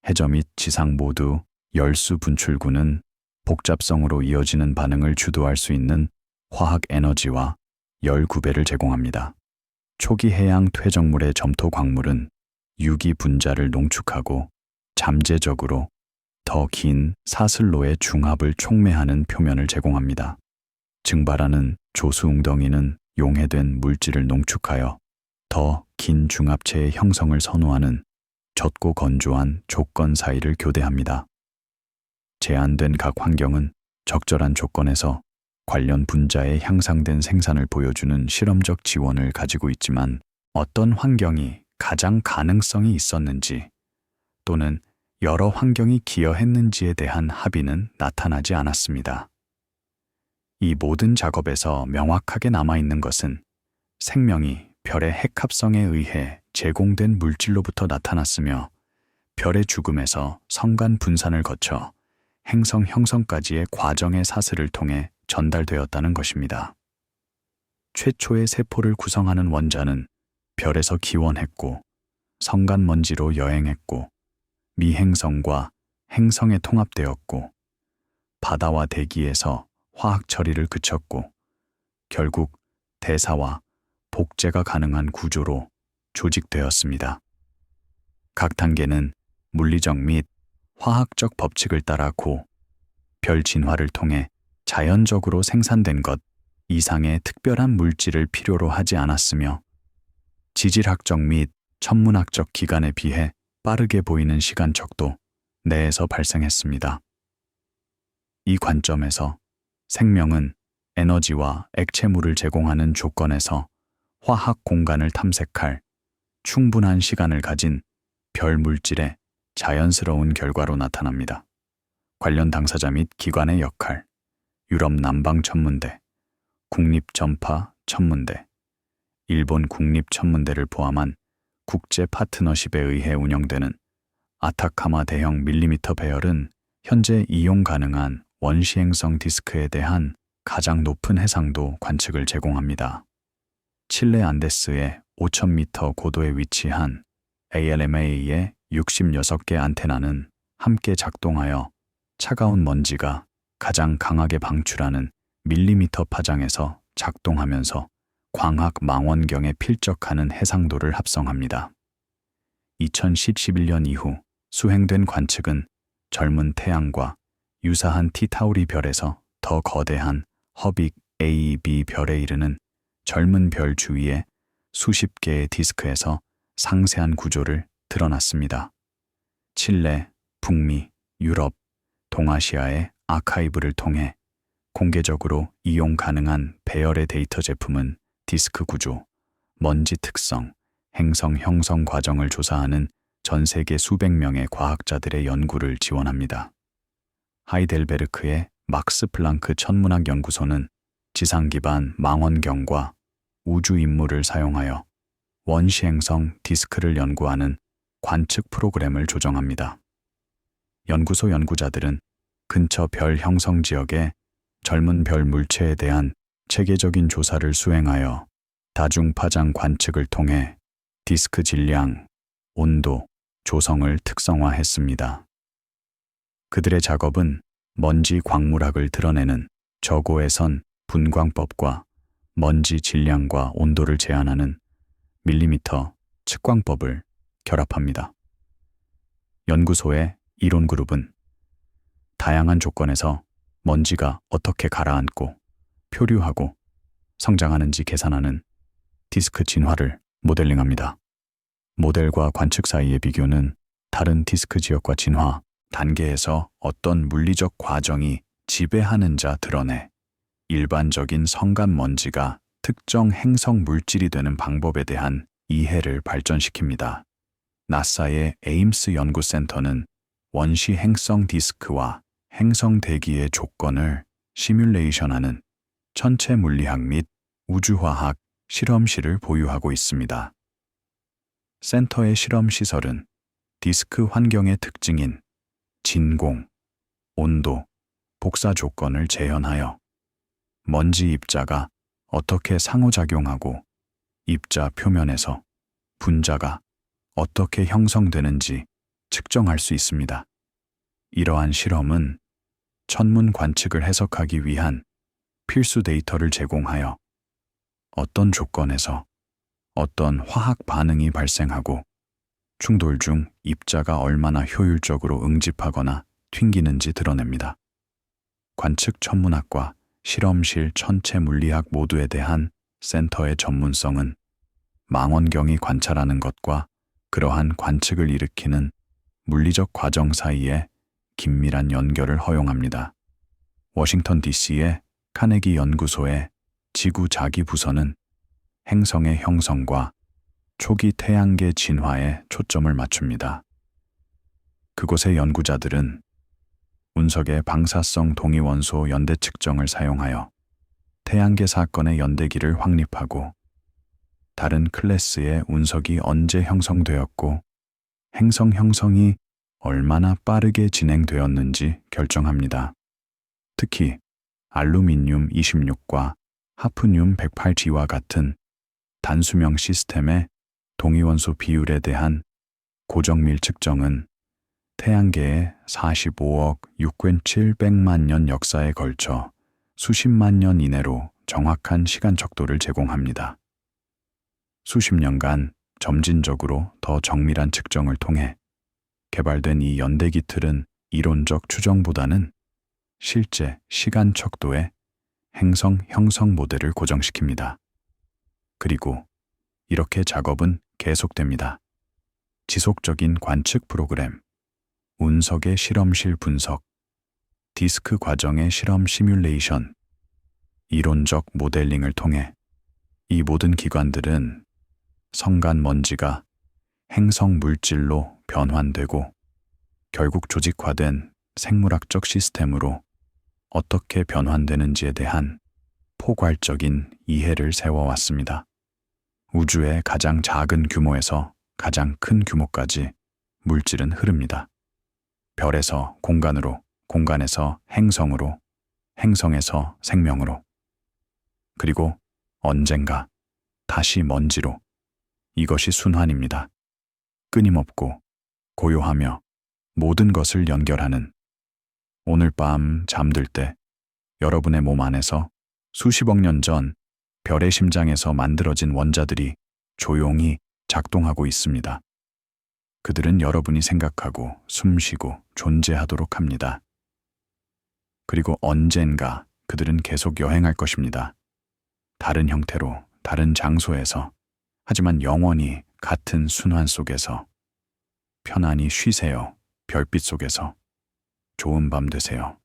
Speaker 1: 해저 및 지상 모두 열수 분출구는 복잡성으로 이어지는 반응을 주도할 수 있는 화학 에너지와 열 구배를 제공합니다. 초기 해양 퇴적물의 점토 광물은 유기 분자를 농축하고 잠재적으로 더 긴 사슬로의 중합을 촉매하는 표면을 제공합니다. 증발하는 조수웅덩이는 용해된 물질을 농축하여 더 긴 중합체의 형성을 선호하는 젖고 건조한 조건 사이를 교대합니다. 제한된 각 환경은 적절한 조건에서 관련 분자의 향상된 생산을 보여주는 실험적 지원을 가지고 있지만 어떤 환경이 가장 가능성이 있었는지 또는 여러 환경이 기여했는지에 대한 합의는 나타나지 않았습니다. 이 모든 작업에서 명확하게 남아있는 것은 생명이 별의 핵합성에 의해 제공된 물질로부터 나타났으며 별의 죽음에서 성간 분산을 거쳐 행성 형성까지의 과정의 사슬을 통해 전달되었다는 것입니다. 최초의 세포를 구성하는 원자는 별에서 기원했고 성간 먼지로 여행했고 미행성과 행성에 통합되었고 바다와 대기에서 화학 처리를 그쳤고 결국 대사와 복제가 가능한 구조로 조직되었습니다. 각 단계는 물리적 및 화학적 법칙을 따라 별 진화를 통해 자연적으로 생산된 것 이상의 특별한 물질을 필요로 하지 않았으며 지질학적 및 천문학적 기간에 비해 빠르게 보이는 시간척도 내에서 발생했습니다. 이 관점에서 생명은 에너지와 액체물을 제공하는 조건에서 화학 공간을 탐색할 충분한 시간을 가진 별 물질의 자연스러운 결과로 나타납니다. 관련 당사자 및 기관의 역할, 유럽 남방천문대, 국립전파천문대, 일본 국립천문대를 포함한 국제 파트너십에 의해 운영되는 아타카마 대형 밀리미터 배열은 현재 이용 가능한 원시행성 디스크에 대한 가장 높은 해상도 관측을 제공합니다. 칠레 안데스의 5,000m 고도에 위치한 ALMA의 66개 안테나는 함께 작동하여 차가운 먼지가 가장 강하게 방출하는 밀리미터 파장에서 작동하면서 광학 망원경에 필적하는 해상도를 합성합니다. 2011년 이후 수행된 관측은 젊은 태양과 유사한 티타우리 별에서 더 거대한 허빅 AB 별에 이르는 젊은 별 주위의 수십 개의 디스크에서 상세한 구조를 드러났습니다. 칠레, 북미, 유럽, 동아시아의 아카이브를 통해 공개적으로 이용 가능한 배열의 데이터 제품은 디스크 구조, 먼지 특성, 행성 형성 과정을 조사하는 전 세계 수백 명의 과학자들의 연구를 지원합니다. 하이델베르크의 막스 플랑크 천문학 연구소는 지상 기반 망원경과 우주 임무를 사용하여 원시행성 디스크를 연구하는 관측 프로그램을 조정합니다. 연구소 연구자들은 근처 별 형성 지역의 젊은 별 물체에 대한 체계적인 조사를 수행하여 다중파장 관측을 통해 디스크 질량, 온도, 조성을 특성화했습니다. 그들의 작업은 먼지 광물학을 드러내는 저고해선 분광법과 먼지 질량과 온도를 제한하는 밀리미터 측광법을 결합합니다. 연구소의 이론 그룹은 다양한 조건에서 먼지가 어떻게 가라앉고 표류하고 성장하는지 계산하는 디스크 진화를 모델링합니다. 모델과 관측 사이의 비교는 다른 디스크 지역과 진화 단계에서 어떤 물리적 과정이 지배하는 자 드러내 일반적인 성간 먼지가 특정 행성 물질이 되는 방법에 대한 이해를 발전시킵니다. 나사의 에임스 연구센터는 원시 행성 디스크와 행성 대기의 조건을 시뮬레이션하는 천체 물리학 및 우주화학 실험실을 보유하고 있습니다. 센터의 실험 시설은 디스크 환경의 특징인 진공, 온도, 복사 조건을 재현하여 먼지 입자가 어떻게 상호작용하고 입자 표면에서 분자가 어떻게 형성되는지 측정할 수 있습니다. 이러한 실험은 천문 관측을 해석하기 위한 필수 데이터를 제공하여 어떤 조건에서 어떤 화학 반응이 발생하고 충돌 중 입자가 얼마나 효율적으로 응집하거나 튕기는지 드러냅니다. 관측 천문학과 실험실 천체 물리학 모두에 대한 센터의 전문성은 망원경이 관찰하는 것과 그러한 관측을 일으키는 물리적 과정 사이에 긴밀한 연결을 허용합니다. 워싱턴 DC의 카네기 연구소의 지구 자기 부서는 행성의 형성과 초기 태양계 진화에 초점을 맞춥니다. 그곳의 연구자들은 운석의 방사성 동위원소 연대 측정을 사용하여 태양계 사건의 연대기를 확립하고 다른 클래스의 운석이 언제 형성되었고 행성 형성이 얼마나 빠르게 진행되었는지 결정합니다. 특히 알루미늄 26과 하프늄 108G와 같은 단수명 시스템의 동위원소 비율에 대한 고정밀 측정은 태양계의 45억 6,700만 년 역사에 걸쳐 수십만 년 이내로 정확한 시간 척도를 제공합니다. 수십 년간 점진적으로 더 정밀한 측정을 통해 개발된 이 연대기 틀은 이론적 추정보다는 실제 시간 척도의 행성 형성 모델을 고정시킵니다. 그리고 이렇게 작업은 계속됩니다. 지속적인 관측 프로그램, 운석의 실험실 분석, 디스크 과정의 실험 시뮬레이션, 이론적 모델링을 통해 이 모든 기관들은 성간 먼지가 행성 물질로 변환되고 결국 조직화된 생물학적 시스템으로 어떻게 변환되는지에 대한 포괄적인 이해를 세워왔습니다. 우주의 가장 작은 규모에서 가장 큰 규모까지 물질은 흐릅니다. 별에서 공간으로, 공간에서 행성으로, 행성에서 생명으로, 그리고 언젠가 다시 먼지로. 이것이 순환입니다. 끊임없고 고요하며 모든 것을 연결하는. 오늘 밤 잠들 때 여러분의 몸 안에서 수십억 년 전 별의 심장에서 만들어진 원자들이 조용히 작동하고 있습니다. 그들은 여러분이 생각하고 숨쉬고 존재하도록 합니다. 그리고 언젠가 그들은 계속 여행할 것입니다. 다른 형태로, 다른 장소에서, 하지만 영원히 같은 순환 속에서. 편안히 쉬세요. 별빛 속에서. 좋은 밤 되세요.